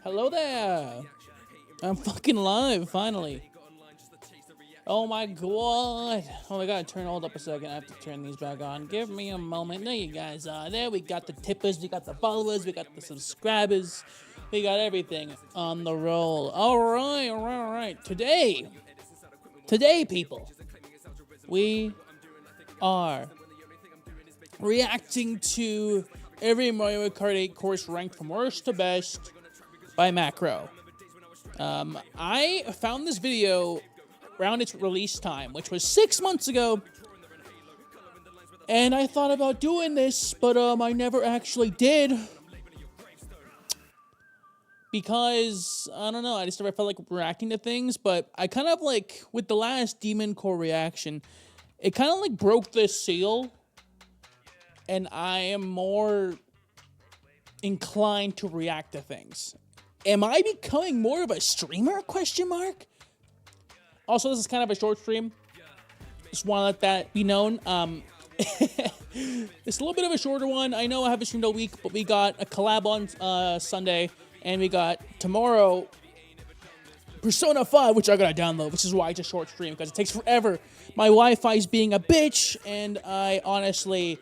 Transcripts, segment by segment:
Hello there! I'm fucking live, finally. Oh my god. Oh, I gotta turn hold up a second. I have to turn these back on. Give me a moment. There you guys are. There we got the tippers, we got the followers, we got the subscribers. We got everything on the roll. Alright. Today, people, we are reacting to every Mariokart 8 course ranked from worst to best by Macro. I found this video around its release time, which was 6 months ago, and I thought about doing this, but I never actually did, because, I don't know, I just never felt like reacting to things. But I kind of, like, with the last Demon Core reaction, it kind of, like, broke this seal, and I am more inclined to react to things. Am I becoming more of a streamer, question mark? Also, this is kind of a short stream. Just want to let that be known. It's a little bit of a shorter one. I know I haven't streamed all week, but we got a collab on Sunday, and we got tomorrow Persona 5, which I gotta download, which is why it's a short stream, because it takes forever. My Wi-Fi's being a bitch, and I honestly,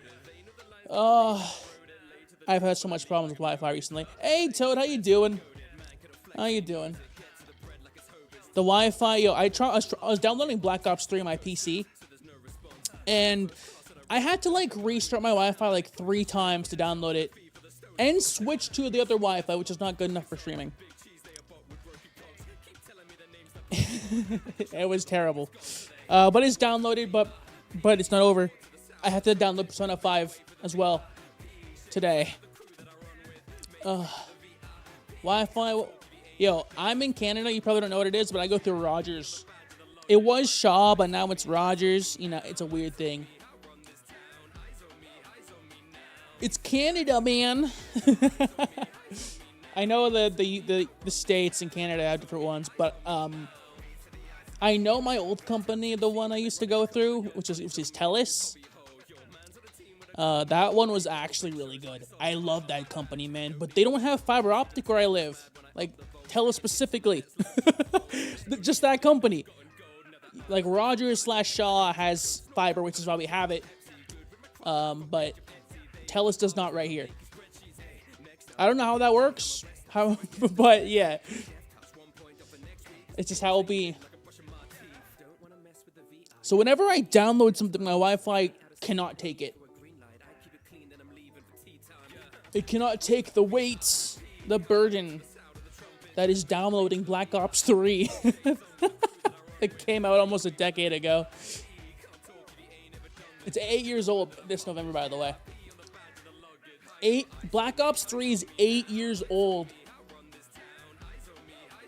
I've had so much problems with Wi-Fi recently. Hey, Toad, how you doing? How you doing? The Wi-Fi, yo, I was downloading Black Ops 3 on my PC, and I had to, like, restart my Wi-Fi, like, 3 times to download it, and switch to the other Wi-Fi, which is not good enough for streaming. It was terrible. But it's downloaded, but it's not over. I have to download Persona 5 as well today. Wi-Fi. Yo, I'm in Canada. You probably don't know what it is, but I go through Rogers. It was Shaw, but now it's Rogers. You know, it's a weird thing. It's Canada, man. I know that the states in Canada have different ones, but I know my old company, the one I used to go through, which is TELUS. That one was actually really good. I love that company, man. But they don't have fiber optic where I live. Like, TELUS specifically. Just that company. Like, Rogers/Shaw has fiber, which is why we have it. But TELUS does not right here. I don't know how that works. But yeah. It's just how it'll be. So whenever I download something, my Wi-Fi cannot take it. It cannot take the weight, the burden that is downloading Black Ops 3. It came out almost a decade ago. It's 8 years old this November, by the way. Black Ops 3 is 8 years old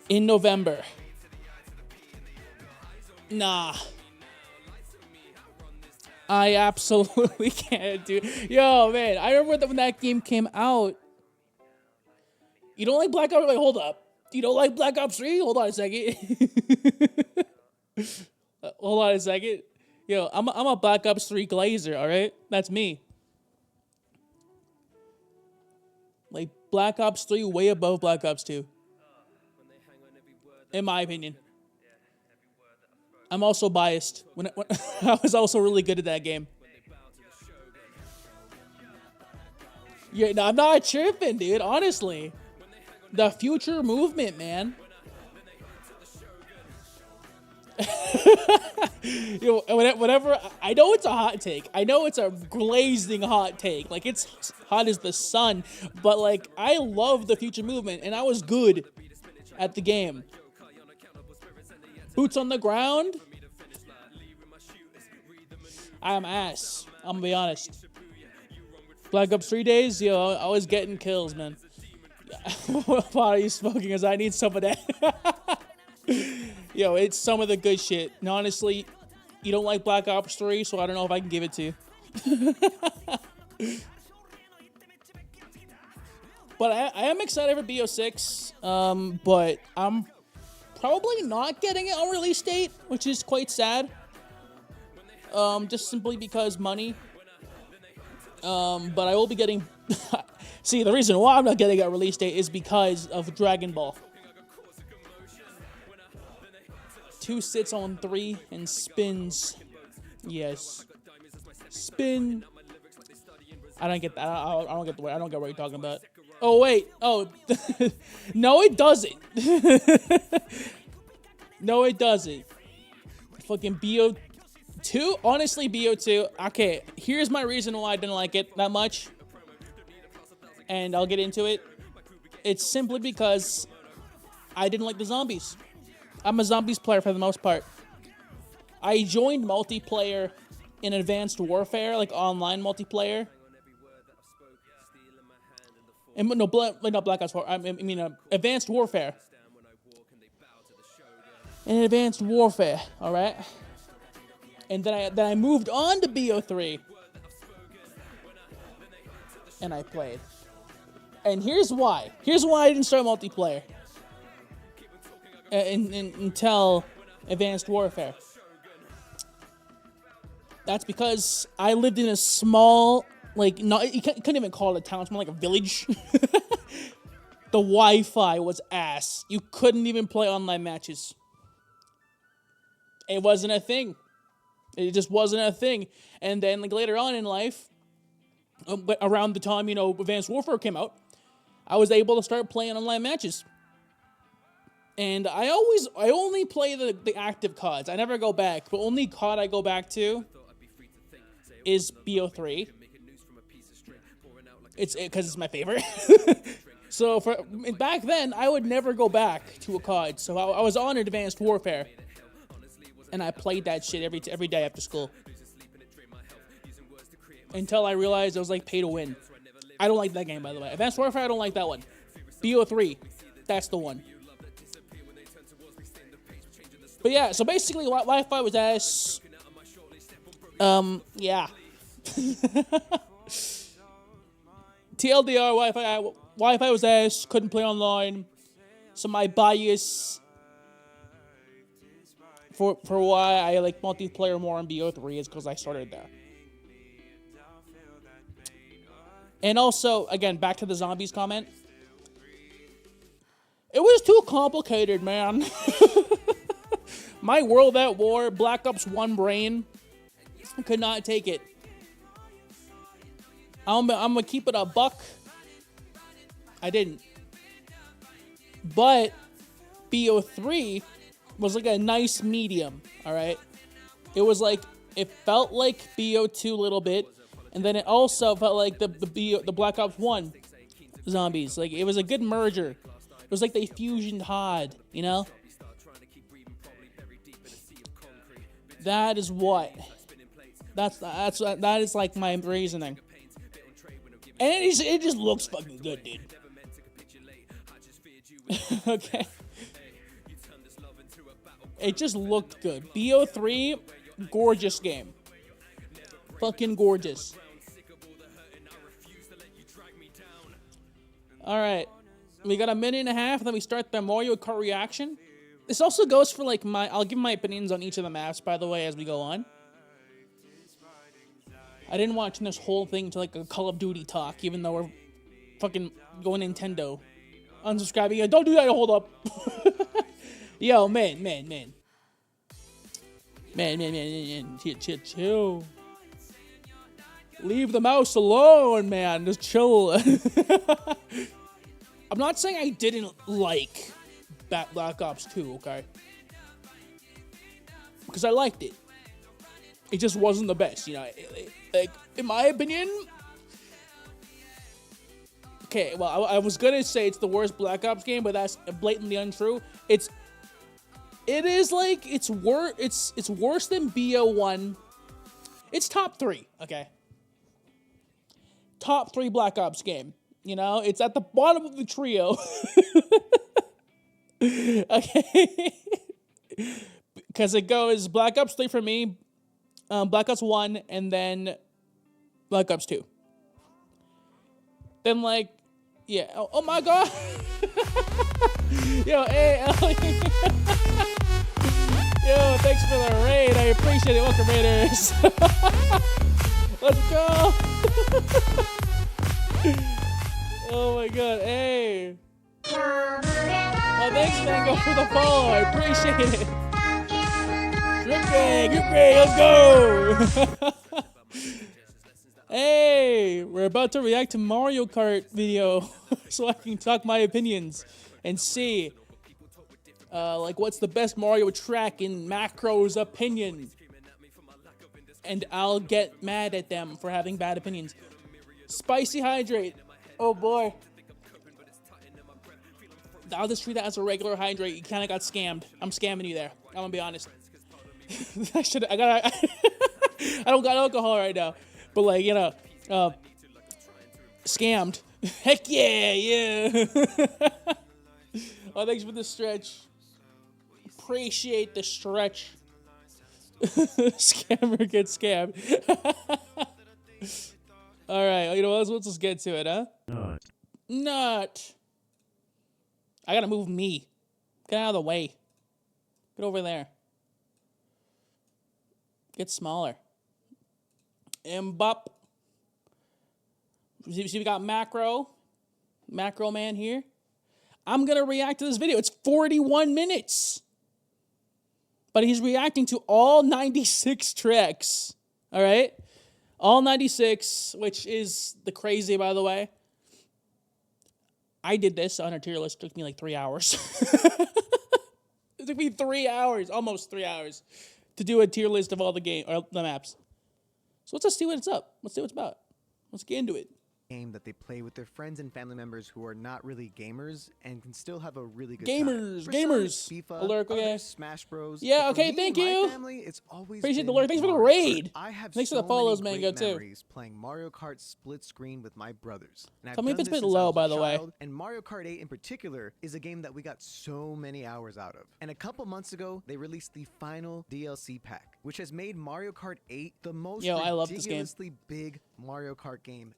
in November. Nah. I absolutely can't do. Yo, man, I remember when that game came out. You don't like Black Ops? Wait, hold up. You don't like Black Ops 3? Hold on a second. Hold on a second. Yo, I'm a Black Ops 3 glazer, all right? That's me. Like, Black Ops 3 way above Black Ops 2. In my opinion. I'm also biased. When I was also really good at that game. Yeah, no, I'm not tripping, dude. Honestly, the future movement, man. Yo, whatever. I know it's a hot take. I know it's a glazing hot take. Like, it's hot as the sun. But, like, I love the future movement, and I was good at the game. Boots on the ground. I'm ass. I'm gonna be honest. Black Ops 3 days, yo, I was getting kills, man. What pot are you smoking? Because I need some of that. Yo, it's some of the good shit. And honestly, you don't like Black Ops 3, so I don't know if I can give it to you. But I am excited for BO6. But I'm probably not getting it on release date, which is quite sad. Just simply because money. But I will be getting See, the reason why I'm not getting a release date is because of Dragon Ball. 2 sits on 3 and spins. Yes. Spin. I don't get that. I don't get the way. I don't get what you're talking about. Oh wait. Oh, no, it doesn't. No, it doesn't. Fucking BO2. Honestly, BO2. Okay, here's my reason why I didn't like it that much, and I'll get into it. It's simply because I didn't like the zombies. I'm a zombies player for the most part. I joined multiplayer in Advanced Warfare, like online multiplayer. And no, not Black Ops 4. I mean, Advanced Warfare. In Advanced Warfare, all right. And then I moved on to BO3, and I played. And here's why. Here's why I didn't start multiplayer until Advanced Warfare. That's because I lived in a small, like, not, you couldn't even call it a town. It's more like a village. The Wi-Fi was ass. You couldn't even play online matches. It wasn't a thing. It just wasn't a thing. And then, like, later on in life, around the time, Advanced Warfare came out, I was able to start playing online matches. And I only play the active CODs. I never go back. The only COD I go back to is BO3. It's because it's my favorite. So back then, I would never go back to a COD. So I was on Advanced Warfare, and I played that shit every day after school. Until I realized it was like pay to win. I don't like that game, by the way. Advanced Warfare, I don't like that one. BO3, that's the one. But yeah, so basically, Wi-Fi was ass. Yeah. TLDR, Wi-Fi was ass. Couldn't play online. So my bias for why I like multiplayer more on BO3 is because I started there. And also, again, back to the zombies comment. It was too complicated, man. My World at War, Black Ops 1 brain could not take it. I'm gonna keep it a buck. I didn't. But BO3 was like a nice medium, alright? It was like, it felt like BO2 a little bit, and then it also felt like the Black Ops 1 zombies. Like, it was a good merger. It was like they fusioned HOD, you know? That is what. That is like my reasoning. And it just looks fucking good, dude. Okay. It just looked good. BO3, gorgeous game. Fucking gorgeous. Alright. We got a minute and a half, then we start the Mariokart reaction. This also goes for like I'll give my opinions on each of the maps, by the way, as we go on. I didn't want to turn this whole thing to like a Call of Duty talk, even though we're fucking going Nintendo. Unsubscribing. Don't do that, hold up. Yo, man. Chill. Leave the mouse alone, man. Just chill. I'm not saying I didn't like Black Ops 2, okay? Because I liked it. It just wasn't the best, you know? Like, in my opinion... Okay, well, I was gonna say it's the worst Black Ops game, but that's blatantly untrue. It is like, it's worse than BO1. It's top 3, okay? Top 3 Black Ops game. You know, it's at the bottom of the trio. Okay. Because it goes Black Ops 3 for me, Black Ops 1, and then Black Ops 2. Then, like, yeah. Oh my god. Yo, hey. Yo, thanks for the raid. I appreciate it. Welcome, Raiders. Let's go. Oh my god, hey. Oh, thanks, Mango, for the follow. I appreciate it. Grip Gang, let's go! Hey, we're about to react to Mario Kart video so I can talk my opinions and see like what's the best Mario track in Macro's opinion. And I'll get mad at them for having bad opinions. Spicy Hydrate. Oh boy. I'll just treat that as a regular hydrate. You kind of got scammed. I'm scamming you there. I'm gonna be honest. I don't got alcohol right now, but like, you know, scammed. Heck yeah. Oh, thanks for the stretch. Appreciate the stretch. Scammer gets scammed. All right, you know what? Let's just get to it, huh? Nut. I gotta move me. Get out of the way. Get over there. Get smaller. Mbop. See, we got Macro Man here. I'm gonna react to this video. It's 41 minutes. But he's reacting to all 96 tracks. All right? All 96, which is the crazy, by the way. I did this on a tier list. It took me like 3 hours. It took me 3 hours, almost 3 hours, to do a tier list of all the maps. So let's just see what it's up. Let's see what it's about. Let's get into it. Game that they play with their friends and family members who are not really gamers and can still have a really good gamers, time. Gamers. FIFA, Alert, okay. Smash Bros. Yeah, okay, thank you. Family, it's always appreciate the alert. Thanks for the raid. I have Thanks so for the follows, many Mango, great too. memories playing Mario Kart split screen with my brothers. And Tell me if it's a bit low, by the way. And Mario Kart 8 in particular is a game that we got so many hours out of. And a couple months ago, they released the final DLC pack, which has made Mario Kart 8 the most ridiculously big Mario Kart game.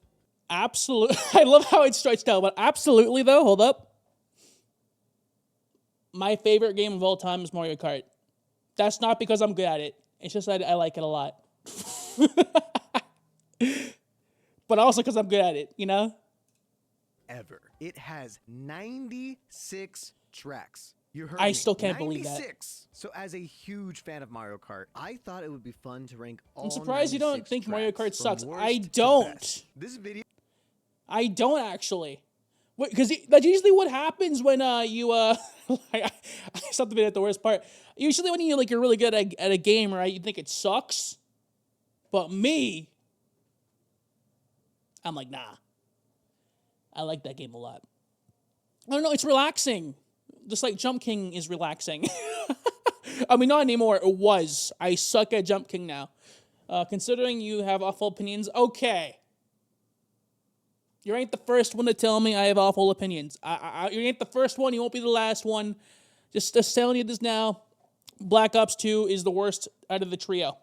Absolutely. I love how it starts out, but absolutely, though, hold up. My favorite game of all time is Mario Kart. That's not because I'm good at it. It's just that I like it a lot. But also because I'm good at it, you know? Ever. It has 96 tracks. You heard I me. Still can't believe that. So as a huge fan of Mario Kart, I thought it would be fun to rank all I'm surprised you don't think Mario Kart sucks. I to don't. best. This video I don't actually. Because that's usually what happens when you I something at the worst part. Usually when you're really good at a game, right? You think it sucks. But me, I'm like, nah. I like that game a lot. I don't know, it's relaxing. Just like Jump King is relaxing. I mean, not anymore. It was. I suck at Jump King now. Considering you have awful opinions, okay. You ain't the first one to tell me I have awful opinions. You ain't the first one. You won't be the last one. Just telling you this now. Black Ops 2 is the worst out of the trio.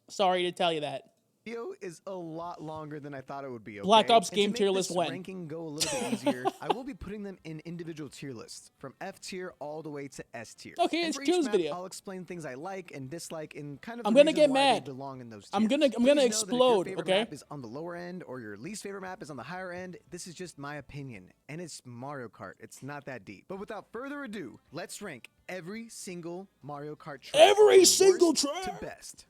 Sorry to tell you that. video is a lot longer than I thought it would be. Okay? Black Ops and game to tier make list this when? ranking go a little bit easier, I will be putting them in individual tier lists from F tier all the way to S tier. Okay, and it's for tier each list map, video. I'll explain things I like and dislike in kind of. I'm the gonna reason get why mad. they belong in those tiers. I'm gonna Please know explode. that if your favorite Okay. map is on the lower end or your least favorite map is on the higher end, this is just my opinion, and it's Mario Kart. It's not that deep. But without further ado, let's rank every single Mario Kart track. Every from single worst track to best.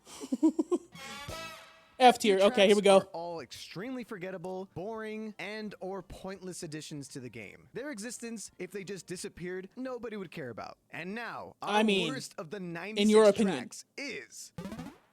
F tier. Okay, here we go. Are all extremely forgettable, boring, and or pointless additions to the game. Their existence, if they just disappeared, nobody would care about. And now, our worst of the 96 in your opinion, tracks is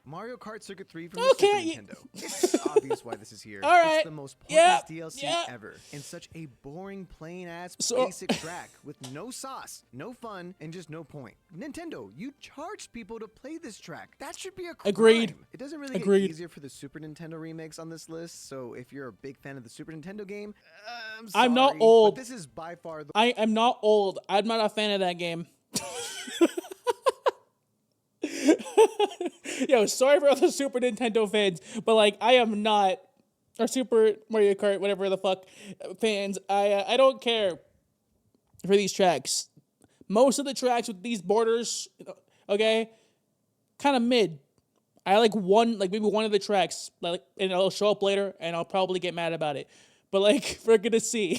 Mario Kart Circuit 3 from Okay. the Super Nintendo. It's obvious why this is here. All right. It's the most pointless Yep. DLC Yep. ever. And such a boring, plain-ass, So- basic track with no sauce, no fun, and just no point. Nintendo, you charged people to play this track. That should be a crime. Agreed. It doesn't really Agreed. get easier for the Super Nintendo remakes on this list, so if you're a big fan of the Super Nintendo game, I'm sorry, I'm not old. but this is by far the I am not old. I'm not a fan of that game. Yo, sorry for all the Super Nintendo fans, but like I am not, or Super Mario Kart, whatever the fuck, fans. I don't care for these tracks. Most of the tracks with these borders, okay, kind of mid. I like maybe one of the tracks, like, and it'll show up later, and I'll probably get mad about it. but like we're gonna see.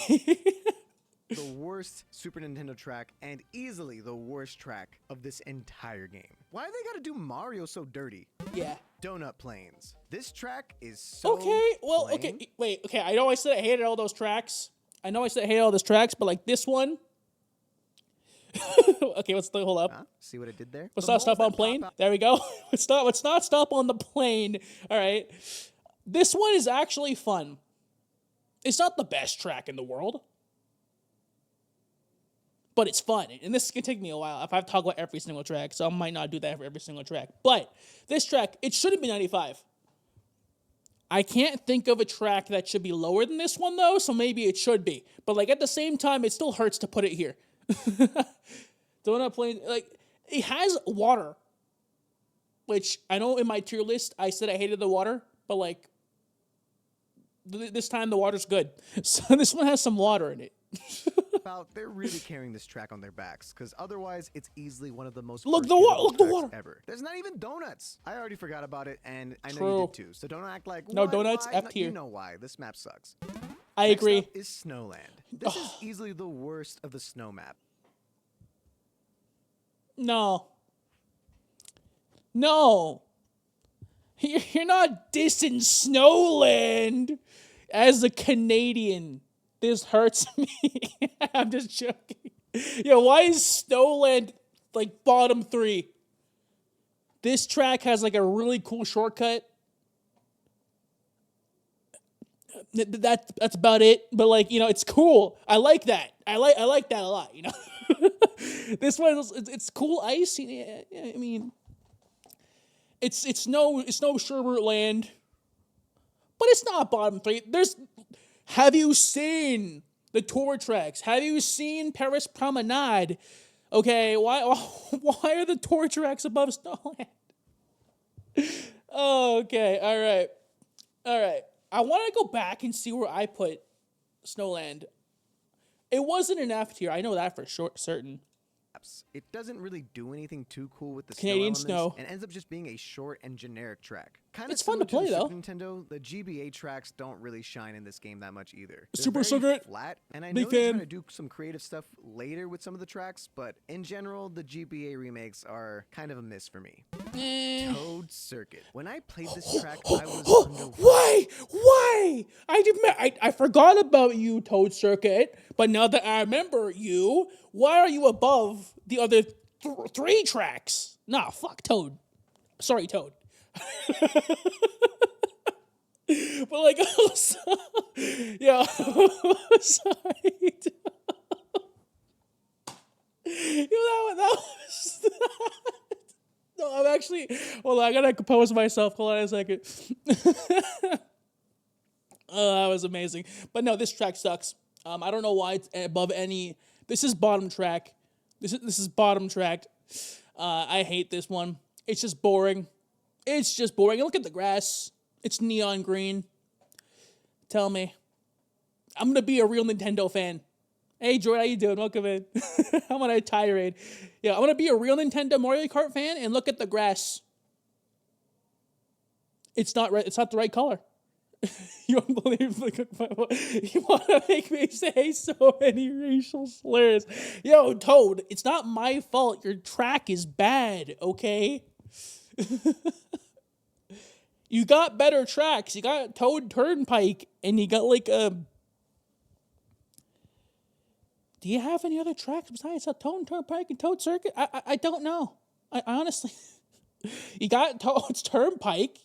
The worst Super Nintendo track and easily the worst track of this entire game. Why do they gotta do Mario so dirty? Yeah. Donut Plains. This track is so okay. Well, lame. okay. Wait. Okay. I know I said I hated all those tracks. I know I said I hated all those tracks, but like this one. Okay, let's hold up. See what I did there? Let's not stop on plane. There we go. Let's not stop on the plane. All right. This one is actually fun. It's not the best track in the world, but it's fun. And this can take me a while if I have to talk about every single track, so I might not do that for every single track. But this track, it shouldn't be 95. I can't think of a track that should be lower than this one, though, so maybe it should be. But, like, at the same time, it still hurts to put it here. Donut Plains, like, it has water, which I know in my tier list I said I hated the water, but, like, this time the water's good. So this one has some water in it. They're really carrying this track on their backs, because otherwise it's easily one of the most look the water ever. There's not even donuts. I already forgot about it, and I know True. you did too. So don't act like no donuts. F tier. You know why? This map sucks. I Next agree. Up is Snowland. This is easily the worst of the snow map. No. You're not dissing Snowland as a Canadian. This hurts me. I'm just joking. Yo, why is Snowland like bottom 3? This track has like a really cool shortcut. That's about it. But like, you know, it's cool. I like that. I like that a lot, you know. This one it's cool ice. I mean, it's no Sherbert Land. But it's not bottom 3. Have you seen the tour tracks? Have you seen Paris Promenade? Okay, why are the tour tracks above Snowland? Okay, all right. I want to go back and see where I put Snowland. It wasn't an F tier. I know that for certain. It doesn't really do anything too cool with the Canadian snow and ends up just being a short and generic track. It's fun to play though. Super Nintendo, the GBA tracks don't really shine in this game that much either. They're Super very flat, and I know they're trying to do some creative stuff later with some of the tracks, but in general, the GBA remakes are kind of a miss for me. Toad Circuit. When I played this track, I was underwhelmed. Why? I forgot about you, Toad Circuit, but now that I remember you, why are you above the other 3 tracks? Nah, fuck Toad. Sorry, Toad. But like, also, yeah, sorry. That was. No, I'm actually. Hold on, I gotta compose myself. Hold on a second. Oh, that was amazing. But no, this track sucks. I don't know why it's above any. This is bottom track. This is bottom track. I hate this one. It's just boring. Look at the grass. It's neon green. Tell me. I'm gonna be a real Nintendo fan. Hey, Jordan, how you doing? Welcome in. I'm on a tirade. Yeah, I'm gonna be a real Nintendo Mario Kart fan and look at the grass. It's not right. It's not the right color. You unbelievably you want to make me say so many racial slurs. Yo, Toad, it's not my fault. Your track is bad, okay? You got better tracks. You got Toad Turnpike, and you got like a... Do you have any other tracks besides Toad Turnpike and Toad Circuit? I don't know. I honestly... You got Toad's Turnpike.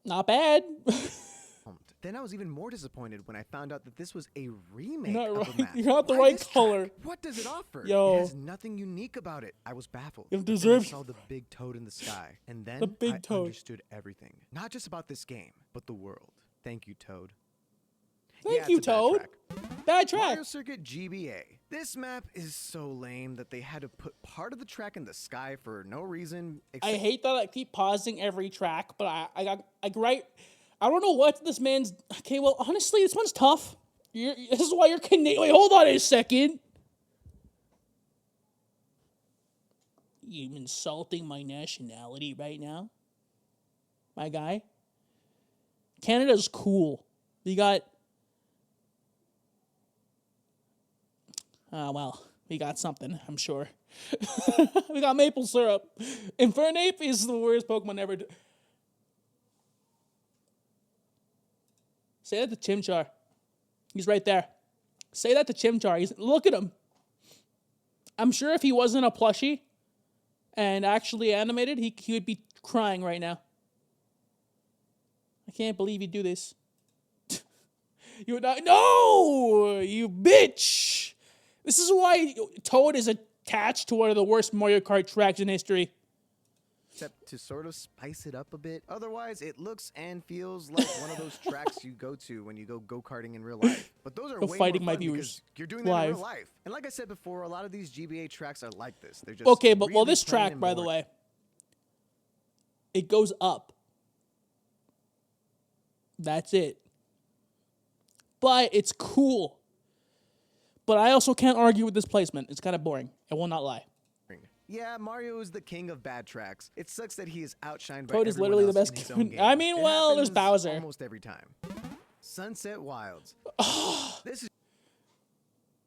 Not bad. Then I was even more disappointed when I found out that this was a remake of the map. You're not the right color. What does it offer? Yo. It has nothing unique about it. I was baffled. You deserve. I saw the big toad in the sky, and then I understood everything. Not just about this game, but the world. Thank you, Toad. Thank you, Toad. Bad track. Mario Circuit GBA. This map is so lame that they had to put part of the track in the sky for no reason. I hate that I keep pausing every track, but I don't know what this man's... Okay, well, honestly, this one's tough. This is why you're Canadian. Wait, hold on a second. You insulting my nationality right now? My guy? Canada's cool. We got... we got something, I'm sure. We got maple syrup. Infernape is the worst Pokemon ever. Say that to Chimchar. He's right there. Say that to Chimchar. Look at him. I'm sure if he wasn't a plushie and actually animated, he would be crying right now. I can't believe you do this. You would not. No! You bitch! This is why Toad is attached to one of the worst Mario Kart tracks in history. Except to sort of spice it up a bit. Otherwise, it looks and feels like one of those tracks you go to when you go go-karting in real life. But those are way fighting more my fun viewers because you're doing that live. in real life. And like I said before, a lot of these GBA tracks are like this. They're just okay, but really this plain track, and by the boring. way, it goes up. That's it. But it's cool. But I also can't argue with this placement. It's kind of boring. I will not lie. Yeah, Mario is the king of bad tracks. It sucks that he is outshined by Toad is everyone literally else the best in his game. own game. I mean, It well, there's happens Bowser. almost every time. Sunset Wilds. This is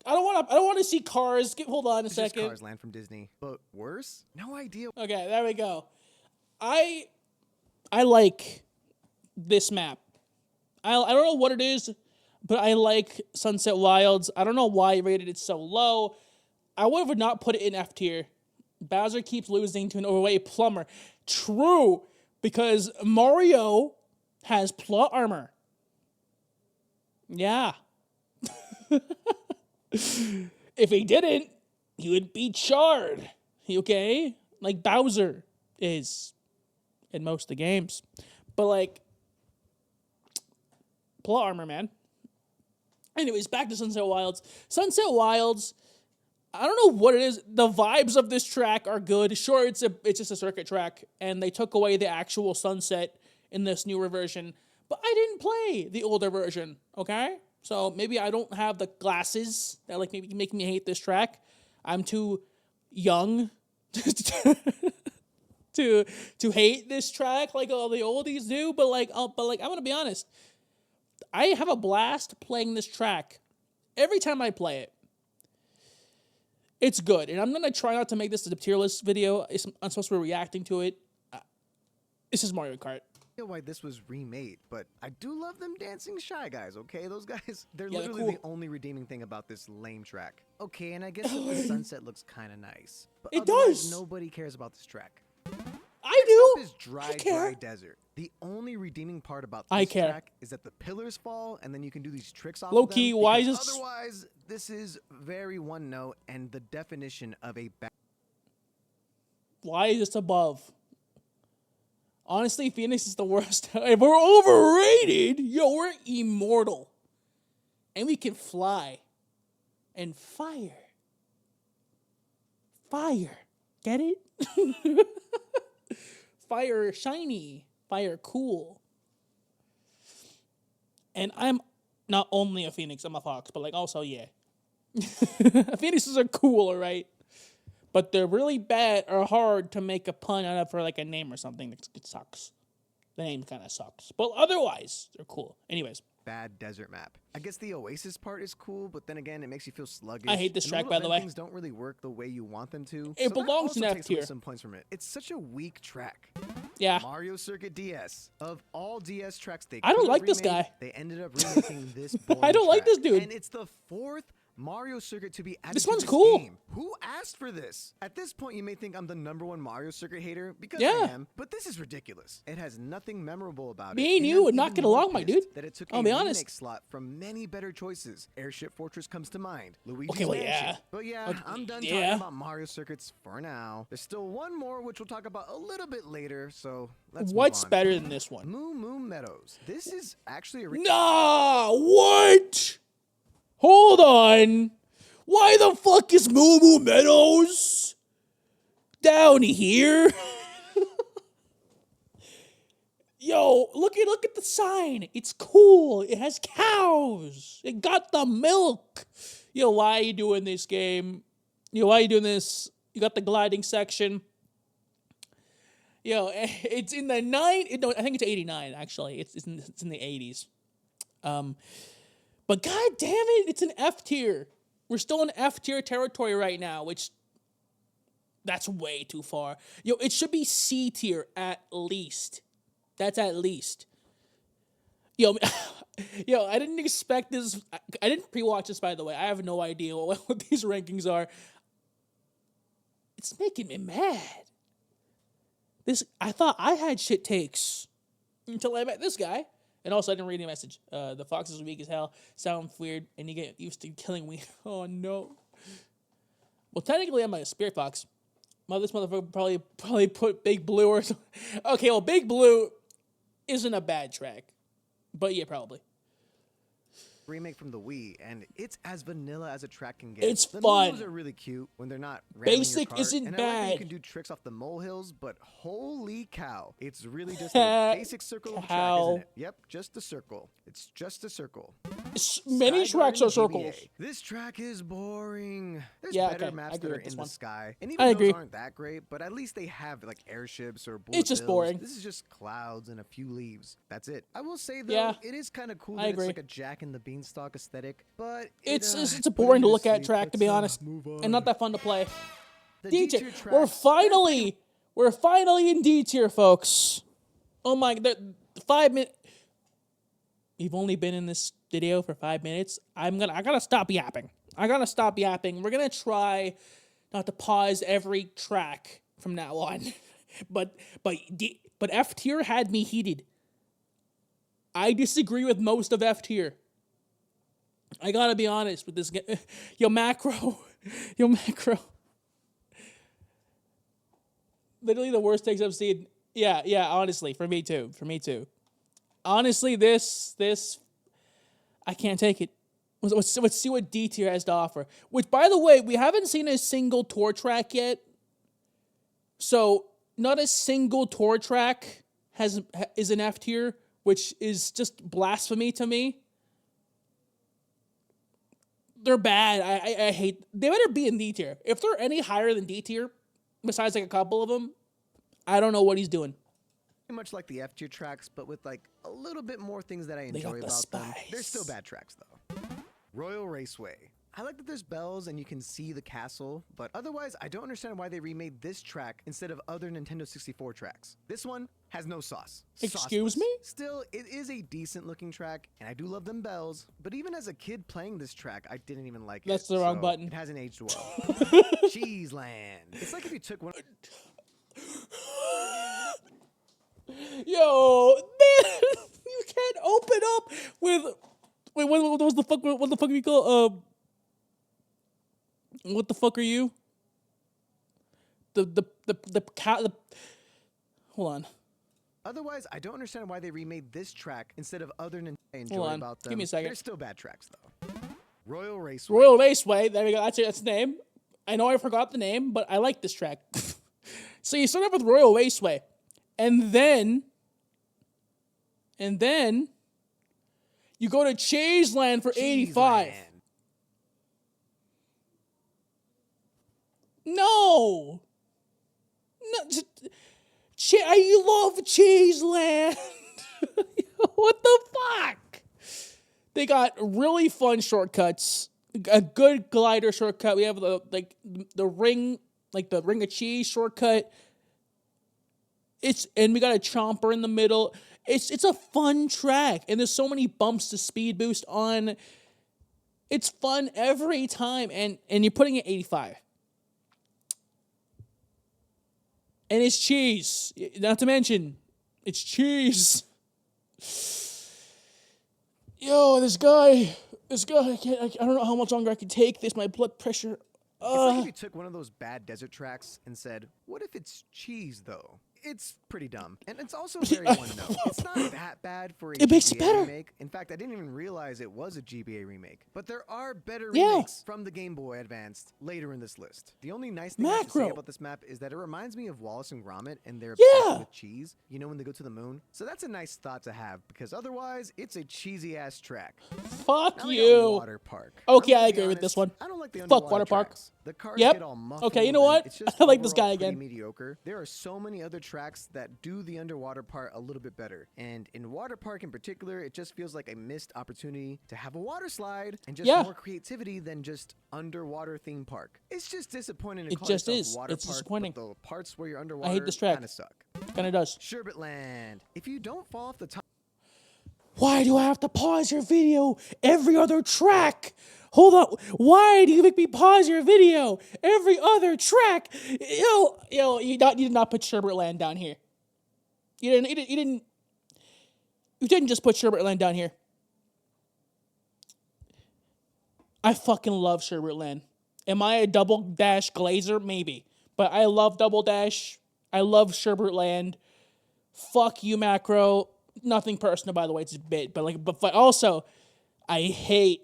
I don't want to see Cars. Hold on a just second. Cars Land from Disney, but worse. No idea. Okay, there we go. I like this map. I don't know what it is, but I like Sunset Wilds. I don't know why I rated it so low. I would have not put it in F tier. Bowser keeps losing to an overweight plumber. True, because Mario has plot armor. Yeah. If he didn't, he would be charred. Okay? Like Bowser is in most of the games. But like, plot armor, man. Anyways, back to Sunset Wilds. Sunset Wilds, I don't know what it is. The vibes of this track are good. Sure, it's just a circuit track, and they took away the actual sunset in this newer version. But I didn't play the older version, okay? So maybe I don't have the glasses that like maybe make me hate this track. I'm too young to hate this track like all the oldies do. But I'm gonna be honest. I have a blast playing this track. Every time I play it, it's good. And I'm going to try not to make this a tier list video. I'm supposed to be reacting to it. This is Mario Kart. I know why this was remade, but I do love them dancing Shy Guys, okay? Those guys, they're Yeah, literally they're the cool. only redeeming thing about this lame track. Okay, and I guess that the sunset looks kind of nice. But It otherwise, does. nobody cares about this track. I Next up do. is I dry care. desert. The only redeeming part about I this care. track is that the pillars fall, and then you can do these tricks off Low of them. key, why because is this- Otherwise, this is very one note and the definition of a bad. Why is this above? Honestly, Phoenix is the worst. If we're overrated, we're immortal. And we can fly. And fire. Fire. Get it? Fire shiny. Fire cool. And I'm not only a Phoenix, I'm a Fox, but also, yeah. Phoenixes are cool, alright? But they're really bad or hard to make a pun out of for a name or something. It sucks. The name kind of sucks. But otherwise, they're cool. Anyways. Bad desert map. I guess the Oasis part is cool, but then again, it makes you feel sluggish. I hate this and track, little by the way. things don't really work the way you want them to. It so belongs that in also F takes away tier. some points from it. It's such a weak track. Yeah. Mario Circuit DS. Of all DS tracks they I don't could have like this remade, guy. They ended up remaking this boring I don't like track. this dude. And it's the fourth Mario Circuit to be added This to one's this cool. game. Who asked for this? At this point, you may think I'm the #1 Mario Circuit hater, because Yeah. I am, but this is ridiculous. It has nothing memorable about it. Me and you I'm would not even get more along, my pissed dude. That it took I'll a be honest. remake slot from many better choices. Airship Fortress comes to mind. Luigi's Okay, well, Mansion. yeah. But yeah, I'm done talking yeah. about Mario Circuits for now. There's still one more, which we'll talk about a little bit later, so let's What's move on. better than this one? Moo Moo Meadows. This is actually a Nah, what? Hold on. Why the fuck is Moo Moo Meadows down here? Yo, look at the sign. It's cool. It has cows. It got the milk. Yo, why are you doing this game? Yo, why are you doing this? You got the gliding section. Yo, it's in the no, I think it's 89 actually. It's in the 80s. But god damn it, it's an F tier. We're still in F tier territory right now, which that's way too far. Yo, it should be C tier at least. That's at least. Yo, I didn't expect this. I didn't pre-watch this, by the way. I have no idea what these rankings are. It's making me mad. I thought I had shit takes until I met this guy. And also, I didn't read the message. The fox is weak as hell. Sounds weird, and you get used to killing me. Oh, no. Well, technically, I'm a spirit fox. This motherfucker probably put Big Blue or something. Okay, well, Big Blue isn't a bad track. But yeah, probably. Remake from the Wii, and it's as vanilla as a track can get. It's the fun. moves are really cute when they're not basic your isn't and bad. I like that you can do tricks off the molehills, but holy cow, it's really just a basic circle of a track, isn't it? Yep, just a circle. It's just a circle. Many tracks are circles. This track is boring. There's Yeah, better okay. maps that are in the sky, and I even agree. those aren't that great, but at least they have like airships or bullet It's just bills. boring. This is just clouds and a few leaves. That's it. I will say though, it is kind of cool that it's like a Jack and the Beanstalk aesthetic, but it's a boring to look at track, to be honest, and not that fun to play. D tier. We're finally in D tier, folks. Oh my, 5 minutes. We've only been in this video for 5 minutes. I gotta stop yapping. We're gonna try not to pause every track from now on. but F tier had me heated. I disagree with most of F tier. I gotta be honest with this. Yo, macro. Literally the worst takes I've seen. Yeah, honestly, for me too. Honestly, this, I can't take it. Let's see what D tier has to offer. Which, by the way, we haven't seen a single tour track yet. So, not a single tour track is an F tier, which is just blasphemy to me. They're bad. I hate. They better be in D tier. If they're any higher than D tier, besides like a couple of them, I don't know what he's doing. Much like the F tier tracks, but with like a little bit more things that I enjoy about them. They're still bad tracks though. Royal Raceway. I like that there's bells and you can see the castle, but otherwise I don't understand why they remade this track instead of other Nintendo 64 tracks. This one has no sauce. Excuse me? Still, it is a decent looking track, and I do love them bells, but even as a kid playing this track, I didn't even like it. That's the wrong button. It hasn't aged well. Cheese Land. It's like if you took one... Yo, man, you can't open up with... Wait, what the fuck are you call? What the fuck are you? The hold on. Otherwise, I don't understand why they remade this track instead of other Nintendo I enjoy Hold on. about them. Give me a second. They're still bad tracks though. Royal Raceway. Royal Raceway. There we go. That's the name. I know I forgot the name, but I like this track. So you start off with Royal Raceway, and then you go to Cheese Land for 85. No, I love Cheese Land. What the fuck? They got really fun shortcuts. A good glider shortcut. We have the ring, like the ring of cheese shortcut. And we got a chomper in the middle. It's a fun track, and there's so many bumps to speed boost on. It's fun every time, and you're putting it 85. And it's cheese. Not to mention, it's cheese. Yo, this guy, I don't know how much longer I can take this. My blood pressure. It's like if you took one of those bad desert tracks and said, what if it's cheese, though? It's pretty dumb. And it's also very one-note. It's not that bad for a GBA remake. In fact, I didn't even realize it was a GBA remake. But there are better remakes from the Game Boy Advanced later in this list. The only nice thing I have to say about this map is that it reminds me of Wallace and Gromit and their obsession with cheese. You know, when they go to the moon? So that's a nice thought to have, because otherwise, it's a cheesy-ass track. Fuck you. Water Park. Okay, I agree with this one. I don't like like the Fuck water park. Tracks. The cars Yep. get all muffled. Okay, you know what? It's just I like this guy pretty again. mediocre. There are so many other tracks that do the underwater part a little bit better. And in water park in particular, it just feels like a missed opportunity to have a water slide and just more creativity than just underwater theme park. It's just disappointing to call it water it's park, disappointing. but the parts where you're underwater I hate this track. kind of suck. Kind of does. Sherbet Land. If you don't fall off the top... Why do I have to pause your video every other track? Hold on. Why do you make me pause your video every other track? You did not put Sherbet Land down here. You didn't just put Sherbet Land down here. I fucking love Sherbet Land. Am I a Double Dash glazer? Maybe. But I love Double Dash. I love Sherbet Land. Fuck you, Macro. Nothing personal, by the way. It's a bit. But also, I hate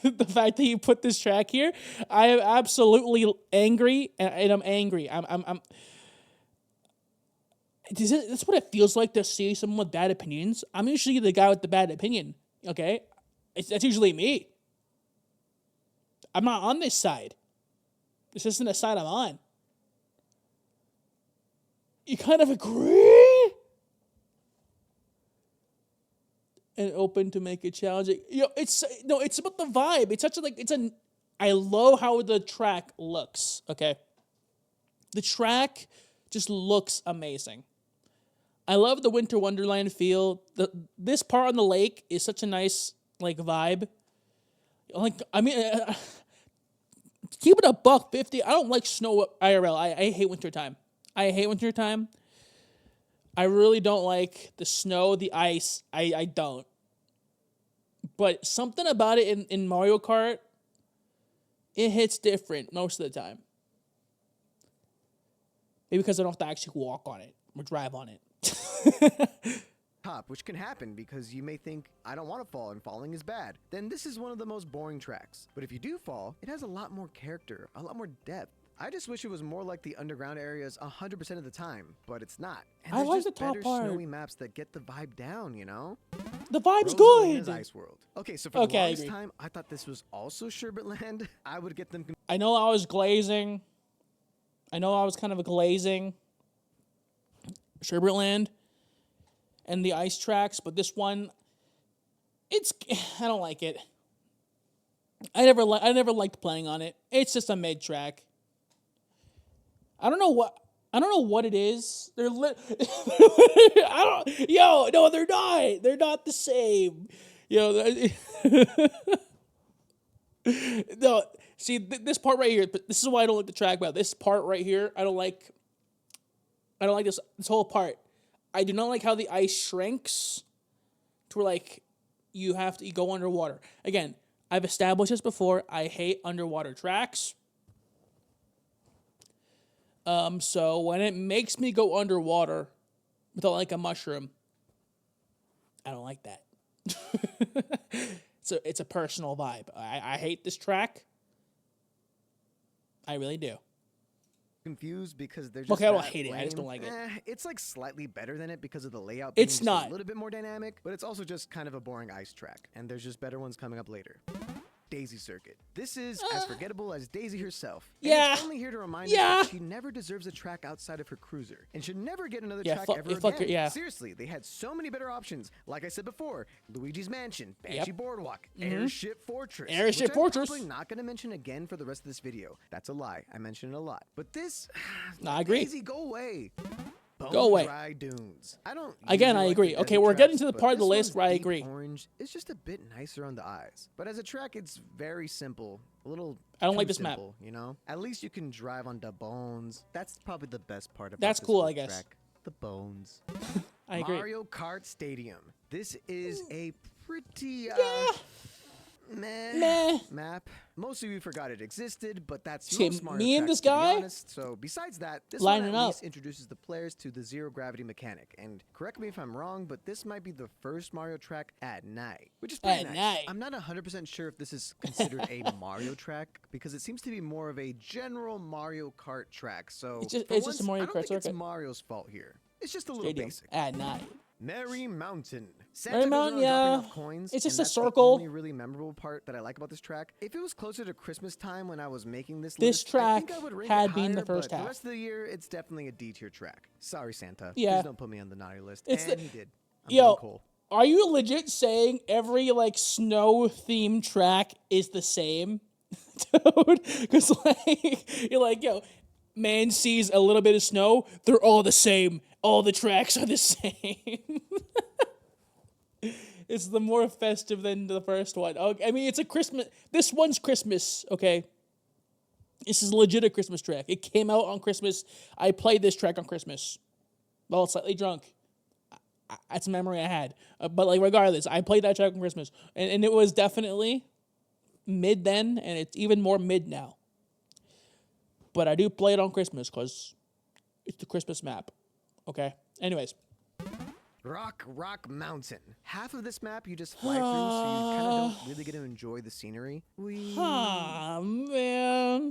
the fact that you put this track here. I am absolutely angry, and I'm angry. That's what it feels like to see someone with bad opinions. I'm usually the guy with the bad opinion, okay? That's usually me. I'm not on this side. This isn't the side I'm on. You kind of agree? And open to make it challenging. It's about the vibe. It's such a, I love how the track looks, okay? The track just looks amazing. I love the Winter Wonderland feel. This part on the lake is such a nice, vibe. Keep it a $1.50. I don't like snow IRL. I hate wintertime. I hate wintertime. I really don't like the snow, the ice. I don't. But something about it in Mario Kart, it hits different most of the time. Maybe because I don't have to actually walk on it or drive on it. Top, which can happen because you may think, I don't want to fall and falling is bad. Then this is one of the most boring tracks. But if you do fall, it has a lot more character, a lot more depth. I just wish it was more like the underground areas 100% of the time, but it's not. And I like just the top better part. Snowy maps that get the vibe down, you know? The vibe's Rosalena's good. Ice World. Okay, so for the longest time, I thought this was also Sherbet Land. I would get them... I know I was glazing. I know I was kind of glazing Sherbet Land and the ice tracks, but this one, I don't like it. I never liked playing on it. It's just a mid track. I don't know what it is. They're no, they're not. They're not the same. No, see this part right here. But this is why I don't like the track about this part right here. I don't like this whole part. I do not like how the ice shrinks to where you go underwater. Again, I've established this before. I hate underwater tracks. So when it makes me go underwater without a mushroom, I don't like that. So it's a personal vibe. I hate this track. I really do. Confused because they're just okay. I don't hate it. I just don't like it. It's slightly better than it because of the layout. It's being not a little bit more dynamic, but it's also just kind of a boring ice track. And there's just better ones coming up later. Daisy Circuit. This is as forgettable as Daisy herself. And it's only here to remind us that she never deserves a track outside of her cruiser and should never get another track ever again. Seriously, they had so many better options. Like I said before, Luigi's Mansion, Banshee Boardwalk, Airship Fortress. Airship Fortress. I'm probably not going to mention again for the rest of this video. That's a lie. I mentioned it a lot. But this, I agree. Daisy, go away. Go away. Dry dunes. I agree. Okay, we're getting to the part of the list where I agree. Orange is just a bit nicer on the eyes, but as a track, it's very simple. A little. I don't like this simple, map. You know, at least you can drive on the bones. That's probably the best part about That's this cool, whole I guess. Track. The bones. I agree. Mariokart Stadium. This is a pretty meh map. Most of you forgot it existed, but that's most Mario me and tracks, this guy to be honest. So besides that, this one at least introduces the players to the zero gravity mechanic. And correct me if I'm wrong, but this might be the first Mario track at night, which is pretty nice. I'm not 100% sure if this is considered a Mario track because it seems to be more of a general Mario Kart track. So it's just a Mario Kart I don't think circuit. it's Mario's fault here. It's just a little basic. At night. Merry Mountain. Merry Mountain, yeah. Coins, it's just a circle. The only really memorable part that I like about this track. If it was closer to Christmas time when I was making this list, track I think I would had been the first half. The rest of the year, it's definitely a D tier track. Sorry, Santa. Yeah. Please don't put me on the naughty list. He did. Yo, are you legit saying every like snow themed track is the same, dude? Because like you're like, yo, man sees a little bit of snow, they're all the same. All the tracks are the same. It's the more festive than the first one. Okay, I mean, it's a Christmas. This one's Christmas, okay? This is legit a Christmas track. It came out on Christmas. I played this track on Christmas. Well, slightly drunk. That's a memory I had. But like, regardless, I played that track on Christmas. And it was definitely mid then, and it's even more mid now. But I do play it on Christmas because it's the Christmas map. Okay? Anyways. Rock Mountain. Half of this map you just fly through, so you kind of don't really get to enjoy the scenery. Man.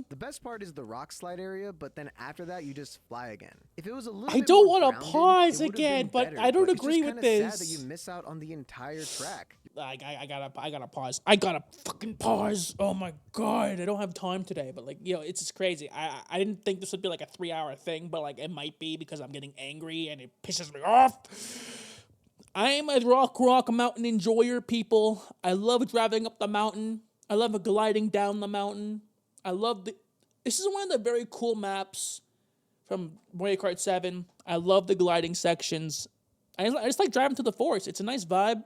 The best part is the rock slide area, but then after that, you just fly again. If it was a little I don't want to pause again, but I don't agree with this. It's sad that you miss out on the entire track. I gotta pause. I gotta fucking pause. Oh my god, I don't have time today. But like, it's just crazy. I didn't think this would be like a 3-hour thing, but like it might be because I'm getting angry and it pisses me off. I am a rock mountain enjoyer, people. I love driving up the mountain. I love gliding down the mountain. This is one of the very cool maps from Mariokart 7. I love the gliding sections. I just like driving through the forest. It's a nice vibe.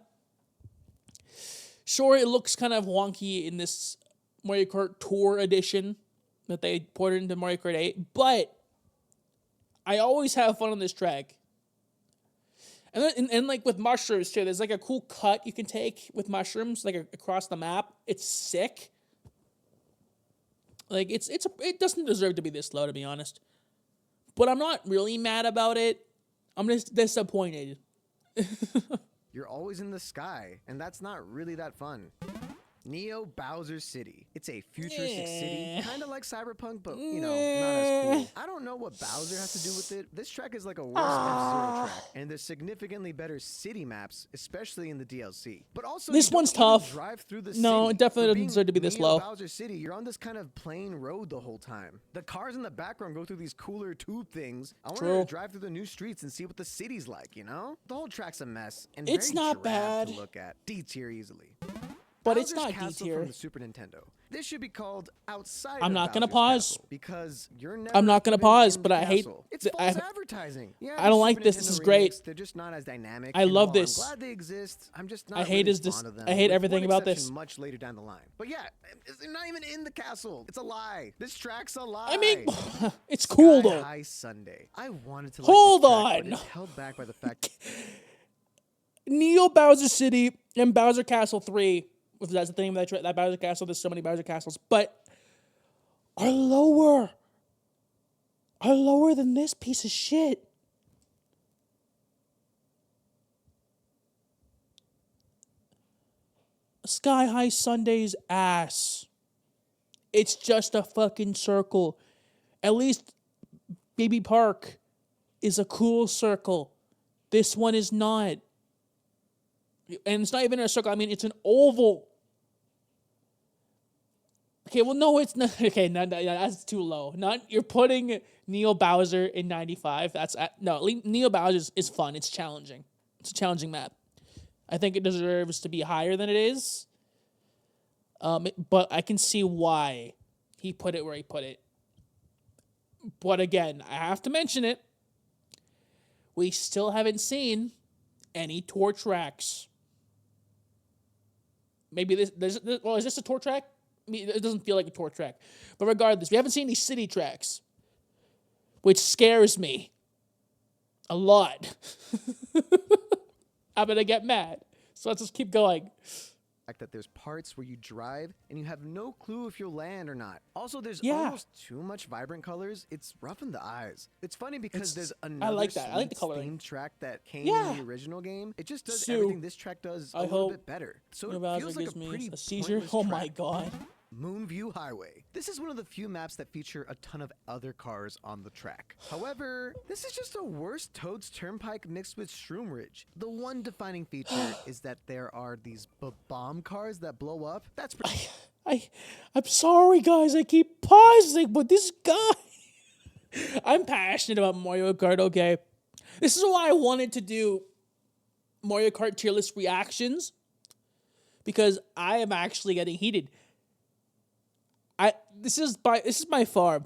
Sure, it looks kind of wonky in this Mario Kart Tour edition that they ported into Mario Kart 8, but I always have fun on this track. And like with mushrooms too, there's like a cool cut you can take with mushrooms, like across the map. It's sick. Like it doesn't deserve to be this low, to be honest. But I'm not really mad about it. I'm just disappointed. You're always in the sky, and that's not really that fun. Neo Bowser City. It's a futuristic city, kind of like Cyberpunk, but, not as cool. I don't know what Bowser has to do with it. This track is like a worse F-Zero track, and there's significantly better city maps, especially in the DLC. But also, this one's tough. Drive through the no, city. It definitely doesn't deserve to be this low. Bowser City, you're on this kind of plain road the whole time. The cars in the background go through these cooler tube things. I want to drive through the new streets and see what the city's like, The whole track's a mess, and it's very not bad to look at. D tier easily. But Bowser's it's not D tier. From the Super Nintendo. This should be called Outside. I'm not gonna pause because you're never. I'm not gonna pause, but I hate. It's false advertising. Yeah, I don't like this. This is great. They're just not as dynamic. I love this. I'm glad they exist. I'm just not. I hate I hate everything about this. Much later down the line, but yeah, they're not even in the castle. It's a lie. This track's a lie. I mean, it's cool though. High Sunday. I wanted to. Hold on. But held back by the fact. Neo Bowser City and Bowser Castle 3. If that's the name of that Bowser Castle, there's so many Bowser Castles, but are lower than this piece of shit. Sky High Sunday's ass. It's just a fucking circle. At least Baby Park is a cool circle. This one is not. And it's not even a circle. I mean, it's an oval. Okay, well, no, it's not. Okay, no, that's too low. You're putting Neo Bowser in 95. Neo Bowser is fun. It's challenging. It's a challenging map. I think it deserves to be higher than it is. But I can see why he put it where he put it. But again, I have to mention it. We still haven't seen any tour tracks. Maybe is this a tour track? I mean, it doesn't feel like a tour track. But regardless, we haven't seen any city tracks, which scares me a lot. I'm going to get mad. So let's just keep going. That there's parts where you drive and you have no clue if you'll land or not. Also, there's almost too much vibrant colors. It's rough in the eyes. It's funny because there's another theme track that came in the original game. It just does everything this track does a little bit better. So it feels like a pretty a seizure. Oh my god. Moonview Highway. This is one of the few maps that feature a ton of other cars on the track. However, this is just a worse Toad's Turnpike mixed with Shroom Ridge. The one defining feature is that there are these bomb cars that blow up. That's pretty... I'm sorry, guys. I keep pausing, but this guy... I'm passionate about Mario Kart, okay? This is why I wanted to do Mario Kart tier list reactions, because I am actually getting heated. This is by far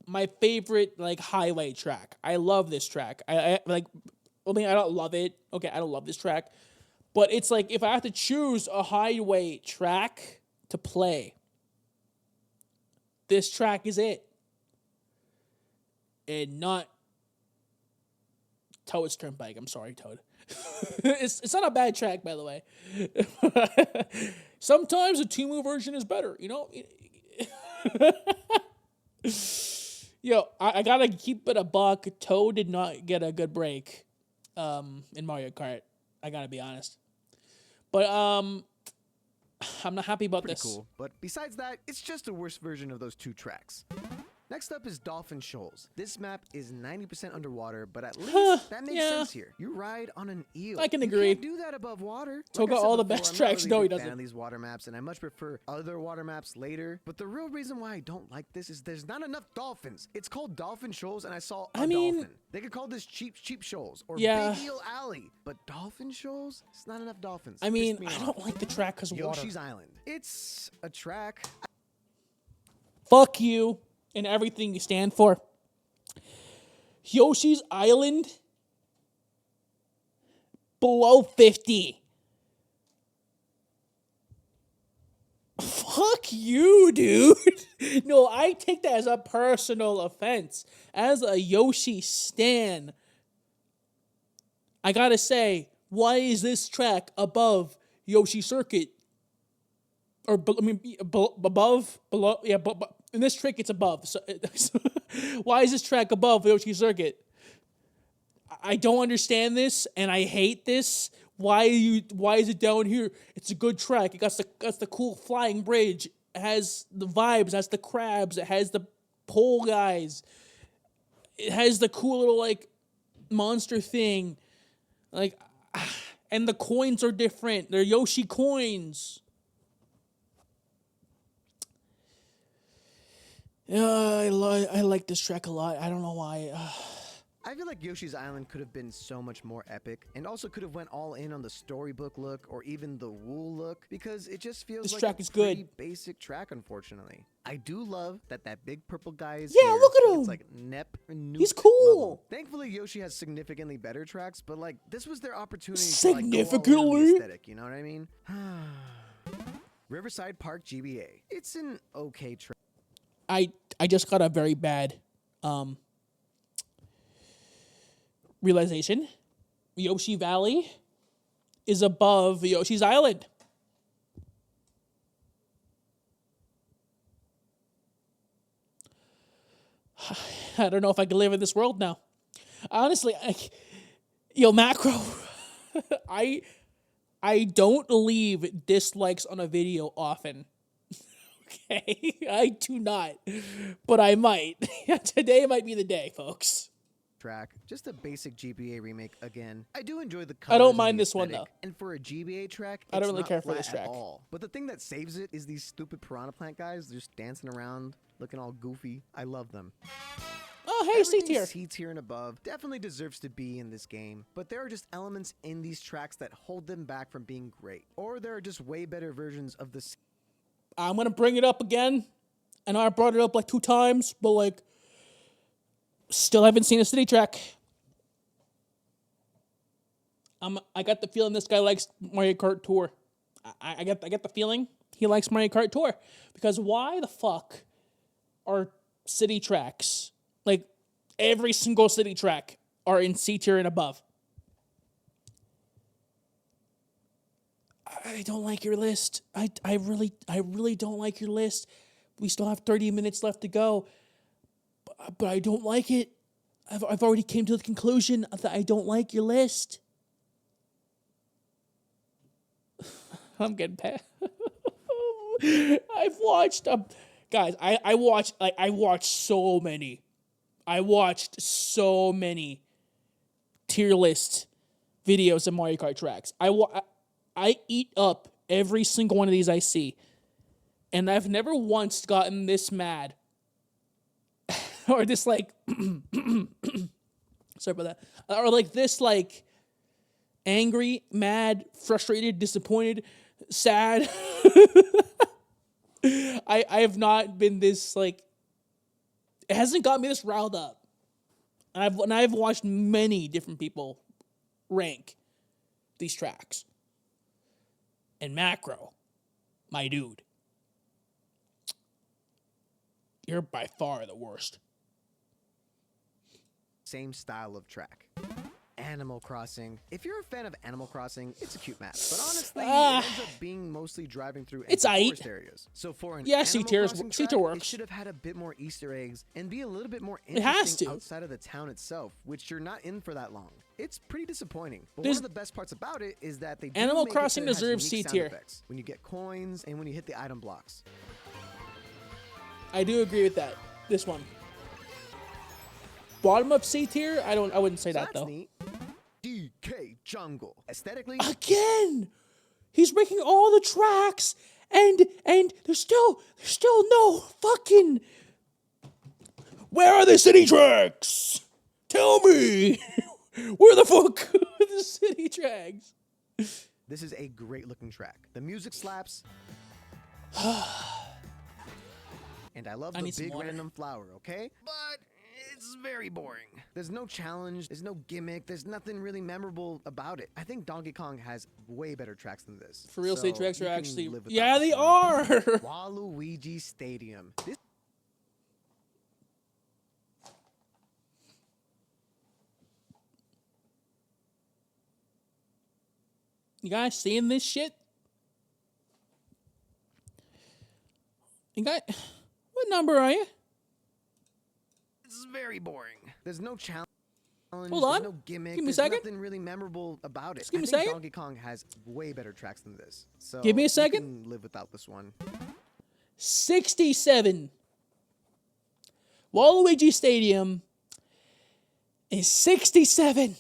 my favorite like highway track. I love this track. I don't love it. Okay, I don't love this track, but it's like if I have to choose a highway track to play, this track is it, and not Toad's Turnpike. I'm sorry, Toad. It's not a bad track, by the way. Sometimes a Timu version is better, you know? Yo, I gotta keep it a buck. Toad did not get a good break in Mario Kart. I gotta be honest. But I'm not happy about this. Pretty cool. But besides that, it's just a worse version of those two tracks. Next up is Dolphin Shoals. This map is 90% underwater, but at least that makes sense here. You ride on an eel. I can agree. You can't do that above water. Toad got all the best tracks. No, he doesn't. I'm not really a fan of these water maps, and I much prefer other water maps later. But the real reason why I don't like this is there's not enough dolphins. It's called Dolphin Shoals, and I saw a dolphin. They could call this Cheap Shoals or Big Eel Alley. But Dolphin Shoals? It's not enough dolphins. I mean, I don't like the track because of water. Yoshi's Island. It's a track. Fuck you. And everything you stand for. Yoshi's Island, below 50. Fuck you, dude. No, I take that as a personal offense. As a Yoshi stan, I gotta say, why is this track above Yoshi Circuit? Or, above, below, yeah, but in this trick, it's above. So, why is this track above Yoshi Circuit? I don't understand this, and I hate this. Why is it down here? It's a good track. It got the cool flying bridge. It has the vibes. It has the crabs. It has the pole guys. It has the cool little like monster thing. Like, and the coins are different. They're Yoshi coins. Yeah, I like this track a lot. I don't know why. I feel like Yoshi's Island could have been so much more epic, and also could have went all in on the storybook look or even the wool look, because it just feels like a pretty basic track, unfortunately. I do love that big purple guy is here. Look at him. It's like Nep. He's cool. Thankfully, Yoshi has significantly better tracks, but like this was their opportunity. Significantly? To, like, go all in on the aesthetic, you know what I mean? Riverside Park GBA. It's an okay track. I just got a very bad realization. Yoshi Valley is above Yoshi's Island. I don't know if I can live in this world now. Honestly, Macro, I don't leave dislikes on a video often. Okay, I do not, but I might. Today might be the day, folks. Track, just a basic GBA remake again. I do enjoy the colors. I don't mind this one though. And for a GBA track, I don't really care for this track at all. But the thing that saves it is these stupid Piranha Plant guys just dancing around, looking all goofy. I love them. Oh, hey, C tier. C tier and above definitely deserves to be in this game, but there are just elements in these tracks that hold them back from being great. Or there are just way better versions of the. I'm gonna bring it up again. I know I brought it up like 2 times, but like, still haven't seen a city track. I got the feeling this guy likes Mario Kart Tour. I get the feeling he likes Mario Kart Tour, because why the fuck are city tracks, like every single city track, are in C tier and above? I don't like your list. I really don't like your list. We still have 30 minutes left to go, but I don't like it. I've already came to the conclusion that I don't like your list. I'm getting past. I've watched, guys, I watched so many. I watched so many tier list videos of Mario Kart tracks. I eat up every single one of these I see. And I've never once gotten this mad. Or this like, sorry about that. Or like this like angry, mad, frustrated, disappointed, sad. I have not been this like, it hasn't got me this riled up. And I've watched many different people rank these tracks. And Macro, my dude, you're by far the worst. Same style of track. Animal Crossing. If you're a fan of Animal Crossing, it's a cute map. But honestly, it ends up being mostly driving through forest areas. So for an Animal Crossing track, it should have had a bit more Easter eggs and be a little bit more interesting outside of the town itself, which you're not in for that long. It's pretty disappointing. But one of the best parts about it is that they do Animal make Crossing it so it deserves has C unique tier. sound effects when you get coins and when you hit the item blocks. I do agree with that. This one. Bottom of C tier? I wouldn't say that though. Neat. DK Jungle. Aesthetically, again, he's making all the tracks, and there's still no fucking. Where are the city tracks? Tell me, where the fuck are the city tracks? This is a great looking track. The music slaps. And I love the big random flower, okay? But it's very boring. There's no challenge, there's no gimmick, there's nothing really memorable about it. I think Donkey Kong has way better tracks than this. For real, city tracks are actually... Yeah, they are! Waluigi Stadium. You guys seeing this shit? You guys... What number are you? It's very boring. There's no challenge. Hold on. There's no gimmick. Give me a second. There's nothing really memorable about it. Just give me a I think second. Donkey Kong has way better tracks than this. So give me a second. You can live without this one. 67. Waluigi Stadium is 67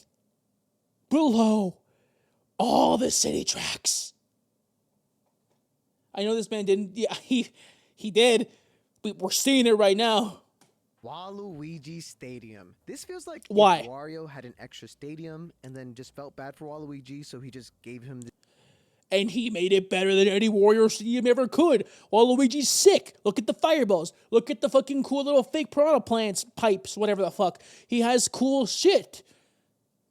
below all the city tracks. I know this man didn't. Yeah, he did. We're seeing it right now. Waluigi Stadium. This feels like Why? If Wario had an extra stadium and then just felt bad for Waluigi, so he just gave him the... And he made it better than any Wario Stadium ever could. Waluigi's sick. Look at the fireballs. Look at the fucking cool little fake piranha plants, pipes, whatever the fuck. He has cool shit.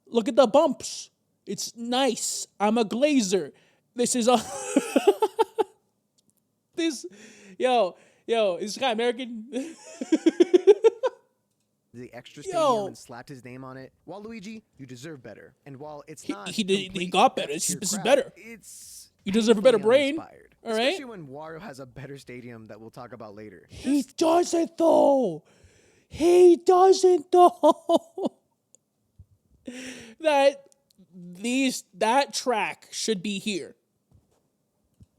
Look at the bumps. It's nice. I'm a glazer. This is a... Yo, is this guy American? The extra stadium and slapped his name on it. Waluigi, you deserve better. And while it's not... He got better. This is better. It's... You deserve a better brain. All right? Especially when Wario has a better stadium that we'll talk about later. He doesn't, though. He doesn't, though. That track should be here.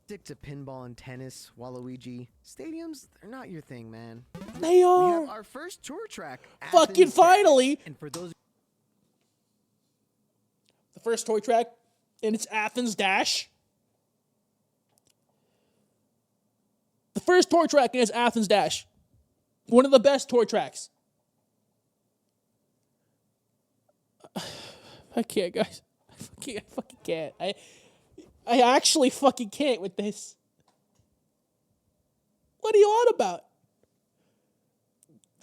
Stick to pinball and tennis, Waluigi. Stadiums, they're not your thing, man. They are. We have our first tour track. Fucking finally. And for those... The first toy track, and it's Athens Dash. The first toy track, and it's Athens Dash. One of the best toy tracks. I can't, guys. I fucking can't. I actually fucking can't with this. What are you on about?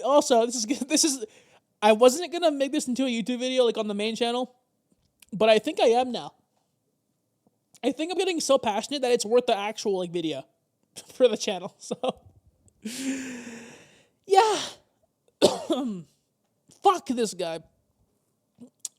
Also, this is I wasn't gonna make this into a YouTube video like on the main channel, but I think I am now. I think I'm getting so passionate that it's worth the actual like video for the channel. So yeah. Fuck this guy.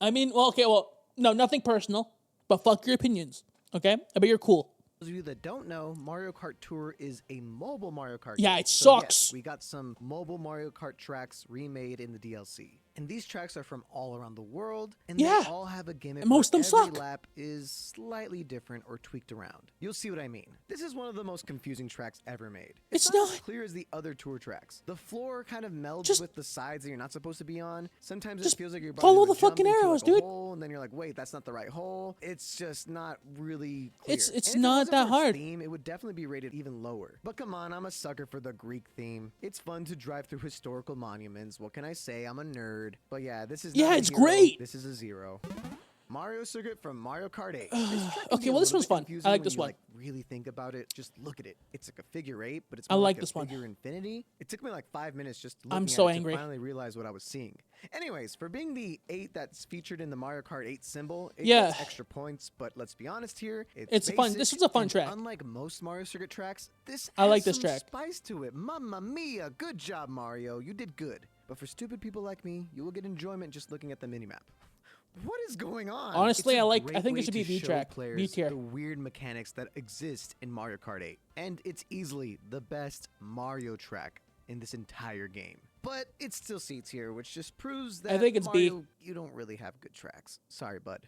I mean, no, nothing personal, but fuck your opinions. Okay? I bet you're cool. For those of you that don't know, Mario Kart Tour is a mobile Mario Kart game. Yeah, it so sucks. Yes, we got some mobile Mario Kart tracks remade in the DLC. And these tracks are from all around the world, and Yeah. they all have a gimmick And most where of them every suck. lap is slightly different or tweaked around. You'll see what I mean. This is one of the most confusing tracks ever made. It's not not. as clear as the other tour tracks. The floor kind of melds Just- with the sides that you're not supposed to be on. Sometimes Just it feels like you're about follow to the jump fucking into, arrows, like, a dude. hole, and then you're like, wait, that's not the right hole. It's just not really clear. It's And if it not wasn't that for its hard. theme, it would definitely be rated even lower. But come on, I'm a sucker for the Greek theme. It's fun to drive through historical monuments. What can I say? I'm a nerd. But yeah, this is not Yeah, a it's hero. great. This is a 0. Mario Circuit from Mario Kart 8. Okay, well, this one's fun. I like this one. Like, really think about it. Just look at it. It's like a figure 8, but it's I more like like this a one. figure infinity. It took me like 5 minutes just I'm looking so at it angry. to finally realize what I was seeing. Anyways, for being the 8 that's featured in the Mario Kart 8 symbol, it Yeah. gets extra points, but let's be honest here, It's fun. basic, This was a fun and track. Unlike most Mario Circuit tracks, this I has like this some track. spice to it. Mamma mia, good job, Mario. You did good. But for stupid people like me, you will get enjoyment just looking at the minimap. What is going on? Honestly, It's a I great think it way should be to V show track, V players tier. the weird mechanics that exist in Mario Kart 8, and it's easily the best Mario track in this entire game. But it still seats here, which just proves that I think it's B. Mario, you don't really have good tracks. Sorry, bud.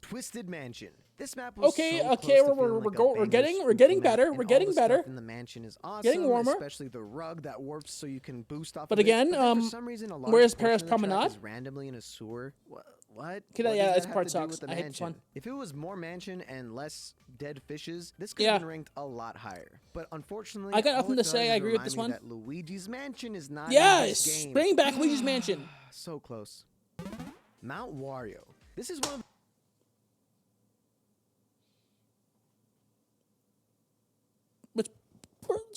Twisted Mansion. This map was Okay, so okay, close to we're feeling like a we're getting banger getting spooky better. map, We're and all getting the stuff better. in the mansion is awesome, Getting warmer. especially the rug that warps so you can boost off. But of it. again, But then for some reason, a large where's portion Paris of the track Promenade? is randomly in a sewer. What? Okay, What yeah, does this that part have to do sucks. with the I hate this mansion? one. If it was more mansion and less dead fishes, this could Yeah. have been ranked a lot higher. But unfortunately, I got all nothing it to does say. is I agree with remind this me one. That Luigi's Mansion is not in Yes, this game. bring back Luigi's Mansion. So close. Mount Wario. This is one of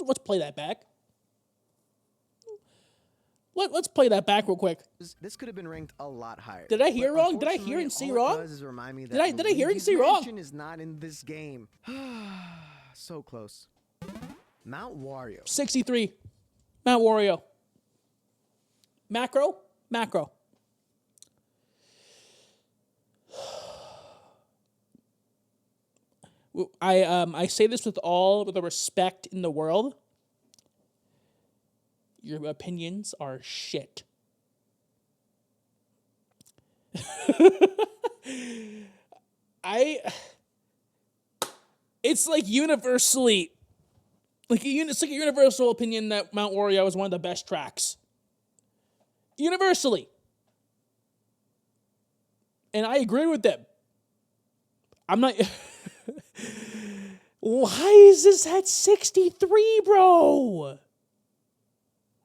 Let's play that back. Let's play that back real quick. This could have been ranked a lot higher. Did I hear But wrong? Did I hear and unfortunately, see all wrong? It does is remind me that Did I hear and Luigi's see wrong? Mansion is not in this game. So close. Mount Wario. 63. Mount Wario. Macro. I say this with all the respect in the world. Your opinions are shit. It's like universally, it's like a universal opinion that Mount Wario is one of the best tracks. Universally. And I agree with them. I'm not. Why is this at 63, bro?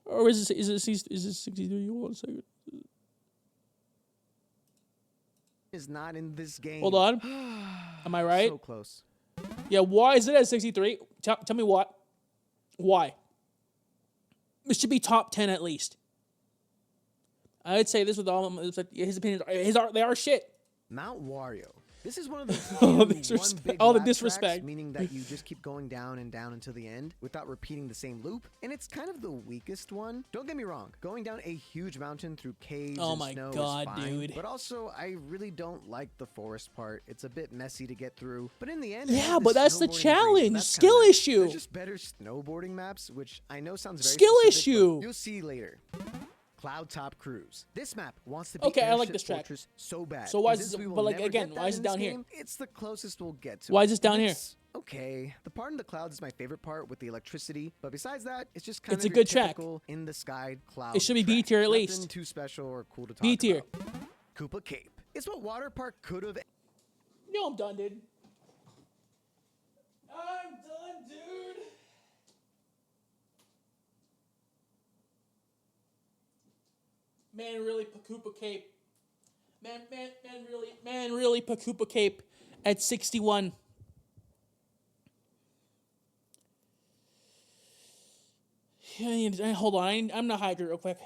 Or is this 63? Hold on a second. Is not in this game. Hold on. Am I right? So close. Yeah, why is it at 63? Tell me what. Why? It should be top 10 at least. I would say this with all his opinions. They are shit. Mount Wario. This is one of the All the few disrespect- one big all the lap disrespect. tracks, meaning that you just keep going down and down until the end without repeating the same loop, and it's kind of the weakest one. Don't get me wrong, going down a huge mountain through caves Oh and my snow God, is fine, dude. but also I really don't like the forest part. It's a bit messy to get through, but in the end, Yeah, but that's the snowboarding challenge. green, that's Skill kinda nice. issue. There's just better snowboarding maps, which I know sounds very Skill specific, but issue. you'll see later. Cloud Top Cruise. This map wants to be Okay, I like Airship this track. Fortress so bad. So why and is since this- we will but, like, never again, get that why is in it this down here? game, it's the closest we'll get to. Why is this down here? It's okay. The part in the clouds is my favorite part with the electricity, but besides that, it's just kind It's of a good track. typical in the sky cloud. It should be B track. tier at Nothing least. too special or cool to talk B tier. about. Koopa Cape. It's what Water Park could have. No, I'm done, dude. I'm done, dude. Man, really, Pakoopa Cape. Man, really, Pakoopa Cape at 61. Yeah, hold on, I'm gonna hydrate real quick.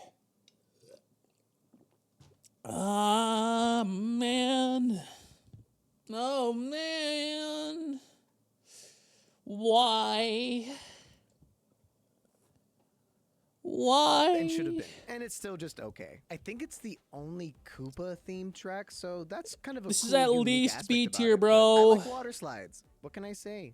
Ah, man. Oh, man. Why? Why? And should have been. And it's still just okay. I think it's the only Koopa themed track, so that's kind of a This is cool, at unique least aspect B about tier, it, but bro. I like water slides. What can I say?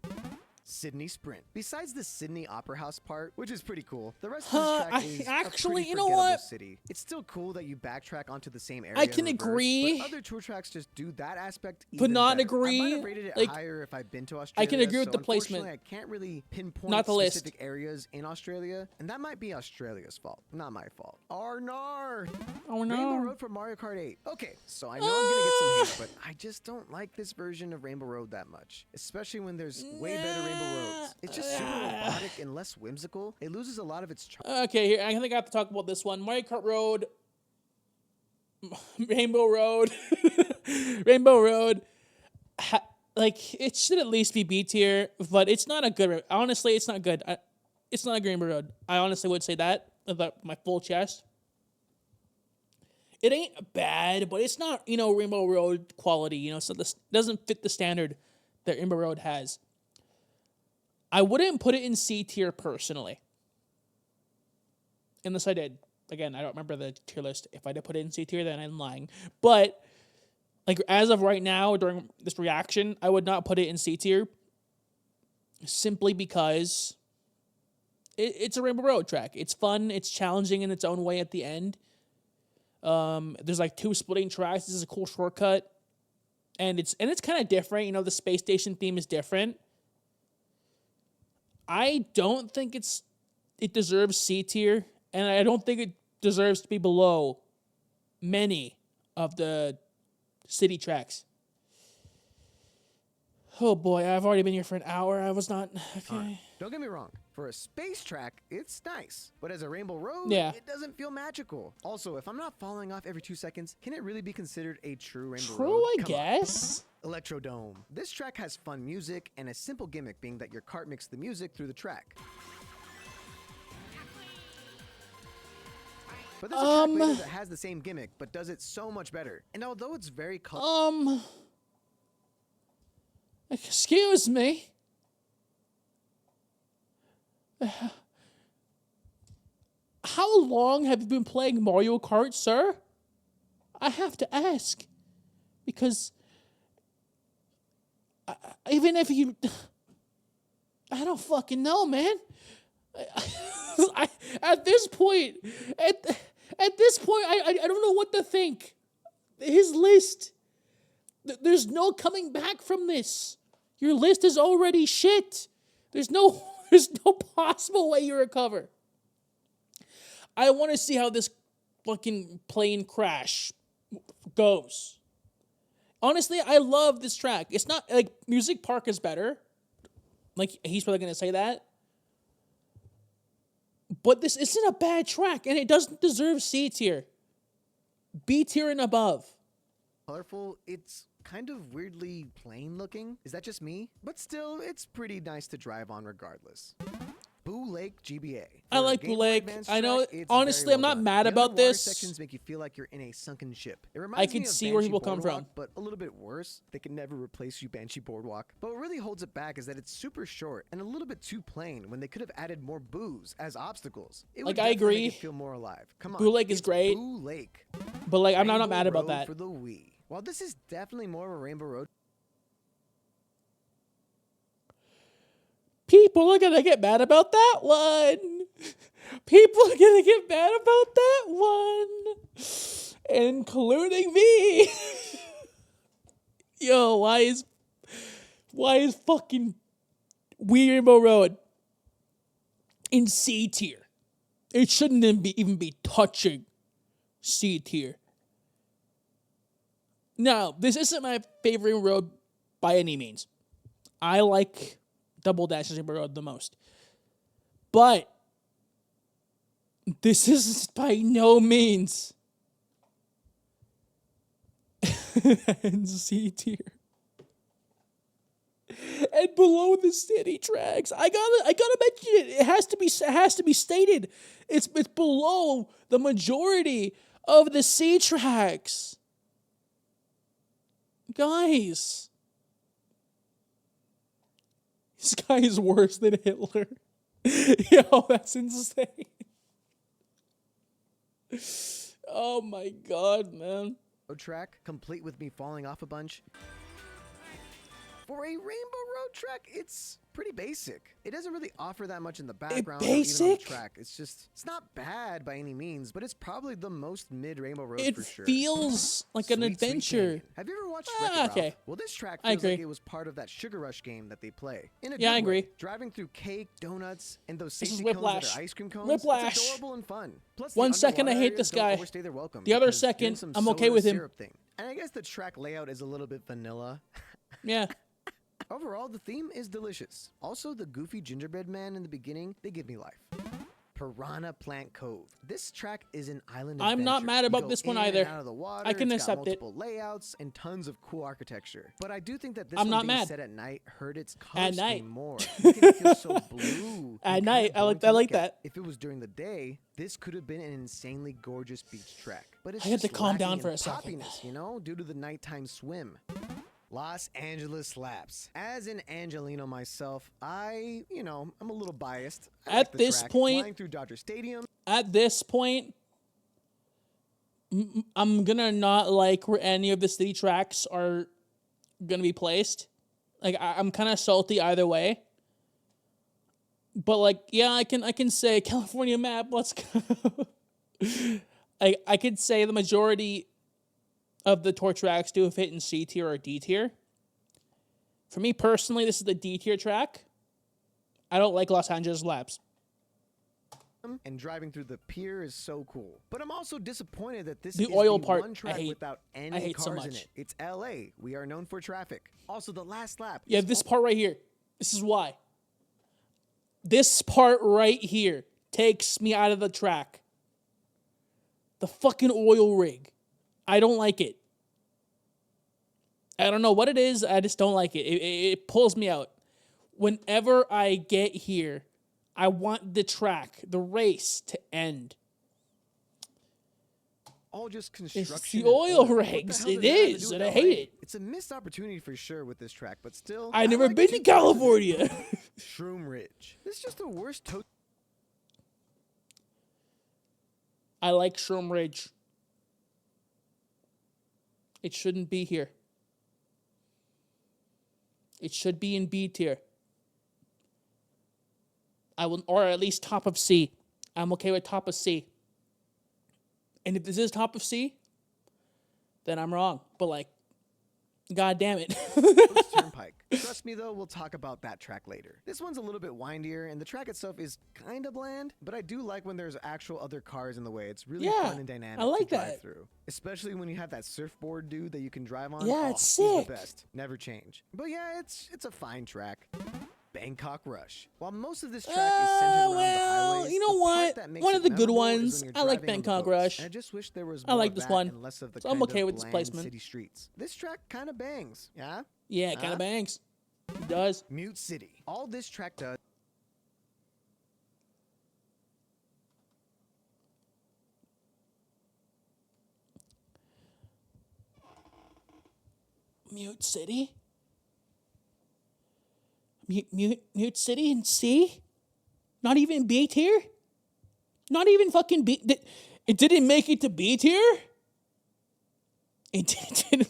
Sydney Sprint. Besides the Sydney Opera House part, which is pretty cool, the rest of this track is actually, a pretty you know forgettable what? city. It's still cool that you backtrack onto the same area. I can in reverse, agree, but other tour tracks just do that aspect but even not better. agree. I might have rated it Like, higher if I'd been to Australia. I can agree with so the placement. I can't really pinpoint Not the specific list. areas in Australia, and that might be Australia's fault, not my fault. Arnar! Oh no. Rainbow Road for Mario Kart 8. Okay, so I know I'm gonna get some hate, but I just don't like this version of Rainbow Road that much, especially when there's way better Rainbow Roads. It's just super robotic and less whimsical. It loses a lot of its charm. Okay, here I think I have to talk about this one. Mario Kart Road, Rainbow Road, Rainbow Road. Like, it should at least be B tier, but it's not a good. Honestly, it's not good. It's not a good Rainbow Road. I honestly would say that with my full chest. It ain't bad, but it's not, Rainbow Road quality. So this doesn't fit the standard that Rainbow Road has. I wouldn't put it in C tier personally. Unless I did. Again, I don't remember the tier list. If I did put it in C tier, then I'm lying. But, like, as of right now, during this reaction, I would not put it in C tier. Simply because it's a Rainbow Road track. It's fun. It's challenging in its own way at the end. There's like 2 splitting tracks. This is a cool shortcut. And it's kind of different. The space station theme is different. I don't think it deserves C tier, and I don't think it deserves to be below many of the city tracks. Oh boy, I've already been here for an hour. I was not okay. Don't get me wrong. For a space track, it's nice. But as a Rainbow Road, yeah, it doesn't feel magical. Also, if I'm not falling off every 2 seconds, can it really be considered a true Rainbow Road? True, I guess. Electrodome. This track has fun music and a simple gimmick being that your cart makes the music through the track. But there's a track later that has the same gimmick, but does it so much better. And although it's very excuse me. How long have you been playing Mario Kart, sir? I have to ask. Because even if you... I don't fucking know, man. At this point, I don't know what to think. His list, there's no coming back from this. Your list is already shit. There's no possible way you recover. I want to see how this fucking plane crash goes. Honestly, I love this track. It's not like Music Park is better. Like, he's probably going to say that. But this isn't a bad track, and it doesn't deserve C tier. B tier and above. Colorful, it's kind of weirdly plain looking. Is that just me? But still, it's pretty nice to drive on regardless. Boo Lake GBA. I like Boo Lake. I know, honestly, I'm not mad about this. Sections make you feel like you're in a sunken ship. It I can see where people come from. But a little bit worse. They can never replace you, Banshee Boardwalk. But what really holds it back is that it's super short and a little bit too plain when they could have added more boos as obstacles. It would I agree. make it feel more alive. Come on. Boo Lake is great. Boo Lake. But like, I'm not mad about that. For the Wii. While this is definitely more of a Rainbow Road, people are gonna get mad about that one. People are gonna get mad about that one. Including me. Yo, why is fucking Wii Rainbow Road in C tier? It shouldn't even be touching C tier. Now, this isn't my favorite road by any means. I like Double Dash Rainbow Road the most. But this is by no means in C tier. And below the city tracks, I gotta mention it. It has to be stated. It's below the majority of the C tracks. Guys, this guy is worse than Hitler. Yo, that's insane. Oh my god, man. track, complete with me falling off a bunch. For a Rainbow Road track, it's pretty basic. It doesn't really offer that much in the background or even on the basic? track. It's not bad by any means, but it's probably the most mid Rainbow Road for sure. It feels like an adventure. Have you ever watched Wreck-It Okay. Ralph? Well, this track feels like it was part of that Sugar Rush game that they play. In a good I agree. way. Driving through cake, donuts, and those This is safety cones that Whiplash. are ice cream cones. Whiplash. It's adorable and fun. Plus, 1 the second I underwater hate this areas don't guy. overstay their welcome The other because doing second, some I'm okay soda with him. syrup thing. And I guess the track layout is a little bit vanilla. Yeah. Overall, the theme is delicious. Also, the goofy gingerbread man in the beginning, they give me life. Piranha Plant Cove. This track is an island adventure. I'm not mad about this one either. Out of the water. I can it's got accept it. multiple layouts and tons of cool architecture. But I do think that this I'm one not being mad. set at night hurt its color At night. scheme more. Making it feel so blue. At and night, kinda I boring to like look at. that. If it was during the day, this could have been an insanely gorgeous beach track. But it's I had to just calm down lacking for in a second. poppiness, you know, due to the nighttime swim. Los Angeles Laps. As an Angelino myself, I'm a little biased. I like the this track. point- Flying through Dodger Stadium. At this point, I'm gonna not like where any of the city tracks are gonna be placed. Like I'm kind of salty either way. But like, yeah, I can say California map. Let's go. I could say the majority of the tour tracks do fit in C tier or D tier. For me personally, this is the D tier track. I don't like Los Angeles Laps. And driving through the pier is so cool. But I'm also disappointed that this The is oil the part, one I track hate. without I any hate so cars in much. it. It's LA. We are known for traffic. Also, the last lap. Yeah, is this part right here. This is why. This part right here takes me out of the track. The fucking oil rig. I don't like it. I don't know what it is. I just don't like it. It pulls me out. Whenever I get here, I want the track, the race to end. all just construction. the oil and what the rigs. hell It does that have to is, do with and I LA? hate it. It's a missed opportunity for sure with this track, but still. I've never like been to two parts of it. California. Shroom Ridge. This is just the worst toast. I like Shroom Ridge. It shouldn't be here. It should be in B tier. I will, or at least top of C. I'm okay with top of C. And if this is top of C, then I'm wrong. But like, god damn it. Turnpike. Trust me though, we'll talk about that track later. This one's a little bit windier, and the track itself is kind of bland, but I do like when there's actual other cars in the way. It's really Yeah, fun and dynamic I like to drive that. through. Especially when you have that surfboard dude that you can drive on. Yeah, Oh, it's he's sick. the best. Never change. But yeah, it's a fine track. Bangkok Rush. While most of this track is centered around the highways, you know the part what? that makes One it of the good memorable is ones. when I you're like driving on the Bangkok boats. Rush. And I just wish there was I more like of this that one. and less of the So I'm kind okay of with this bland placement. city streets. This track kind of bangs, yeah? Yeah, kind of bangs. It does. Mute City. All this track does. Mute City? Mute City in C? Not even B tier? Not even fucking B. It didn't make it to B tier? It didn't.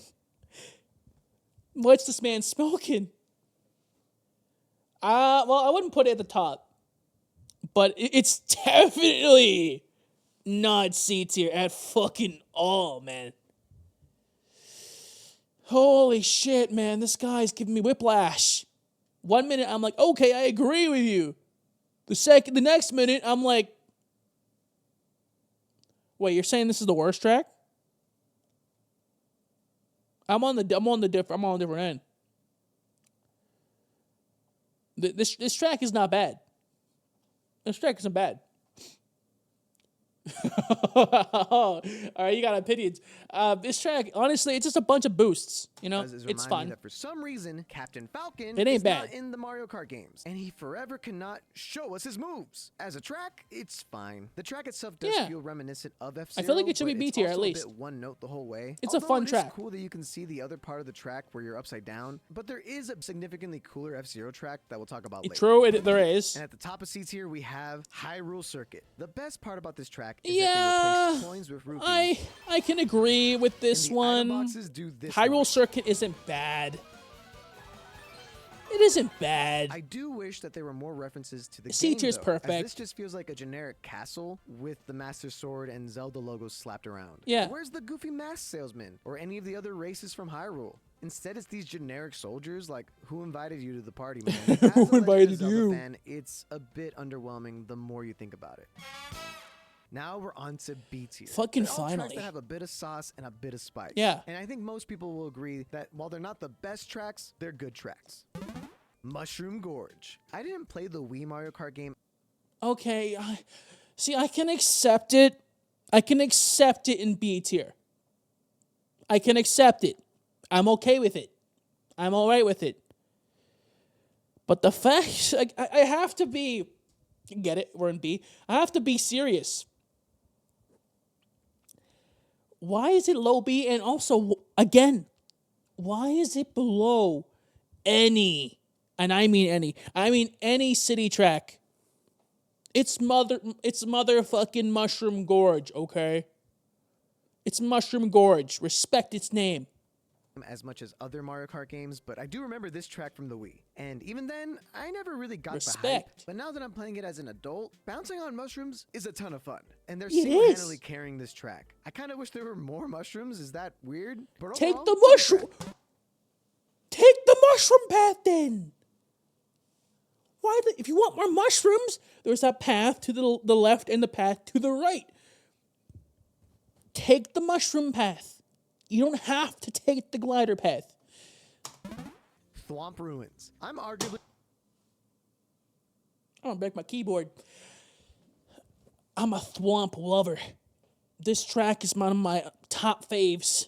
What's this man smoking? Well, I wouldn't put it at the top. But it's definitely not C tier at fucking all, man. Holy shit, man. This guy's giving me whiplash. 1 minute, I'm like, okay, I agree with you. The next minute, I'm like, wait, you're saying this is the worst track? I'm on a different end. This track is not bad. This track isn't bad. All right, you got opinions. This track, honestly, it's just a bunch of boosts. You know, it's fun. That for some reason, Captain Falcon It ain't is bad. not in the Mario Kart games, and he forever cannot show us his moves. As a track, it's fine. The track itself does feel reminiscent of F-Zero. I feel like it should be but B it's tier also at least. A bit one note the whole way. It's a fun track. It's cool that you can see the other part of the track where you're upside down, but there is a significantly cooler F-Zero track that we'll talk about later. True, there is. And at the top of C tier, we have Hyrule Circuit. The best part about this track is Yeah, that they replace coins with rupees. I can agree with this and the one. item boxes do this Hyrule much. Circuit isn't bad. It isn't bad. I do wish that there were more references to the C game, tier's though, perfect. as this just feels like a generic castle with the Master Sword and Zelda logos slapped around. Yeah. Where's the goofy mask salesman or any of the other races from Hyrule? Instead, it's these generic soldiers. Like, who invited you to the party, man? Who invited you? Fan, it's a bit underwhelming the more you think about it. Now we're on to B tier. Fucking They're all finally. tracks that have a bit of sauce and a bit of spice. Yeah. And I think most people will agree that while they're not the best tracks, they're good tracks. Mushroom Gorge. I didn't play the Wii Mario Kart game. Okay, see, I can accept it. I can accept it in B tier. I can accept it. I'm okay with it. I'm all right with it. But the fact, like, I have to be, get it, we're in B. I have to be serious. Why is it low B? And also, again, why is it below any, and I mean any city track? It's motherfucking Mushroom Gorge, okay? It's Mushroom Gorge. Respect its name. As much as other Mario Kart games, but I do remember this track from the Wii. And even then, I never really got the hype. But now that I'm playing it as an adult, bouncing on mushrooms is a ton of fun. And they're single-handedly carrying this track. I kind of wish there were more mushrooms. Is that weird? But take the mushroom. Take the mushroom path then. Why? If you want more mushrooms, there's that path to the left and the path to the right. Take the mushroom path. You don't have to take the glider path. Thwomp Ruins. I'm arguably... I'm gonna break my keyboard. I'm a Thwomp lover. This track is one of my top faves.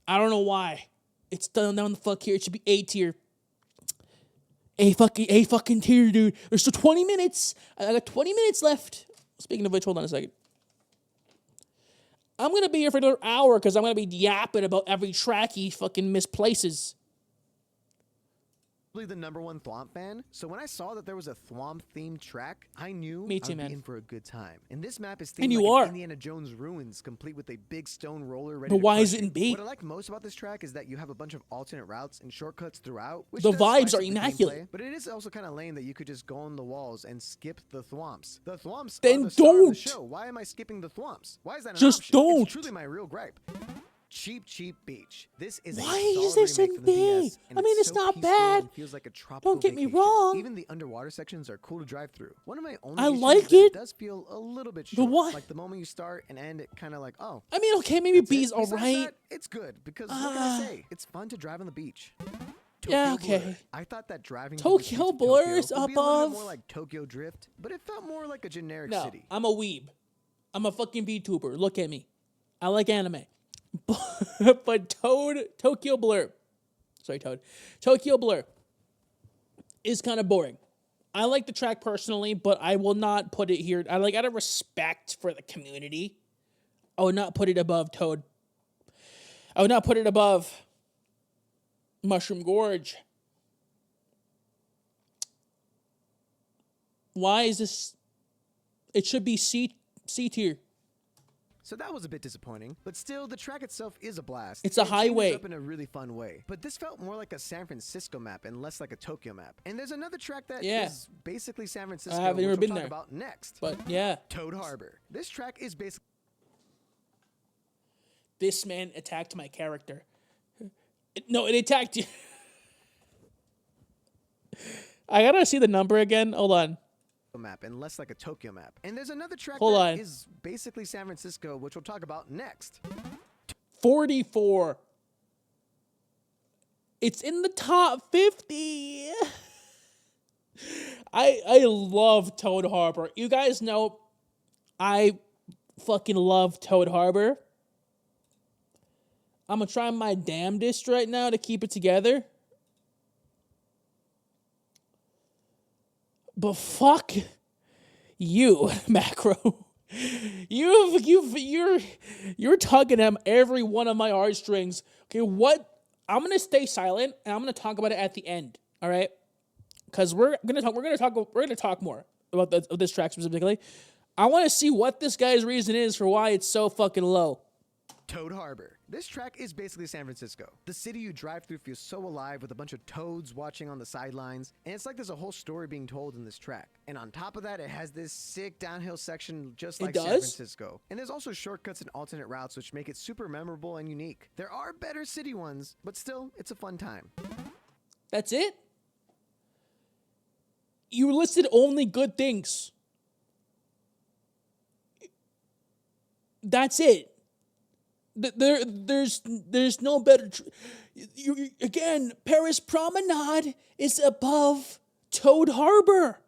I don't know why. It's down the fuck here. It should be A tier. A fucking tier, dude. There's still 20 minutes. I got 20 minutes left. Speaking of which, hold on a second. I'm going to be here for another hour because I'm going to be yapping about every track he fucking misplaces. The #1 Thwomp fan, so when I saw that there was a Thwomp-themed track, I knew Me too, I'd man. be in for a good time. And this map is And themed you like are. Indiana Jones ruins, complete with a big stone roller ready But to why crush is it in you. B? What I like most about this track is that you have a bunch of alternate routes and shortcuts throughout, which The does vibes spice are up the immaculate. gameplay, but it is also kind of lame that you could just go on the walls and skip the Thwomps. The Thwomps Then are the star of the don't. show. Why am I skipping the Thwomps? Why is that an Just option? don't. It's truly my real gripe. Cheap Beach. This is Why a is solid this remake in for the B? DS, and I mean, it's so not peaceful bad. and feels like a tropical Don't get me vacation. wrong. Even the underwater sections are cool to drive through. One of my only I issues like is that it. it does feel a little bit short. what? Like the moment you start and end, it kind of like, oh. I mean, okay, maybe that's B's it. all Besides right. that, it's good because what can I say? It's fun to drive on the beach. Yeah, Tokyo okay. Blur. I thought that driving to the Tokyo streets of Blur's Tokyo would be a little above. bit more like Tokyo Drift, but it felt more like a generic No, city. I'm a weeb. I'm a fucking VTuber. Look at me. I like anime. But Tokyo Blur is kind of boring. I like the track personally, but I will not put it here. Out of respect for the community, I would not put it above Toad. I would not put it above Mushroom Gorge. Why is this? It should be C tier. So that was a bit disappointing, but still, the track itself is a blast. It's a It changes highway. up in a really fun way. But this felt more like a San Francisco map and less like a Tokyo map. And there's another track that is basically San Francisco, I haven't which ever we'll been talk there. about next. But yeah, Toad Harbor. This track is basically... this man attacked my character. It attacked you. I gotta see the number again. Hold on. map and less like a Tokyo map. And there's another track Hold is basically San Francisco, which we'll talk about next. 44. It's in the top 50. I love Toad Harbor. You guys know I fucking love Toad Harbor. I'm gonna try my damnedest right now to keep it together. But fuck you, Macro. You're tugging at every one of my heartstrings. Okay, what? I'm gonna stay silent and I'm gonna talk about it at the end. All right, because we're gonna talk more about this track specifically. I want to see what this guy's reason is for why it's so fucking low. Toad Harbor. This track is basically San Francisco. The city you drive through feels so alive with a bunch of toads watching on the sidelines, and it's like there's a whole story being told in this track. And on top of that, it has this sick downhill section just like San Francisco. And there's also shortcuts and alternate routes which make it super memorable and unique. There are better city ones, but still, it's a fun time. That's it? You listed only good things. That's it. There's no better. Again, Paris Promenade is above Toad Harbor.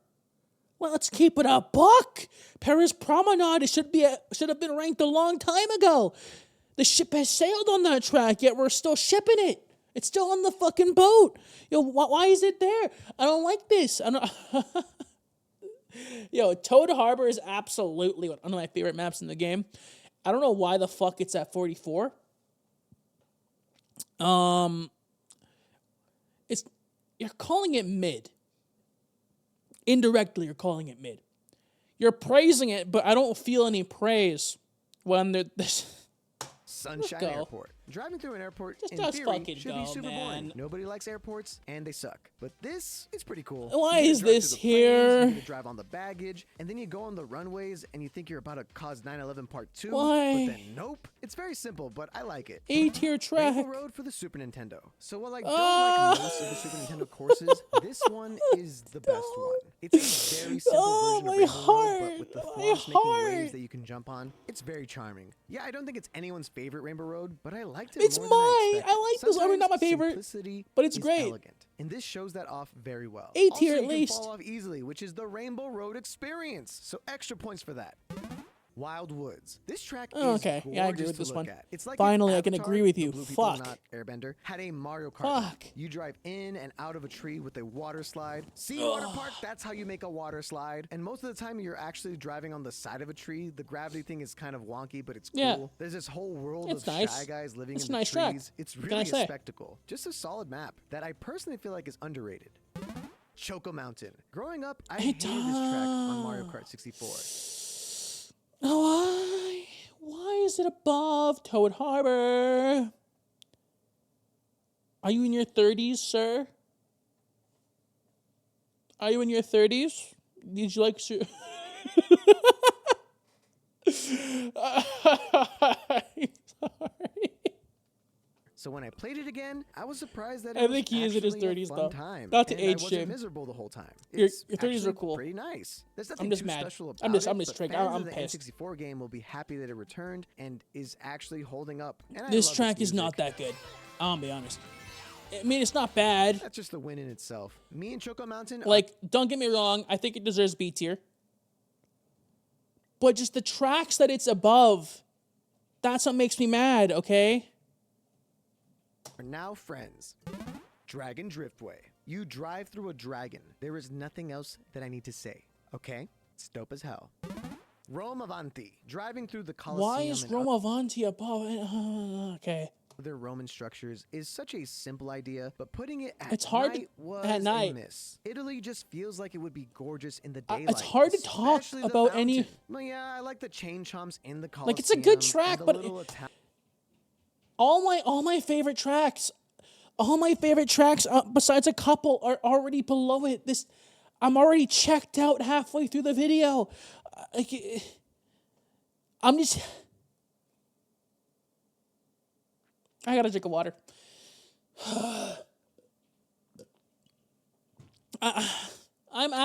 Well, let's keep it a buck. Paris Promenade should have been ranked a long time ago. The ship has sailed on that track, yet we're still shipping it. It's still on the fucking boat. Yo, why is it there? I don't like this. I don't. Yo, Toad Harbor is absolutely one of my favorite maps in the game. I don't know why the fuck it's at 44. You're calling it mid. Indirectly, you're calling it mid. You're praising it, but I don't feel any praise when there's Sunshine Airport. Driving through an airport, in theory, should be super boring. Nobody likes airports, and they suck. But this is pretty cool. Why is this here? You drive on the baggage, and then you go on the runways, and you think you're about to cause 9/11 Part 2. Why? But then nope. It's very simple, but I like it. A-tier track. Rainbow Road for the Super Nintendo. So while I don't like most of the Super Nintendo courses, this one is the best one. It's a very simple version of Rainbow Road, but with the force making waves that you can jump on, it's very charming. Yeah, I don't think it's anyone's favorite Rainbow Road, but I liked it it's more mine. than I like this. I mean, not my favorite, but it's great. Elegant. And this shows that off very well. A-tier at least. Fall off easily, which is the Rainbow Road experience. So extra points for that. Wild Woods. This track is gorgeous yeah, I agree with this one. It's like finally, Avatar, I can agree with you. Blue People, Fuck. Not Airbender, had a Mario Kart. Fuck. You drive in and out of a tree with a water slide. Water Park, that's how you make a water slide. And most of the time, you're actually driving on the side of a tree. The gravity thing is kind of wonky, but it's cool. Yeah. There's this whole world of nice. shy guys living It's in a nice the trees. track. It's really a spectacle. Just a solid map that I personally feel like is underrated. Choco Mountain. Growing up, I hated this track on Mario Kart 64. Why is it above Toad Harbor? Are you in your 30s, sir? Are you in your 30s? Did you like... I'm sorry. So when I played it again, I was surprised that I think he is in his 30s though. Not to age shame. Miserable the whole time. Your 30s are cool. Pretty nice. There's nothing I'm just too mad. special about I'm just tricked. I'm the pissed. N64 game will be happy that it returned and is actually holding up. And this track is not that good. I'll be honest. I mean, it's not bad. That's just the win in itself. Me and Choco Mountain. Like, don't get me wrong. I think it deserves B tier. But just the tracks that it's above, that's what makes me mad. Okay. Are now friends. Dragon Driftway. You drive through a dragon. There is nothing else that I need to say. Okay? It's dope as hell. Rome Avanti. Driving through the Colosseum. Why is Rome Avanti above? Okay. Their Roman structures is such a simple idea, but putting it at it's hard night was at night. a miss. Italy just feels like it would be gorgeous in the daylight. It's hard to talk about any. Well, yeah, I like the chain chomps in the Colosseum. Like, it's a good track, but all my favorite tracks, besides a couple, are already below it. I'm already checked out halfway through the video. I gotta drink of water. I'm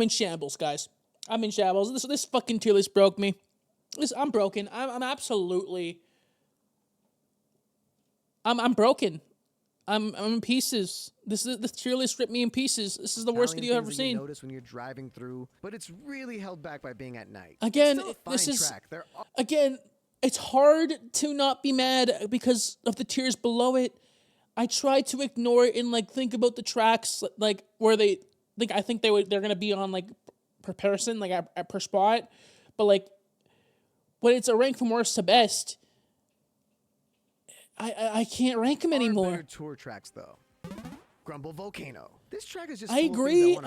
in shambles, guys. I'm in shambles. This fucking tier list broke me. I'm broken. I'm absolutely. I'm broken. I'm in pieces. This tier list ripped me in pieces. This is the worst video I've ever seen. You notice when you're driving through, but it's really held back by being at night. Again, it's hard to not be mad because of the tiers below it. I try to ignore it and think about the tracks where I think they're gonna be on per person at per spot, but when it's a rank from worst to best, I can't rank them anymore. Better tour tracks though. Grumble Volcano. This track is just I full of agree. things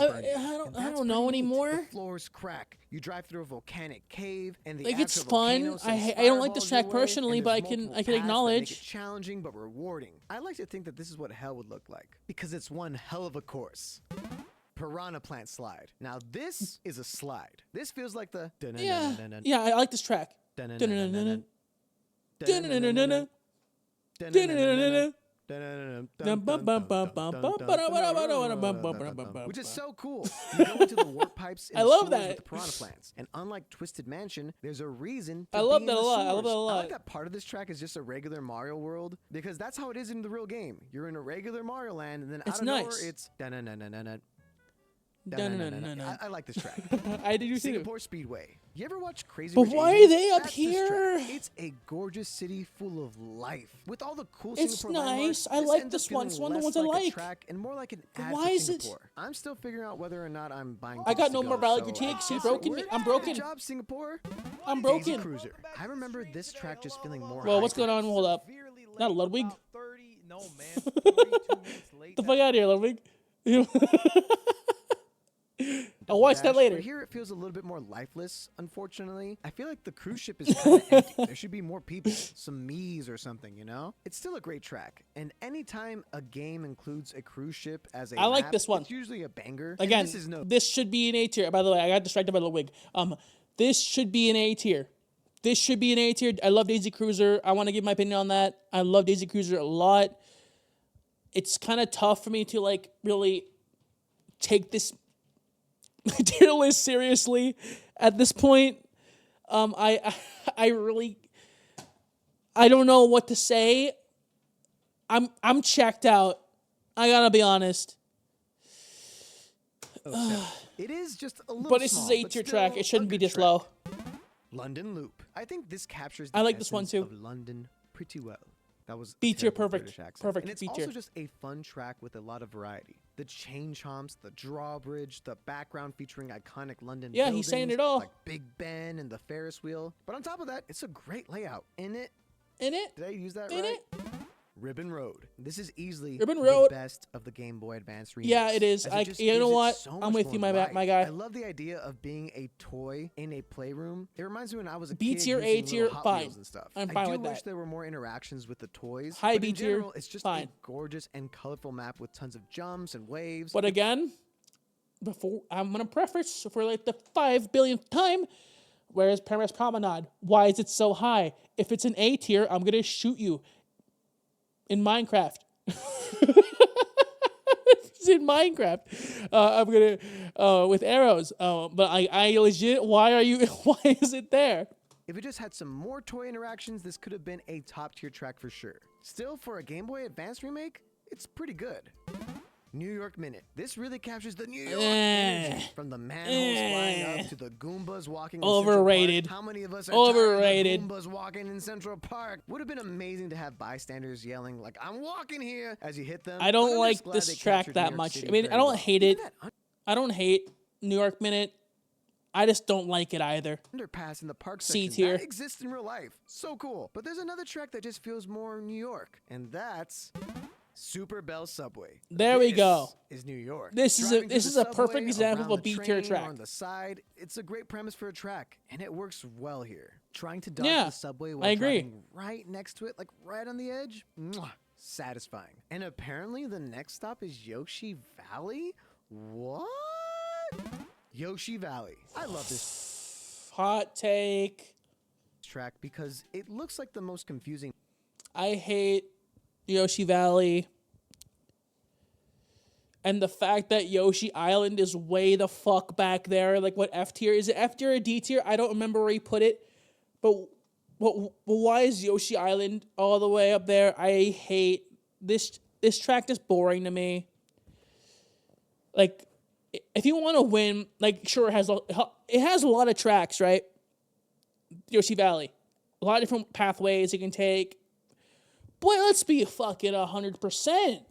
I don't know anymore. The floors crack. You drive through a volcanic cave, and the like it's fun. I don't like this track personally, but I can acknowledge. Make it challenging but rewarding. I like to think that this is what hell would look like because it's one hell of a course. Piranha Plant Slide. Now this is a slide. This feels like the yeah. I like this track. Which is so cool. You go into the warp pipes in I love that. with the piranha plants. And unlike Twisted Mansion, there's a reason to I love be that in a the lot. I love sewers. that a lot. I like that part of this track is just a regular Mario world because that's how it is in the real game. You're in a regular Mario land and then out of nowhere it's I like this track. I do too. Singapore Speedway. You ever watch Crazy But Rich why Asians? are they up That's here? It's a gorgeous city full of life with all the cool. It's Singapore nice. landmarks. I like this one. It's one of the ones I like. Track and more like an ad why to is Singapore. I'm still figuring out whether or not I'm buying. I got no to more go, valid so critiques. I He guess broken me. I'm broken. Good job, Singapore. I'm broken. Daisy Cruiser. I remember this track just feeling more. Well, what's going on? Hold up. Not Ludwig. No, man. 42 minutes late. The fuck out of here, Ludwig. I'll watch that later. But here it feels a little bit more lifeless, unfortunately. I feel like the cruise ship is kind of empty. There should be more people, some me's or something, you know? It's still a great track. And anytime a game includes a cruise ship as a I like map, this one. It's usually a banger. Again, this should be an A tier. By the way, I got distracted by Ludwig. This should be an A tier. This should be an A tier. I love Daisy Cruiser. I want to give my opinion on that. I love Daisy Cruiser a lot. It's kind of tough for me to like really take this tier list seriously at this point. I really don't know what to say. I'm checked out. I gotta be honest. It is just a little but this is a tier track. It shouldn't be this low. London Loop. I think this captures. I like this one too. Of London pretty well. That was B tier, perfect. Perfect. And it's B tier. also just a fun track with a lot of variety. The chain chomps, the drawbridge, the background featuring iconic London buildings, he's saying it all. like Big Ben and the Ferris wheel. But on top of that, it's a great layout. Did I use that right? Ribbon Road. This is easily the best of the Game Boy Advance remix. Yeah, it is. You know what? I'm with you, my guy. I love the idea of being a toy in a playroom. It reminds me when I was a B kid tier, A tier, fine. And stuff. I'm fine with that. I do wish there were more interactions with the toys. High B in tier, general, it's just fine. a gorgeous and colorful map with tons of jumps and waves. But again, before I'm gonna preface for like the 5 billionth time. Where's Paris Promenade? Why is it so high? If it's an A tier, I'm gonna shoot you. In Minecraft. It's in Minecraft. I'm gonna with arrows. But I legit. Why is it there? If it just had some more toy interactions, this could have been a top tier track for sure. Still, for a Game Boy Advance remake, it's pretty good. New York Minute. This really captures the New York energy. From the manholes flying up to the Goombas walking in overrated. Central Park. How many of us are overrated. tired of the Goombas walking in Central Park? Would have been amazing to have bystanders yelling like, "I'm walking here," as you hit them. I don't like this track that much. I mean, I don't hate it. I don't hate New York Minute. I just don't like it either. Underpass in the park C section tier. that exists in real life. So cool. But there's another track that just feels more New York, and that's Super Bell Subway. There we go. Is New York. This is a perfect example of a B tier track. On the side, it's a great premise for a track, and it works well here. Trying to dodge the subway while driving right next to it, like right on the edge, satisfying. And apparently the next stop is Yoshi Valley. What? Yoshi Valley. I love this hot take track because it looks like the most confusing. I hate Yoshi Valley. And the fact that Yoshi Island is way the fuck back there. Like, what F tier? Is it F tier or D tier? I don't remember where he put it. But why is Yoshi Island all the way up there? I hate this. This track is boring to me. Like, if you want to win, like, sure, it has a lot of tracks, right? Yoshi Valley. A lot of different pathways you can take. Boy, let's be fucking 100%.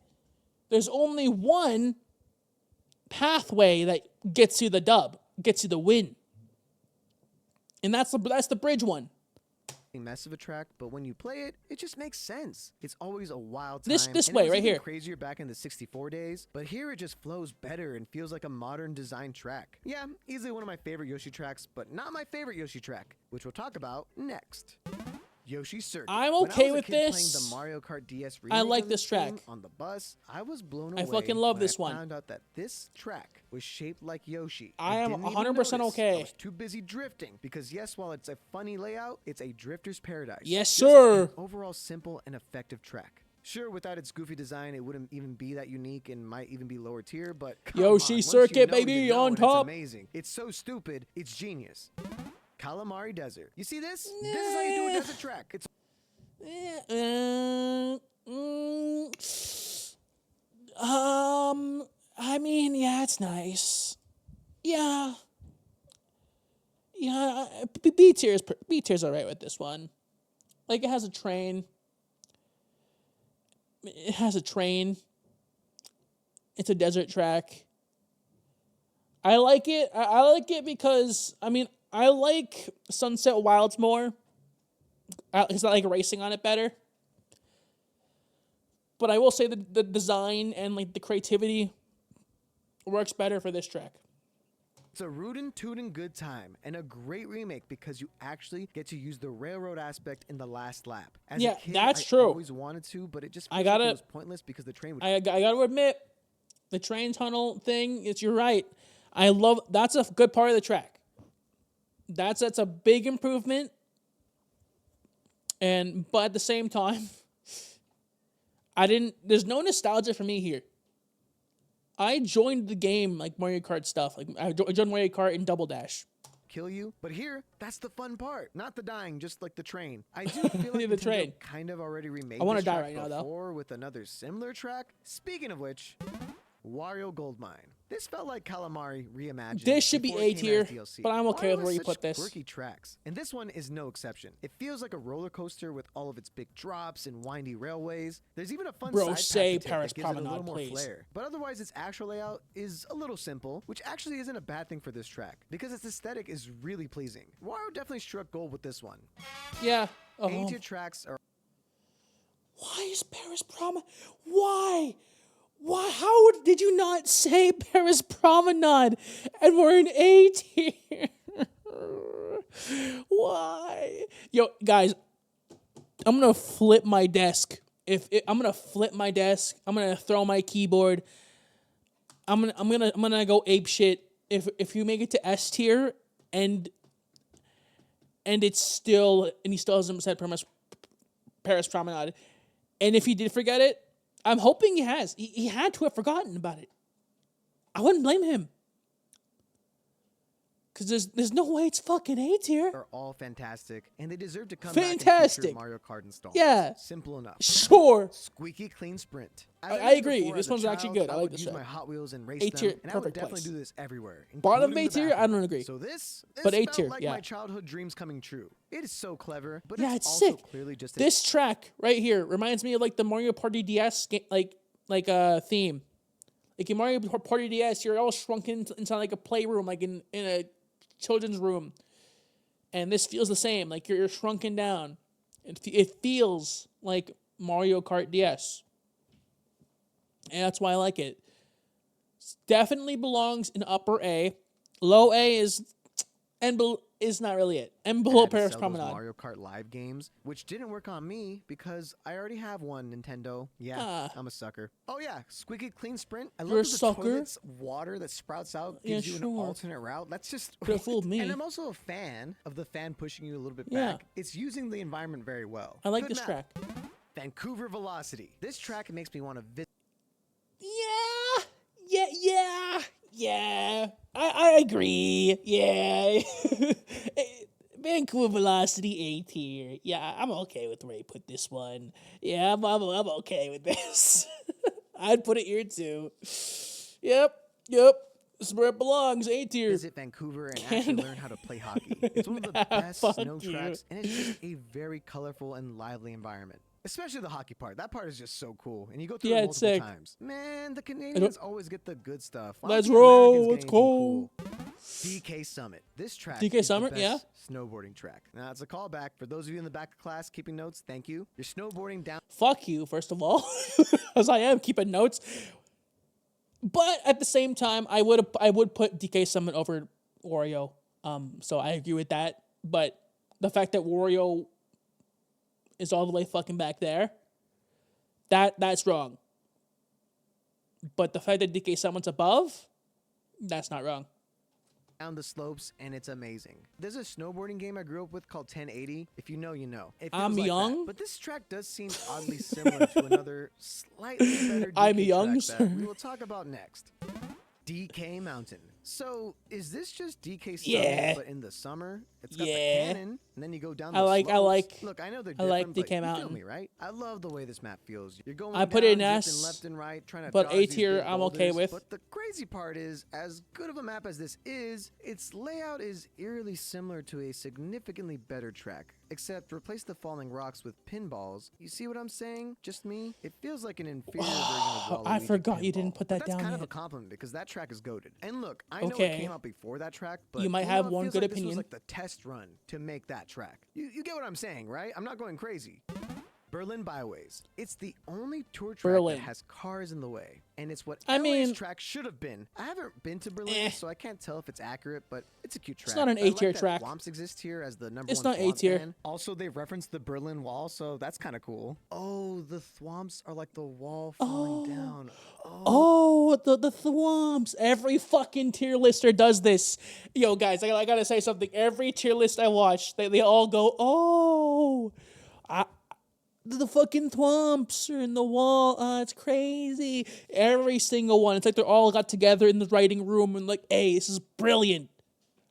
There's only one pathway that gets you the dub, gets you the win. And that's the bridge one. mess of a track, but when you play it, it just makes sense. It's always a wild time. This way, right here. Crazier back in the 64 days, but here it just flows better and feels like a modern design track. Yeah, easily one of my favorite Yoshi tracks, but not my favorite Yoshi track, which we'll talk about next. Yoshi Circuit. I'm okay with this. Playing the Mario Kart DS I like this track. On the bus, I was blown away. I fucking love this one. I found out that this track was shaped like Yoshi. I am 100% okay. I was too busy drifting because yes, while it's a funny layout, it's a drifter's paradise. Yes, sir. Overall simple and effective track. Sure, without its goofy design, it wouldn't even be that unique and might even be lower tier, but Yoshi Circuit, baby, on top. It's amazing. It's so stupid, it's genius. Calamari Desert. You see this? This is how you do a desert track. It's I mean, yeah, it's nice. Yeah. B tier's alright with this one. Like, it has a train. It's a desert track. I like it. I like it because, I mean, I like Sunset Wilds more. Because I like racing on it better. But I will say that the design and like the creativity works better for this track. It's a rootin' tootin' good time and a great remake because you actually get to use the railroad aspect in the last lap. As a kid, that's I true. always wanted to, but it just feels like it was pointless because the train would... I gotta admit, the train tunnel thing, you're right. That's a good part of the track. That's a big improvement. But at the same time, there's no nostalgia for me here. I joined the game like Mario Kart stuff. Like I joined Mario Kart in Double Dash. Kill you, but here, that's the fun part. Not the dying, just like the train. I do feel like the train kind of already remade I want to this die track right now, before with another similar track. Speaking of which, Wario Goldmine. This felt like Calamari reimagined. This should be A tier, but I'm okay with where you put this. Quirky tracks, and this one is no exception. It feels like a roller coaster with all of its big drops and windy railways. There's even a fun side path to take Paris that gives it a Promenade, little more please. flair. But otherwise, its actual layout is a little simple, which actually isn't a bad thing for this track because its aesthetic is really pleasing. Wario definitely struck gold with this one. Yeah. A tier tracks are. Why is Paris Promenade? Why? Why? How did you not say Paris Promenade and we're in A tier? Why? Yo, guys, I'm gonna flip my desk. I'm gonna flip my desk, I'm gonna throw my keyboard. I'm gonna go ape shit if you make it to S tier and he still hasn't said Paris Promenade, and if he did forget it. I'm hoping he has. He had to have forgotten about it. I wouldn't blame him. Because there's no way it's fucking A tier. Are all fantastic, and they deserve to come fantastic. back in future Mario Kart installments. Yeah. Simple enough. Sure. Squeaky clean sprint. I agree. This one's actually good. I like this use track. my Hot Wheels and race A tier, them, and I would perfect definitely place. do this everywhere. Bottom A tier, I don't agree. So this but A felt tier, like yeah. my childhood dreams coming true. It is so clever, but yeah, it's it's also sick. clearly just this track right here reminds me of like the Mario Party DS theme. Like in Mario Party DS, you're all shrunken inside like a playroom, like in a children's room. And this feels the same. Like you're shrunken down. It feels like Mario Kart DS. And that's why I like it. Definitely belongs in upper A. Low A is not really it. And below Paris Promenade. Mario Kart Live games, which didn't work on me because I already have one, Nintendo. Yeah, I'm a sucker. Oh yeah, squeaky clean sprint. I love the toilet's water that sprouts out gives you an alternate route. That's just could have fooled me. And I'm also a fan of the fan pushing you a little bit back. It's using the environment very well. I like this track. Vancouver Velocity. This track makes me want to visit. Yeah. I agree. Yeah. Vancouver Velocity A tier. Yeah, I'm okay with where you put this one. Yeah, I'm okay with this. I'd put it here too. Yep. This is where it belongs, A tier. Visit Vancouver and actually learn how to play hockey. It's one of the best snow tracks, and it's just a very colorful and lively environment. Especially the hockey part. That part is just so cool. And you go through it multiple times. Man, the Canadians always get the good stuff. Let's roll. Let's go. Cool. DK Summit. This track DK is Summit, the best snowboarding track. Now, it's a callback. For those of you in the back of class keeping notes, thank you. You're snowboarding down. Fuck you, first of all, as I am keeping notes. But at the same time, I would put DK Summit over Wario. So I agree with that. But the fact that Wario is all the way fucking back there, that's wrong. But the fact that DK Summit's above, that's not wrong. Down the slopes, and it's amazing. There's a snowboarding game I grew up with called 1080. If you know, you know. I'm like young, but this track does seem oddly similar to another slightly better DK I'm young, track that we will talk about next. DK Mountain. So, is this just DK Summit, but in the summer? It's got the cannon, and then you go down the slopes. Look, I know they're different, but DK Mountain. You feel me, right? I love the way this map feels. You're going I put it in down, S, left and right, trying to but dodge A these tier big I'm okay boulders. with. But the crazy part is, as good of a map as this is, its layout is eerily similar to a significantly better track. Except replace the falling rocks with pinballs. You see what I'm saying? Just me? It feels like an inferior version of Waluigi I forgot pinball. you didn't put that down That's kind yet. of a compliment because that track is goated. And look, I know it came out before that track, but you might have it one feels good like opinion. This was like the test run to make that track. You get what I'm saying, right? I'm not going crazy. Berlin Byways. It's the only tour track that has cars in the way, and it's what LA's track should have been. I haven't been to Berlin, so I can't tell if it's accurate, but it's a cute track. It's not an A-tier track. Thwomps exist here as the number it's one not A-tier. fan. Also, they referenced the Berlin Wall, so that's kind of cool. Oh, the Thwomps are like the wall falling down. Oh, the Thwomps. Every fucking tier lister does this. Yo, guys, I gotta say something. Every tier list I watch, they all go, oh, the fucking Thwomps are in the wall. It's crazy. Every single one. It's like they're all got together in the writing room and like, hey, this is brilliant.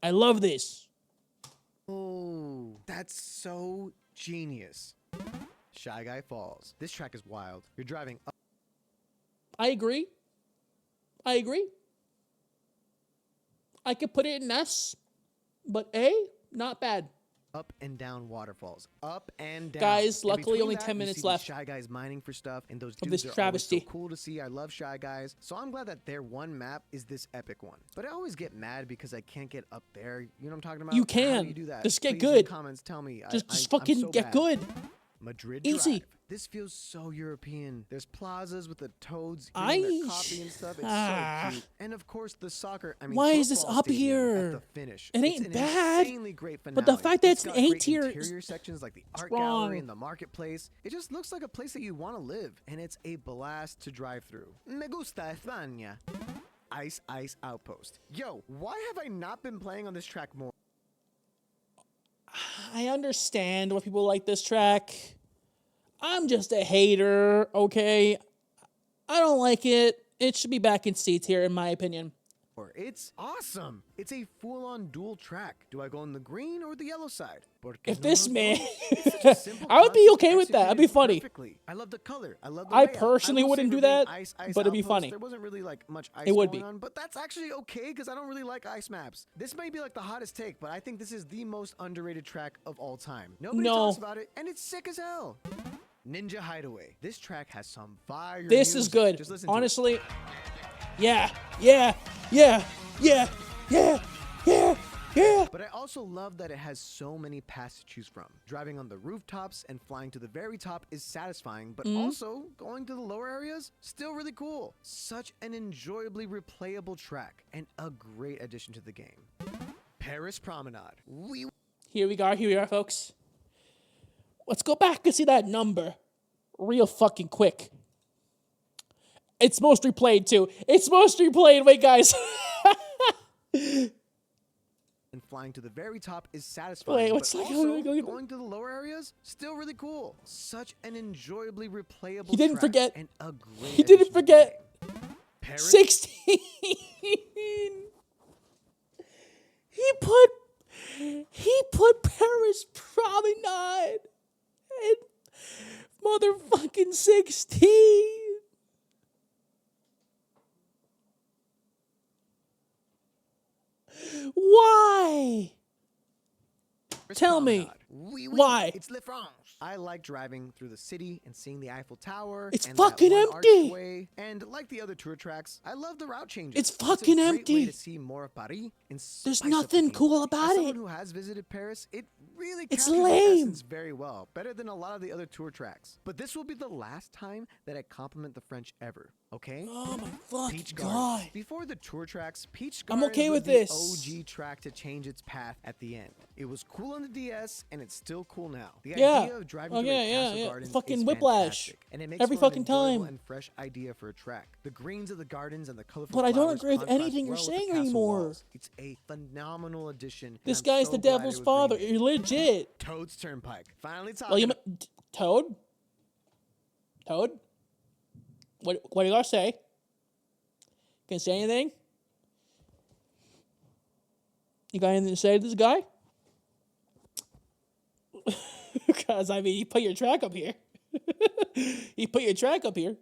I love this. Oh, that's so genius. Shy Guy Falls. This track is wild. You're driving up. I agree. I could put it in S, but A, not bad. Up and down waterfalls. Up and down. Guys, and luckily only that, 10 minutes see left. Shy Guys mining for stuff, and those of dudes this are travesty. always so cool to see. I love Shy Guys. So I'm glad that their one map is this epic one. But I always get mad because I can't get up there. You know what I'm talking about? You can. How do you do that? Just get Please good. In the comments, tell me. Just fucking so get bad. good. Madrid Easy. Drive. This feels so European. There's plazas with the toads getting their coffee and stuff. It's so cute. And of course, the soccer. Why is this up here? At the finish. It ain't bad. Insanely great finale. But the fact that it's an A tier, interior sections like the art gallery and the marketplace. It just looks like a place that you want to live, and it's a blast to drive through. Me gusta España. Ice Outpost. Yo, why have I not been playing on this track more? I understand why people like this track. I'm just a hater, okay? I don't like it. It should be back in C tier, in my opinion. It's awesome. It's a full-on dual track. Do I go on the green or the yellow side? If this man, I would be okay with that. That'd be funny. Perfectly. I love the color. I love the I personally wouldn't do that, ice but it'd be Outpost, funny. There wasn't really like much ice it would going be. on, but that's actually okay because I don't really like ice maps. This may be like the hottest take, but I think this is the most underrated track of all time. Nobody talks about it, and it's sick as hell. Ninja Hideaway. This track has some fire. This music. is good. Just listen to honestly. it. Yeah. But I also love that it has so many paths to choose from. Driving on the rooftops and flying to the very top is satisfying, but also going to the lower areas, still really cool. Such an enjoyably replayable track and a great addition to the game. Paris Promenade. Here we are, folks. Let's go back and see that number real fucking quick. It's most replayed, too. It's most replayed. Wait, guys. And flying to the very top is satisfying. Wait, what's but like also going to the lower areas, still really cool. Such an enjoyably replayable He didn't track forget. And a great He didn't forget. Paris 16. He put Paris Promenade in motherfucking 16. Why? Paris Tell me. Promenade. Oui, oui. Why? It's Le France. I like driving through the city and seeing the Eiffel Tower. It's and fucking that one empty. Archway. And like the other tour tracks, I love the route changes. It's fucking a great empty. way to see more of Paris and There's spice up nothing the game. cool about As someone it. who has visited Paris, it really It's captures lame. the essence very well, better than a lot of the other tour tracks. But this will be the last time that I compliment the French ever, okay? Oh my fucking Peach god. Gardens. Before the tour tracks, Peach I'm Gardens okay was with the this. OG track to change its path at the end. It was cool on the DS, and it's still cool now. The Yeah. idea of driving Oh, through yeah, a yeah, castle yeah. garden Fucking is Whiplash. fantastic, and it makes Every for an fucking enjoyable time. and fresh idea for a track. The greens of the gardens and the colorful But I don't flowers agree with contrast anything you're well with the saying castle anymore. walls. It's a phenomenal addition. and This I'm guy's so the glad it devil's was father. remade. You're legit. Toad's Turnpike. Finally talking. Well, you Toad? Toad? What do you gotta say? Can you say anything? You got anything to say to this guy? Because, I mean, you put your track up here. You put your track up here.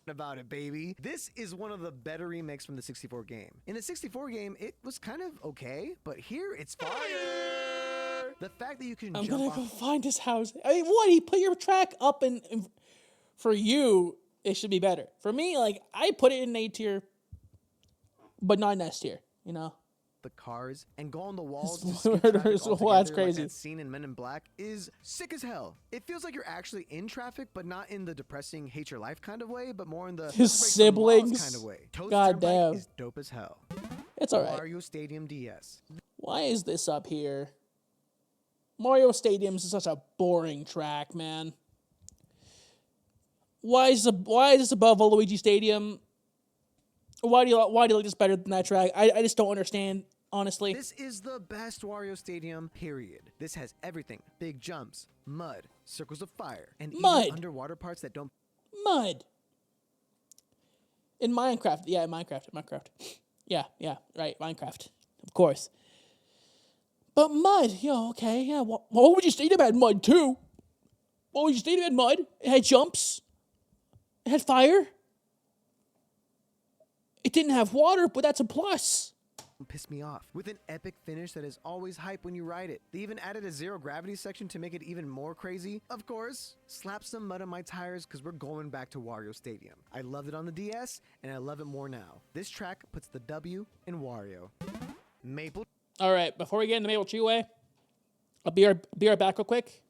About it, baby. This is one of the better remakes from the 64 game. In the 64 game, it was kind of okay, but here it's fire. The fact that you can I'm jump gonna go off find his house. I mean, what? He put your track up and for you, it should be better. For me, like, I put it in A tier, but not in S tier, you know? the cars and go on the walls to This skip murder traffic is- well, altogether, that's like crazy. that scene in Men in Black is sick as hell. It feels like you're actually in traffic, but not in the depressing hate your life kind of way, but more in the His let's break some laws siblings. kind of way. Toad's God Turnpike damn. is dope as hell. It's alright. Mario Stadium DS. Why is this up here? Mario Stadiums is such a boring track, man. Why is this above Luigi Stadium? Why do you like this better than that track? I just don't understand, honestly. This is the best Wario Stadium, period. This has everything. Big jumps, mud, circles of fire, and Mud. even underwater parts that don't Mud. In Minecraft. Yeah, in Minecraft. Yeah, right, Minecraft. Of course. But mud, okay, yeah. What would you Stadium had mud too? What would you Stadium had mud? It had jumps. It had fire. It didn't have water, but that's a plus. piss me off. With an epic finish that is always hype when you ride it. They even added a zero gravity section to make it even more crazy. Of course, slap some mud on my tires because we're going back to Wario Stadium. I loved it on the DS, and I love it more now. This track puts the W in Wario. Maple. All right, before we get into Maple Treeway, I'll be right back real quick.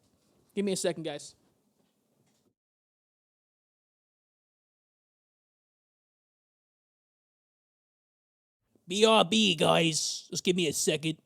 Give me a second, guys. BRB, guys. Just give me a second.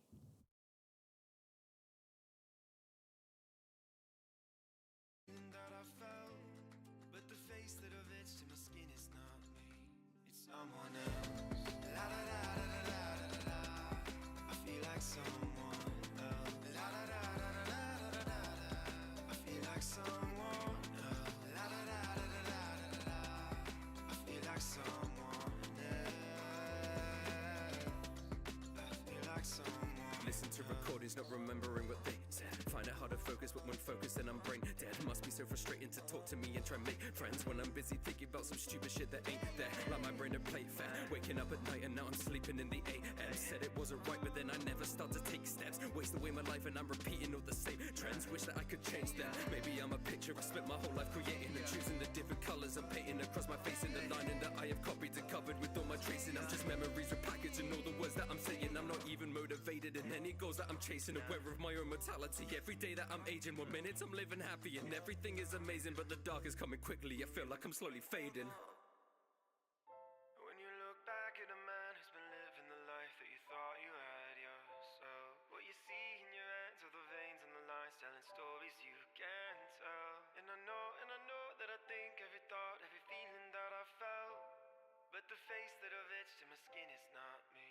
Listen to recordings, not remembering what they said. Find it hard to focus, but when focused, then I'm brain dead. Must be so frustrating to talk to me and try and make friends when I'm busy thinking about some stupid shit that ain't there. Like my brain a plate fat, waking up at night and now I'm sleeping in the AM. Said it wasn't right, but then I never start to take steps. Waste away my life and I'm repeating all the same trends. Wish that I could change that. Maybe I'm a picture I spent my whole life creating and choosing the different colors I'm painting across my face in the lining that I have copied and covered with all my tracing. I'm just memories repackaged and all the words that I'm saying. I'm not even motivated in any goals that I'm chasing. Aware of my own mortality. Every day that I'm aging, 1 minute I'm living happy and everything is amazing, but the dark is coming quickly. I feel like I'm slowly fading. When you look back at a man who's been living the life that you thought you had yourself, what you see in your hands are the veins and the lines telling stories you can't tell. And I know that I think every thought, every feeling that I felt, but the face that I've etched in my skin is not me,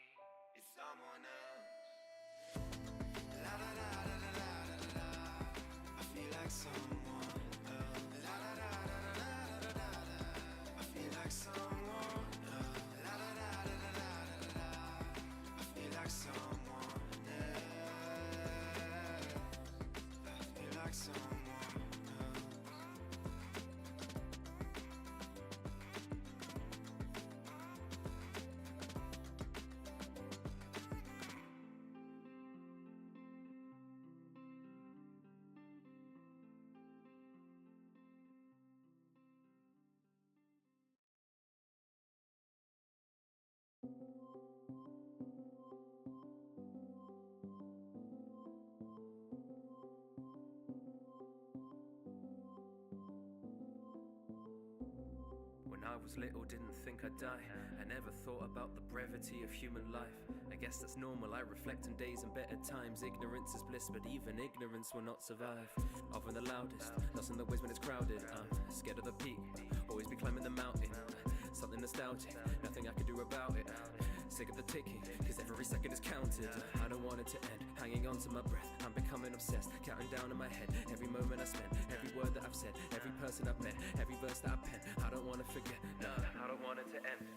it's someone else. La da da da da da da da. I feel like someone else. La da da da da da da da da. I feel like someone else. La da da da da da da da. I feel like someone else. I feel like someone else. I was little, didn't think I'd die. I never thought about the brevity of human life. I guess that's normal, I reflect on days and better times. Ignorance is bliss, but even ignorance will not survive. Often the loudest, lost in the ways when it's crowded. I'm scared of the peak, always be climbing the mountain. Something nostalgic, nothing I can do about it. Sick of the ticking, cause every second is counted. I don't want it to end, hanging on to my breath. I'm becoming obsessed, counting down in my head. Every moment I spend, every word that I've said, every person I've met, every verse that I pen. I don't want to forget, no, I don't want it to end.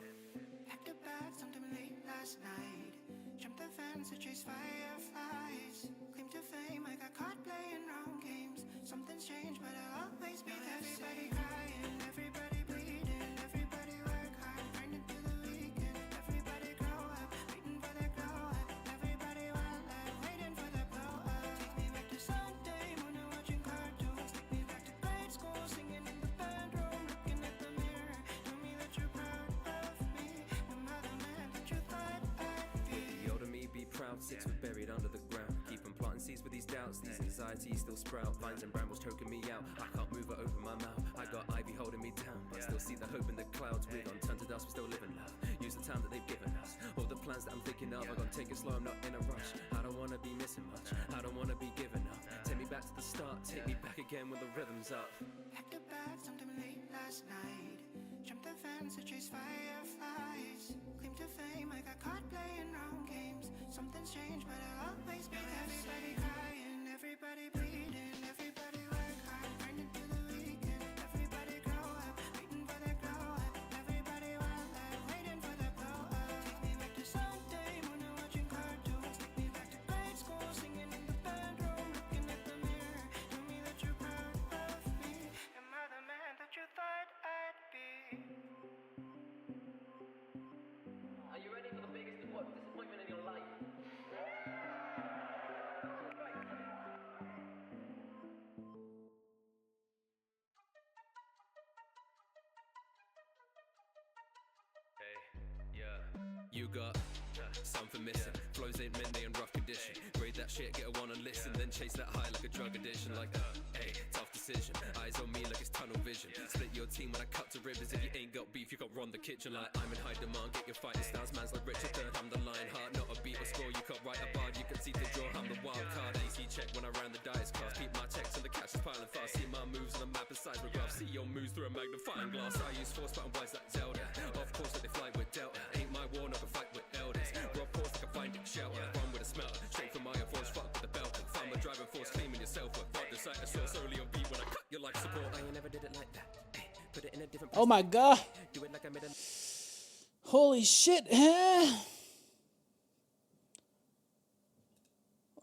Packed a bag sometime late last night. Jumped the fence to chase fireflies. Claim to fame, I got caught playing wrong games. Something's changed, but I'll always be the same. Everybody crying, everybody bleeding, everybody work hard, grinding through the weekend. Everybody grow up, waiting for the glow up. Everybody wild life, waiting for the blow up. Take me back to Sunday morning watching cartoons. Take me back to grade school, singing in the bedroom, looking at the mirror. Tell me that you're proud of me. Am I the man that you thought I'd be? The older me be proud, 6 foot buried under the ground. Keep on planting seeds with these doubts, these anxieties still sprout. Vines and brambles choking me out, I can't move or open my mouth. I got ivy holding me down, but still see the hope in the clouds. We're gonna turn to dust, we're still living love. Use the time that they've given us, all the plans that I'm thinking of. I'm gonna take it slow, I'm not in a rush. I don't wanna be missing much, I don't wanna be giving up. Take me back to the start, take me back again when the rhythm's up. Packed a bag sometime late last night. Jumped the fence to chase fireflies. Claim to fame, I got caught playing wrong games. Something's changed, but I'll always be the same. Everybody crying, everybody bleeding, everybody work hard, grinding through the weekend. Everybody grow up, waiting for the glow up. Everybody wild life, waiting for the blow up. Take me back to Sunday morning watching cartoons. Take me back to grade school, singing in the bedroom, looking at the mirror. Tell me that you're proud of me. Am I the man that you thought I'd be? Are you ready for the biggest disappointment in your life? You got something missing. Flows ain't meant they in rough condition. Grade that shit, get a one and listen, then chase that high like a drug addiction. Like, hey, tough decision. Eyes on me like it's tunnel vision. Split your team when I cut to ribbons. If you ain't got beef, you got run the kitchen. Like, I'm in high demand, get your fighting styles. Man's like Richard III, I'm the line hard. Not a beat or score, you can't write a bar. You can see the draw, I'm the wild card. AC check when I ran the dice cast. Keep my checks and the cash is piling fast. See my moves on the map and seismograph. See your moves through a magnifying glass. I use force button wise like Zelda. Of course, like they fly with Delta. Ain't my war, not a fight with elders. Rob course, I can find it shelter. Run with a smelter. Straight from my force, fuck with the belt. Find my driving force, claiming yourself. Fuck the sight, I saw solely on beat when I cut your life support. I ain't never did it like that. Put it in a different place. Oh my god. Do it like I made a... Holy shit.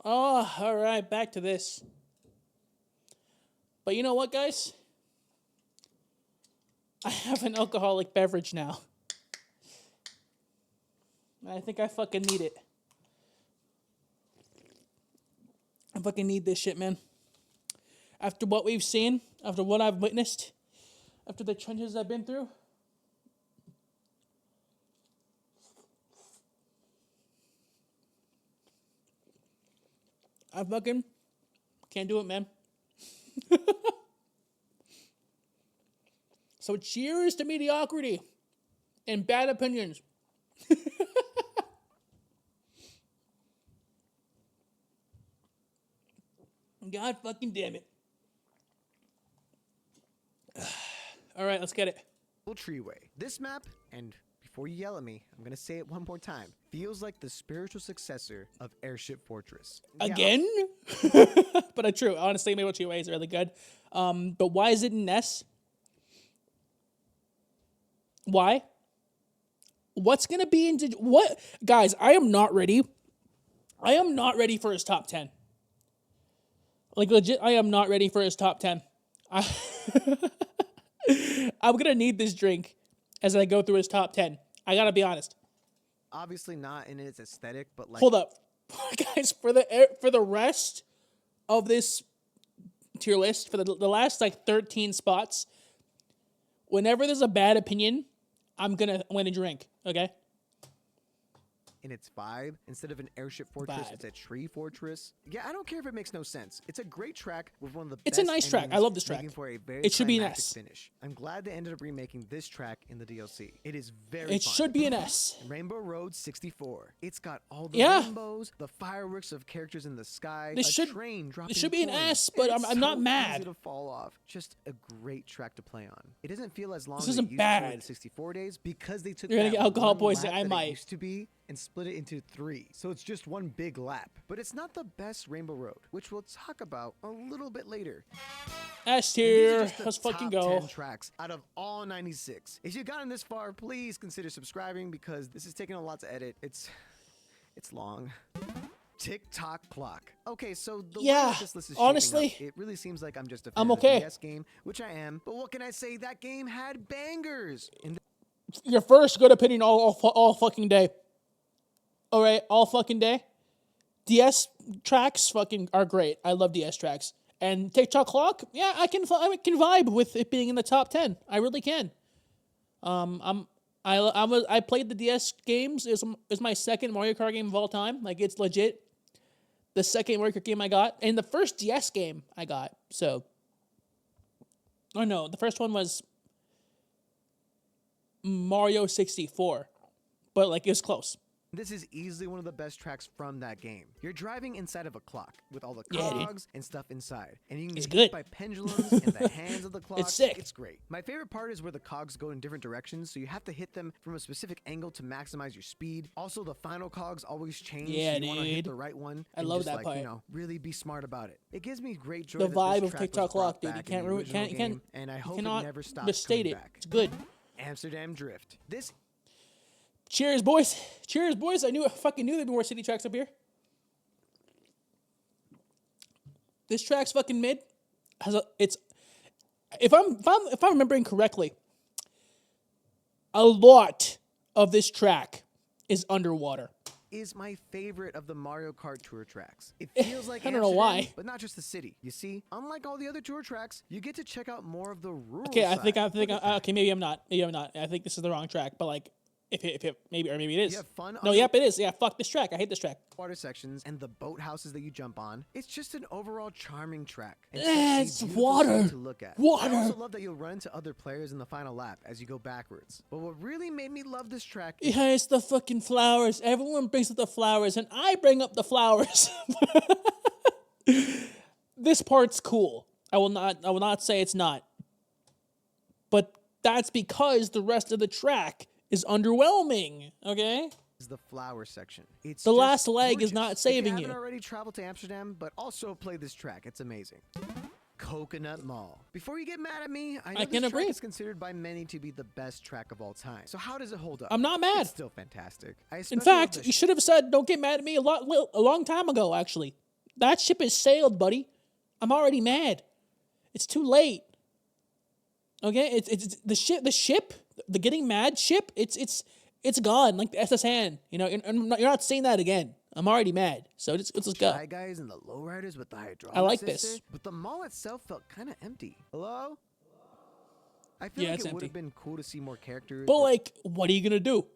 Oh, all right, back to this. But you know what, guys? I have an alcoholic beverage now. I think I fucking need it. I fucking need this shit, man. After what we've seen, after what I've witnessed, after the trenches I've been through, I fucking can't do it, man. So cheers to mediocrity and bad opinions. God fucking damn it. All right, let's get it. Treeway. This map, and before you yell at me, I'm gonna say it one more time, feels like the spiritual successor of Airship Fortress. Again? But true. Honestly, Maple Treeway is really good. But why is it in S? Why? What's gonna be into what? Guys, I am not ready. I am not ready for his top 10. Like legit, I am not ready for his top 10. I'm gonna need this drink as I go through his top 10. I gotta be honest. Obviously not in its aesthetic, but like... Hold up. Guys, for the rest of this tier list, for the last like 13 spots, whenever there's a bad opinion, I'm gonna drink, okay? in its vibe. Instead of an airship fortress, it's a tree fortress. Yeah, I don't care if it makes no sense. It's a great track with one of the best. It's a nice track. I love this track. For a very it should be an S. Finish. I'm glad they ended up remaking this track in the DLC. It is very It fun. should be an S. Rainbow Road 64. It's got all the rainbows, the fireworks of characters in the sky, this should be an S, but I'm not mad. Easy to fall off. Just a great track to play on. It doesn't feel as long This as isn't it used bad. to in the 64 days because they took You're gonna that get alcohol one poisoning. lap I that might. it used to be and split it into 3. So it's just one big lap. But it's not the best Rainbow Road, which we'll talk about a little bit later. S tier. These are Let's just the fucking top go. 10 tracks out of all 96. If you've gotten this far, please consider subscribing because this is taking a lot to edit. It's long. Tick-tock clock. Okay, so the way that this list is honestly, shaping up, it really seems like I'm just a fan I'm okay. of the DS game, which I am. But what can I say? That game had bangers. Your first good opinion all fucking day. All right, all fucking day. DS tracks fucking are great. I love DS tracks. And TikTok clock, yeah, I can vibe with it being in the top 10. I really can. I played the DS games. It's my second Mario Kart game of all time. Like, it's legit the second Mario Kart game I got, and the first DS game I got. So, oh no, the first one was Mario 64, but like it was close. This is easily one of the best tracks from that game. You're driving inside of a clock with all the cogs and stuff inside. And you can get hit by pendulums and the hands of the clock. It's sick. It's great. My favorite part is where the cogs go in different directions, so you have to hit them from a specific angle to maximize your speed. Also, the final cogs always change. Yeah, so you want to hit dude. the right one. I and love just, that like, part. You know, really be smart about it. It gives me great joy The that vibe this of track TikTok was clock, brought dude. You back in can't the original game, and I hope it never stops misstate coming it. back. It's good. Amsterdam Drift. This Cheers, boys. Cheers, boys. I fucking knew there'd be more city tracks up here. This track's fucking mid. If I'm remembering correctly, a lot of this track is underwater. is my favorite of the Mario Kart Tour tracks. It feels like I don't know Amsterdam, why. but not just the city. You see, unlike all the other tour tracks, you get to check out more of the rural Okay, side. okay, maybe I'm not. I think this is the wrong track, but like, if it maybe it is. You have fun No, on yep, it is. Yeah, fuck this track. I hate this track. water sections and the boat houses that you jump on. It's just an overall charming track. And It's such a beautiful water. sight to look at. Water. I also love that you'll run into other players in the final lap as you go backwards. But what really made me love this track is Yeah, it's the fucking flowers. Everyone brings up the flowers, and I bring up the flowers. This part's cool. I will not say it's not. But that's because the rest of the track is underwhelming. Okay? the flower section. It's The just last leg is gorgeous. not If saving you you. haven't already traveled to Amsterdam, but also play this track. It's amazing. Coconut Mall. Before you get mad at me, I know I this can track agree. is considered by many to be the best track of all time. So how does it hold up? I'm not mad. It's still fantastic. I In especially fact, love you should have said, "Don't get mad at me" a long time ago. Actually, that ship is sailed, buddy. I'm already mad. It's too late. Okay, it's the ship, the getting mad ship. It's gone like the SS hand. You know, you're not saying that again. I'm already mad. So let's go. Shy Guys and the lowriders with the hydraulic I like sister, this. but the mall itself felt kind of empty. Hello? I feel Yeah, like it's it would empty. have been cool to see more characters. But or- like, what are you gonna do?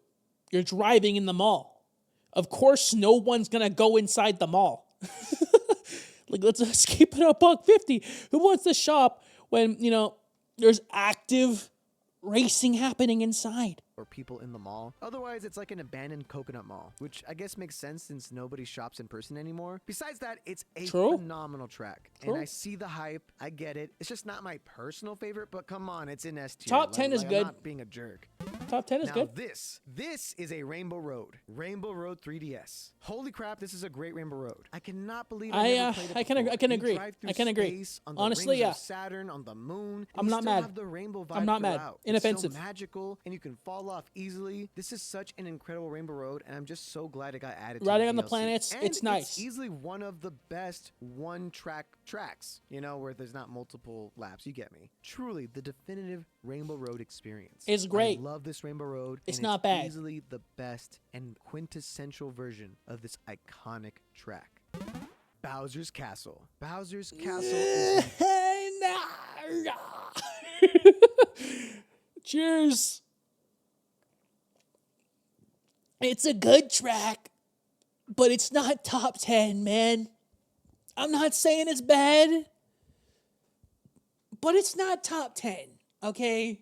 You're driving in the mall. Of course, no one's gonna go inside the mall. Like, let's keep it a $1.50. Who wants to shop when there's active racing happening inside? or people in the mall. Otherwise, it's like an abandoned coconut mall, which I guess makes sense since nobody shops in person anymore. Besides that, it's a True. phenomenal track. True. And I see the hype. I get it. It's just not my personal favorite, but come on, it's in S tier. Top 10 is I'm good. not being a jerk. Top 10 is Now good. this is a Rainbow Road. Rainbow Road 3DS. Holy crap, this is a great Rainbow Road. I cannot believe I never played it I can before. I can You agree. drive through I can agree. space, on the Honestly, rings yeah. of Saturn, on the moon. and I'm you not still mad. have the rainbow vibe I'm not mad. throughout. Inoffensive. It's so magical, and you can fall off easily. This is such an incredible Rainbow Road, and I'm just so glad it got added to Riding on the DLC. planets, And it's nice. It's easily one of the best one-track tracks, where there's not multiple laps. You get me. Truly, the definitive Rainbow Road experience. It's great. I love this Rainbow Road. It's and not bad. Easily the best and quintessential version of this iconic track. Bowser's Castle. Bowser's Castle is Cheers. It's a good track, but it's not top 10, man. I'm not saying it's bad, but it's not top 10, okay?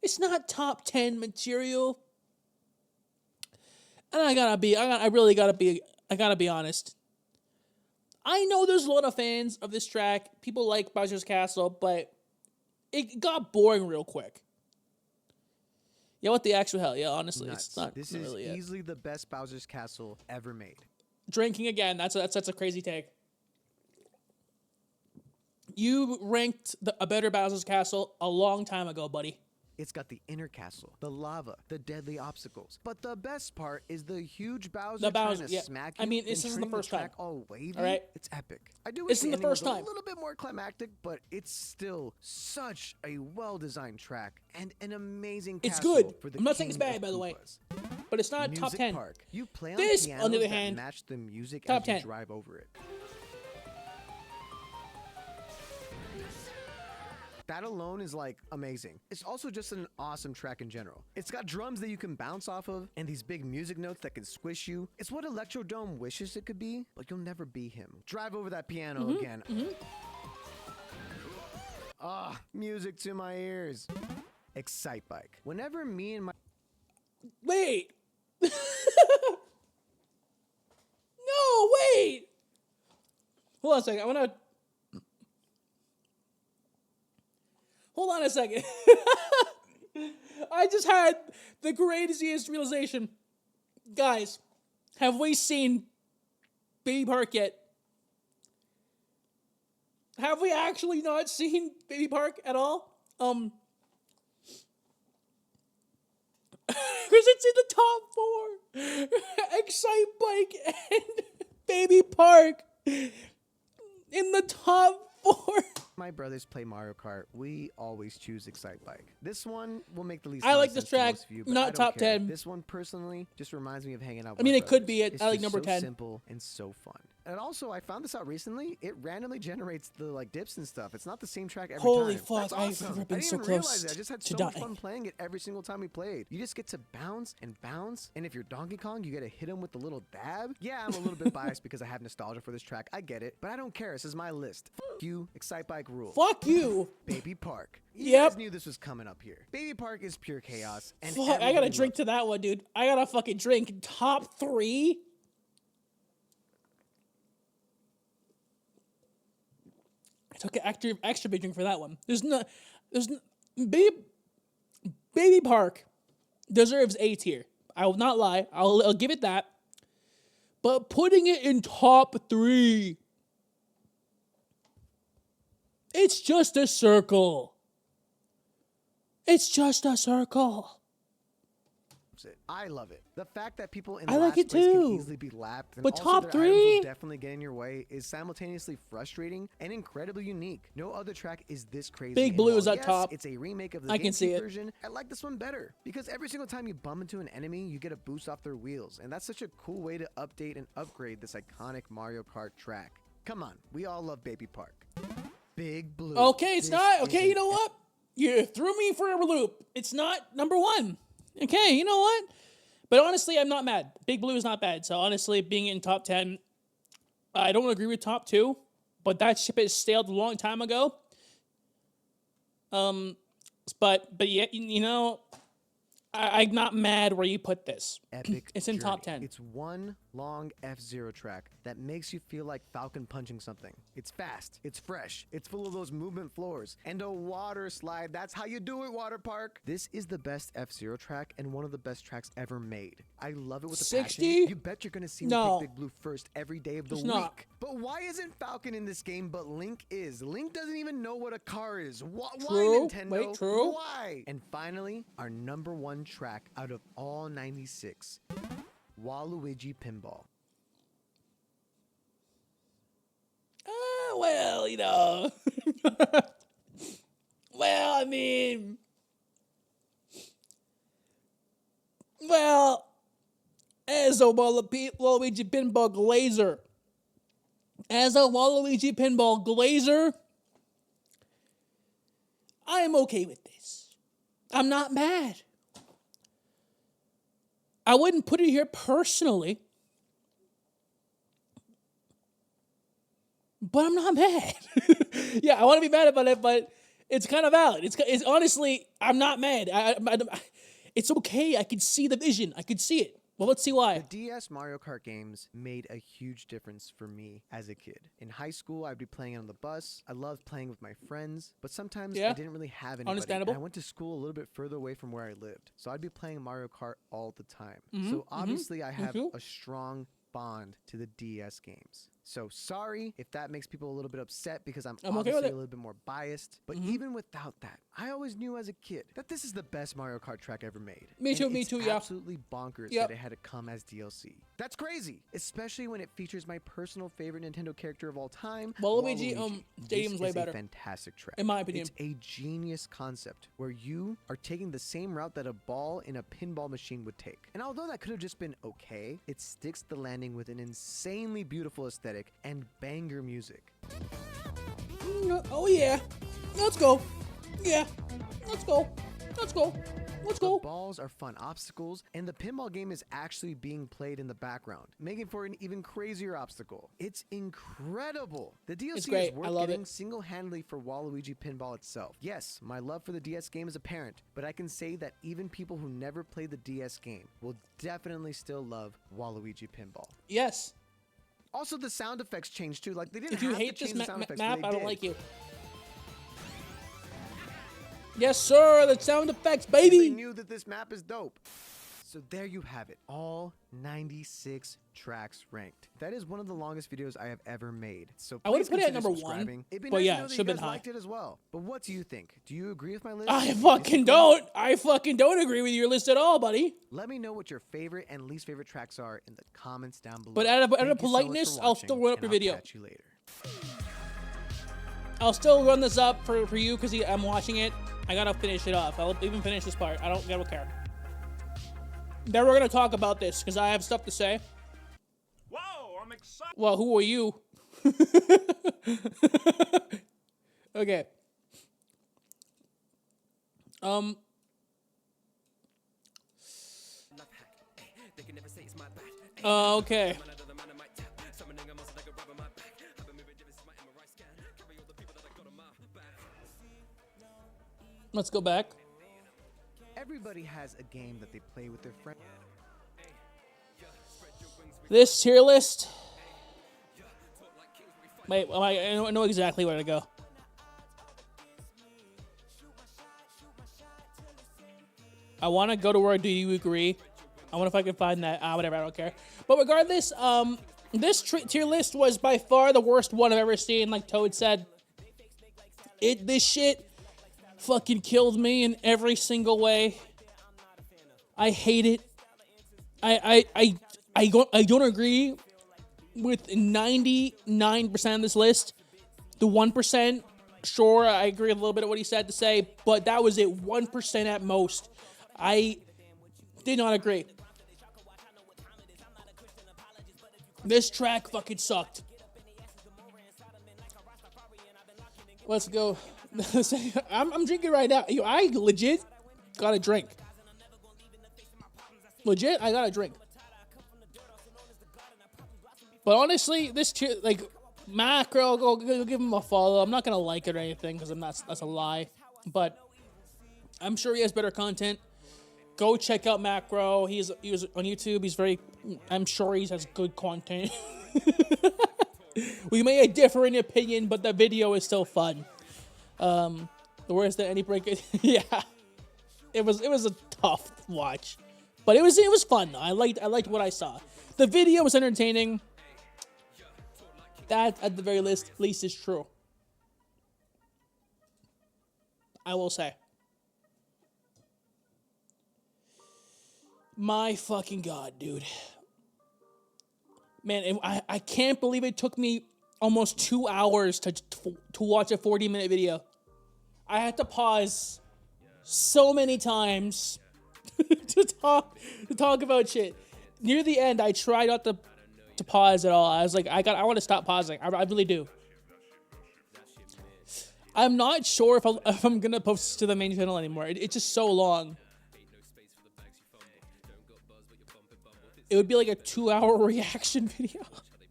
It's not top 10 material. And I gotta be honest. I know there's a lot of fans of this track. People like Bowser's Castle, but it got boring real quick. Yeah, what the actual hell? Yeah, honestly, Nuts. it's not This not is really it. easily the best Bowser's Castle ever made. Drinking again. That's a crazy take. You ranked a better Bowser's Castle a long time ago, buddy. It's got the inner castle, the lava, the deadly obstacles. But the best part is the huge Bowser trying to smack you. I mean, this isn't the first time. All wavy. All right? It's epic. I do wish This isn't the ending was first time. a little bit more climactic, but it's still such a well-designed track and an amazing It's castle good. for the I'm not saying king it's bad, of by the way. Koopas. But it's not Music top 10. Park. You play on This, pianos on the other that hand, match the music top as you 10. drive over it. That alone is like amazing. It's also just an awesome track in general. It's got drums that you can bounce off of and these big music notes that can squish you. It's what Electrodome wishes it could be, but you'll never be him. Drive over that piano again. Ah, music to my ears. Excite Bike. Whenever me and my Wait. No, wait. Hold on a second. Hold on a second. I just had the craziest realization. Guys, have we seen Baby Park yet? Have we actually not seen Baby Park at all? Because it's in the top 4. Excite Bike and Baby Park in the top 4. my brothers play Mario Kart, we always choose Excite Bike. This one will make the least I amount like of this sense to track, most of you, but not I don't top care. 10. This one personally just reminds me of hanging out with I mean, my it could brothers. be it. It's I like just number so 10. simple and so fun. And also, I found this out recently. It randomly generates the like dips and stuff. It's not the same track every Holy time. fuck, That's I've awesome. never I been didn't so even realize close it. I just had to so much dying. fun playing it every single time we played. You just get to bounce and bounce, and if you're Donkey Kong, you get to hit him with the little dab. Yeah, I'm a little bit biased because I have nostalgia for this track. I get it, but I don't care. This is my list. F you, Excite Bike rule. Fuck you. Baby Park. You Yep. guys knew this was coming up here. Baby Park is pure chaos. And Fuck, I gotta everybody drink loves to that one, dude. I gotta fucking drink. Top 3? I took an extra big drink for that one. Baby Park deserves A tier. I will not lie. I'll give it that. But putting it in top 3, it's just a circle. It's just a circle. it. I love it. The fact that people in I the like last it place can too. easily be lapped, and But also top their 3? items will definitely get in your way is simultaneously frustrating and incredibly unique. No other track is this crazy. Big and Blue while is at yes, top. It's a remake of the I can see GameCube it. version. I like this one better because every single time you bump into an enemy, you get a boost off their wheels, and that's such a cool way to update and upgrade this iconic Mario Kart track. Come on, we all love Baby Park. Big Blue. Okay, it's This not. is Okay, an you know what? You threw me for a loop. It's not number 1. Okay, you know what? But honestly, I'm not mad. Big Blue is not bad. So honestly, being in top 10, I don't agree with top 2, but that ship has sailed a long time ago. But yeah, you know, I'm not mad where you put this. epic It's in top journey. 10. It's one long F-Zero track that makes you feel like Falcon punching something. It's fast, it's fresh, it's full of those movement floors, and a water slide. That's how you do it, Water Park. This is the best F-Zero track and one of the best tracks ever made. I love it with a 60? passion. You bet you're gonna see me No. pick Big Blue first every day of the It's week. not. But why isn't Falcon in this game but Link is? Link doesn't even know what a car is. Why True. Nintendo? Wait, true. Why? And finally, our number 1 track out of all 96. Waluigi Pinball. Well, you know. Well, I mean. Well, as a Waluigi Pinball Glazer. As a Waluigi Pinball Glazer, I am okay with this. I'm not mad. I wouldn't put it here personally, but I'm not mad. Yeah, I want to be mad about it, but it's kind of valid. It's honestly, I'm not mad. It's okay. I can see the vision. I can see it. Well, let's see why. The DS Mario Kart games made a huge difference for me as a kid. In high school, I'd be playing it on the bus. I loved playing with my friends, but sometimes I didn't really have anybody. Understandable. And I went to school a little bit further away from where I lived, so I'd be playing Mario Kart all the time. So obviously, I have a strong bond to the DS games. So sorry if that makes people a little bit upset because I'm obviously okay with a little bit more biased. But even without that, I always knew as a kid that this is the best Mario Kart track ever made. Me too, It's yeah. absolutely bonkers that it had to come as DLC. That's crazy, especially when it features my personal favorite Nintendo character of all time, Waluigi. Stadium's this way is better. a fantastic track. In my opinion. It's a genius concept where you are taking the same route that a ball in a pinball machine would take. And although that could have just been okay, it sticks the landing with an insanely beautiful aesthetic and banger music. Oh yeah, let's go. Yeah, let's go. Let's go. Let's go. The balls are fun obstacles, and the pinball game is actually being played in the background, making for an even crazier obstacle. It's incredible. The DLC is worth getting single-handedly for Waluigi Pinball itself. Yes, my love for the DS game is apparent, but I can say that even people who never played the DS game will definitely still love Waluigi Pinball. Yes. Also, the sound effects changed too. Like, they didn't If you have hate to this change the sound effects, map, but they I don't did. like you. Yes, sir. The sound effects, They baby. knew that this map is dope. So there you have it. All 96 tracks ranked. That is one of the longest videos I have ever made. So I would have please put it at consider number subscribing. one, It'd be but nice yeah, to know it that should have you been guys high. liked it as well. But what do you think? Do you agree with my list? I Do you fucking disagree? don't. I fucking don't agree with your list at all, buddy. Let me know what your favorite and least favorite tracks are in the comments down below. But out of Thank you so much politeness, for I'll watching, still run up and your I'll video. catch you later. I'll still run this up for you because I'm watching it. I gotta finish it off. I'll even finish this part. I don't care. Then we're gonna talk about this because I have stuff to say. Whoa, I'm excited. Well, who are you? Okay. Okay. Let's go back. Everybody has a game that they play with their friends. This tier list. Wait, I know exactly where to go. I want to go to where do you agree? I wonder if I can find that. Whatever, I don't care. But regardless, this tier list was by far the worst one I've ever seen. Like Toad said, this shit fucking killed me in every single way. I hate it. I don't agree with 99% of this list. The 1%, sure, I agree a little bit of what he said to say, but that was it, 1% at most. I did not agree. This track fucking sucked. Let's go. I'm drinking right now. I legit got a drink. Legit, I got a drink. But honestly, this like Macro, go give him a follow. I'm not gonna like it or anything because that's a lie. But I'm sure he has better content. Go check out Macro. He was on YouTube. He's very. I'm sure he has good content. We may have a different opinion, but the video is still fun. The worst that any break. Yeah, it was a tough watch, but it was fun. I liked what I saw. The video was entertaining. That at the very least is true. I will say. My fucking God, dude. Man, I can't believe it took me almost 2 hours to watch a 40-minute video. I had to pause so many times to talk about shit. Near the end, I tried not to pause at all. I was like, I want to stop pausing. I really do. I'm not sure if I'm gonna post to the main channel anymore. It's just so long. it would be like a 2-hour reaction video.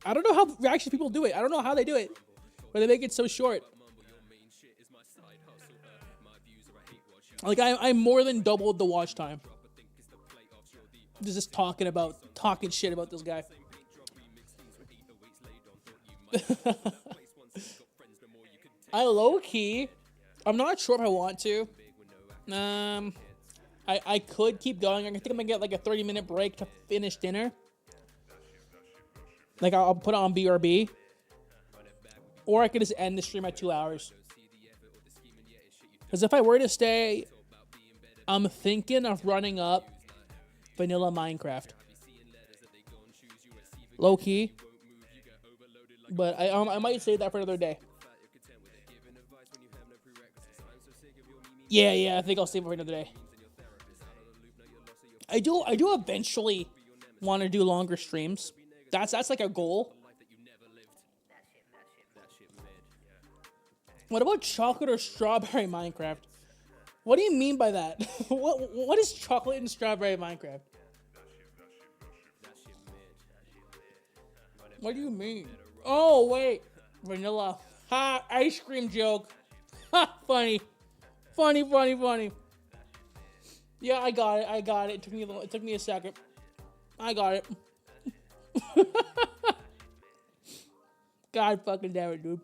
I don't know how reaction people do it. I don't know how they do it, but they make it so short. Like I more than doubled the watch time. Just talking shit about this guy. I low key, I'm not sure if I want to. I could keep going. I think I'm gonna get like a 30-minute break to finish dinner. Like I'll put it on BRB, or I could just end the stream at 2 hours. Because if I were to stay, I'm thinking of running up vanilla Minecraft. Low key. But I might save that for another day. Yeah, I think I'll save it for another day. I do eventually want to do longer streams. That's like a goal. What about chocolate or strawberry Minecraft? What do you mean by that? What is chocolate and strawberry Minecraft? What do you mean? Oh, wait. Vanilla. Ha, ice cream joke. Ha, funny. Funny. Yeah, I got it. It took me a second. I got it. God fucking damn it, dude.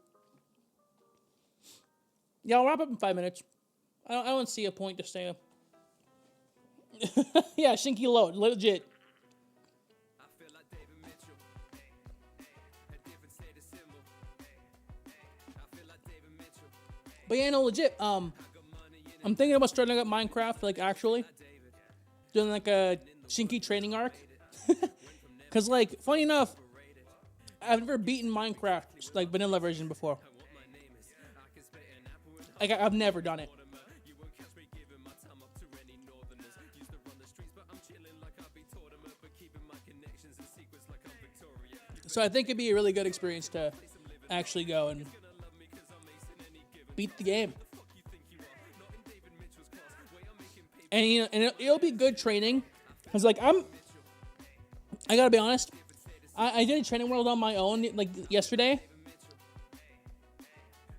Yeah, I'll wrap up in 5 minutes. I don't see a point to stay. Yeah, Shinky load, legit. But yeah, no, legit. I'm thinking about starting up Minecraft, like actually doing like a Shinky training arc. Cause like, funny enough, I've never beaten Minecraft like vanilla version before. Like I've never done it. So I think it'd be a really good experience to actually go and beat the game. And you know, and it'll be good training. Cause like I gotta be honest, I did a training world on my own like yesterday.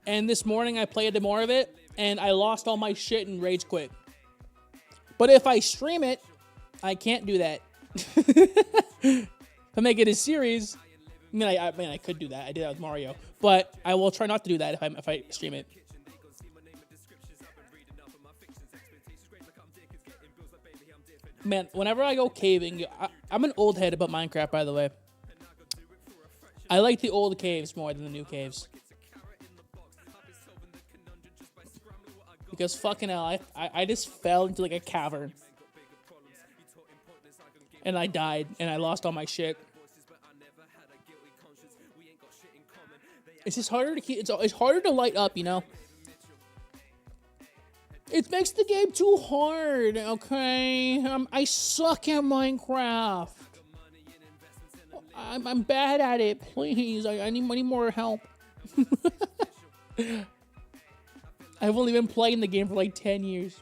And this morning I played more of it, and I lost all my shit and rage quit. But if I stream it, I can't do that. If I make it a series, I mean, I could do that. I did that with Mario, but I will try not to do that if I stream it. Man, whenever I go caving, I'm an old head about Minecraft, by the way. I like the old caves more than the new caves. Because fucking hell, I just fell into like a cavern. And I died, and I lost all my shit. It's just harder to keep, it's harder to light up, you know? It makes the game too hard, okay? I suck at Minecraft. I'm bad at it, please. I need more help. I've only been playing the game for like 10 years.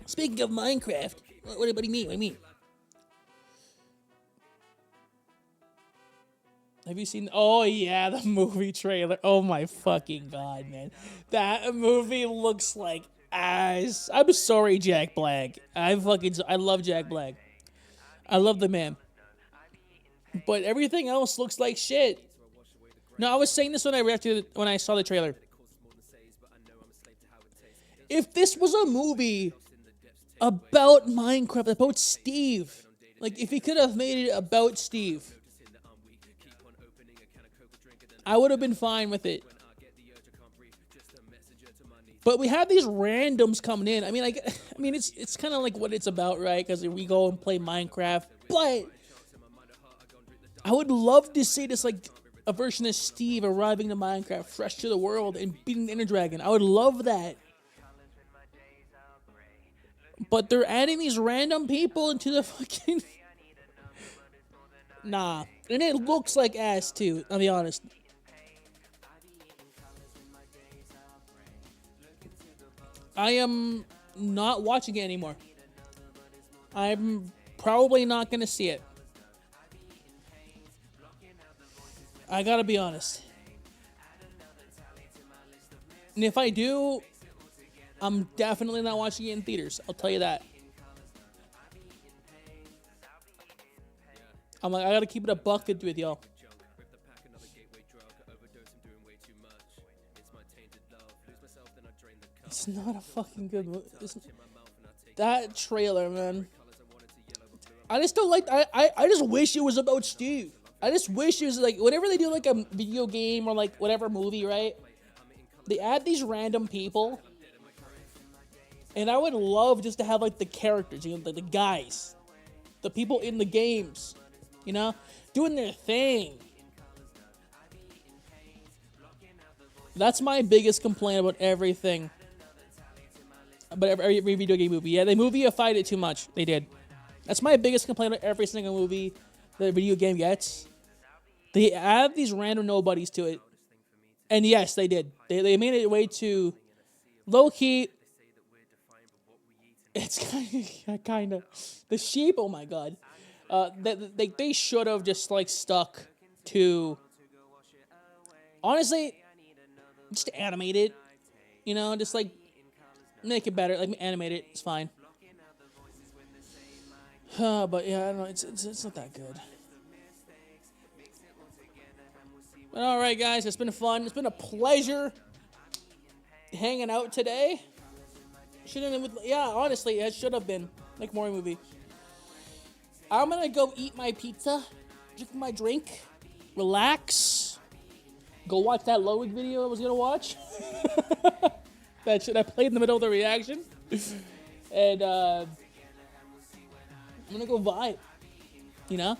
Speaking of Minecraft, what do you mean? What do you mean? Have you seen? Oh yeah, the movie trailer. Oh my fucking god, man. That movie looks like ass. I'm sorry, Jack Black. I love Jack Black. I love the man. But everything else looks like shit. No, I was saying this when I saw the trailer. If this was a movie about Minecraft, about Steve, like if he could have made it about Steve, I would have been fine with it. But we have these randoms coming in. I mean, it's kind of like what it's about, right? Because we go and play Minecraft. But I would love to see this like a version of Steve arriving to Minecraft, fresh to the world, and beating the Ender Dragon. I would love that. But they're adding these random people into the fucking... Nah. And it looks like ass, too. I'll be honest. I am not watching it anymore. I'm probably not going to see it. I gotta be honest. And if I do, I'm definitely not watching it in theaters. I'll tell you that. I'm like, I gotta keep it a $1.50 with y'all. It's not a fucking good movie. That trailer, man. I just don't like. I just wish it was about Steve. I just wish it was like whenever they do like a video game or like whatever movie, right? They add these random people, and I would love just to have like the characters, you know, the guys, the people in the games, you know, doing their thing. That's my biggest complaint about everything. But every video game movie, yeah, they movie-ified it too much. They did. That's my biggest complaint about every single movie the video game gets. They add these random nobodies to it. And yes, they did. They made it way too low-key. It's kind of the sheep. Oh my god, they should have just like stuck to. Honestly, just animate it. You know, just like make it better. Like animate it. It's fine. But yeah, I don't know. It's not that good. But all right, guys, it's been fun. It's been a pleasure hanging out today. Honestly, it should have been like more movie. I'm gonna go eat my pizza, drink my drink, relax, go watch that Ludwig video I was gonna watch. That shit I played in the middle of the reaction, and I'm gonna go vibe, you know.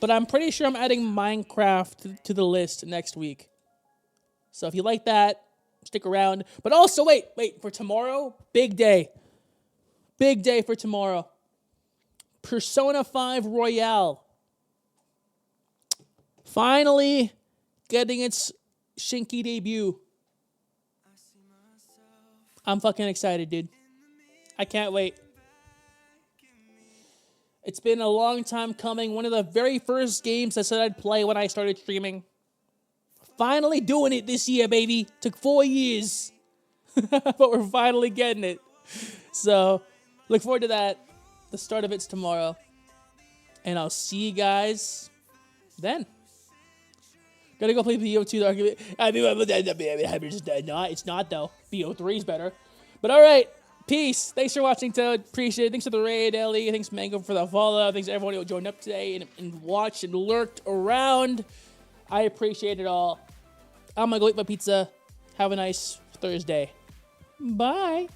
But I'm pretty sure I'm adding Minecraft to the list next week. So if you like that, stick around. But also, wait, for tomorrow, big day. Big day for tomorrow. Persona 5 Royale. Finally getting its Shinky debut. I'm fucking excited, dude. I can't wait. It's been a long time coming. One of the very first games I said I'd play when I started streaming. Finally doing it this year, baby. Took 4 years. But we're finally getting it. So, look forward to that. The start of it's tomorrow. And I'll see you guys then. Gotta go play BO2 argument. It's not though. BO3 is better. But alright. Peace. Thanks for watching, Toad. Appreciate it. Thanks for the raid, Ellie. Thanks, Mango, for the follow. Thanks to everyone who joined up today and watched and lurked around. I appreciate it all. I'm gonna go eat my pizza. Have a nice Thursday. Bye.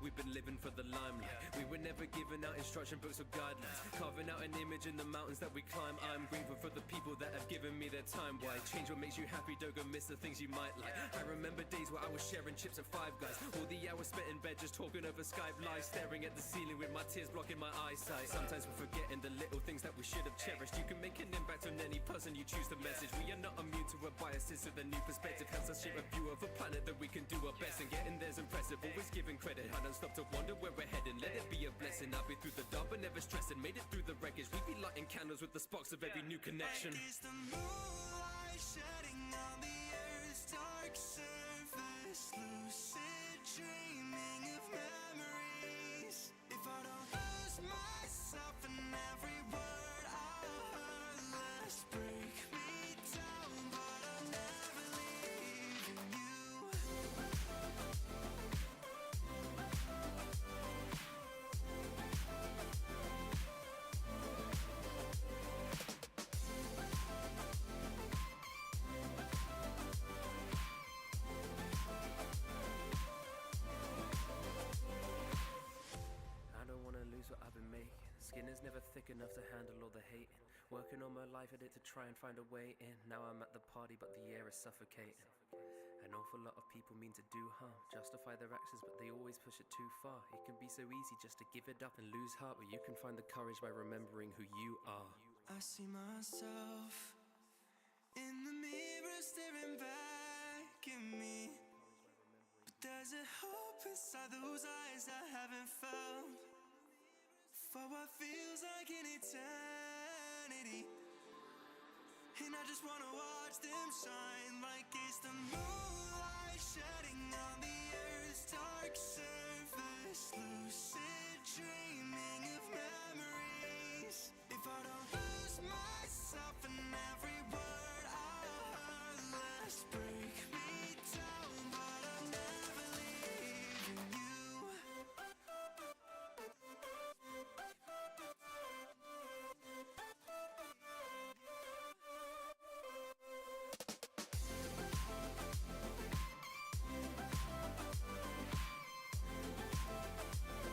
We've been living for the limelight. We were never given out instruction books or guidelines. Carving out an image in the mountains that we climb. I'm grateful for the people that have given me their time. Why change what makes you happy? Don't go miss the things you might like. I remember days where I was sharing chips at Five Guys. All the hours spent in bed just talking over Skype live, staring at the ceiling with my tears blocking my eyesight. Sometimes we're forgetting the little things that we should have cherished. You can make an impact on any person you choose to message. We are not immune to our biases, so the new perspective helps us shape a view of a planet that we can do our best. And getting there's impressive, always giving credit. I don't stop to wonder where we're heading. Let it be a blessing. I've been through the dark but never stressing. Made it through the wreckage. We be lighting candles with the sparks of every new connection. Is the moonlight shedding on the earth's dark surface? Lucid dreaming of memories. If I don't lose myself in every word I heard, let's break me down, but I'll never leave you. I don't wanna lose what I've been making. Skin is never thick enough to handle all the hating. Working all my life at it to try and find a way in. Now I'm at the party but the air is suffocating. An awful lot of people mean to do harm, justify their actions but they always push it too far. It can be so easy just to give it up and lose heart, but you can find the courage by remembering who you are. I see myself in the mirror staring back at me. There's a hope inside those eyes I haven't felt for what feels like an eternity. And I just wanna watch them shine like it's the moonlight shedding on the earth's dark surface, lose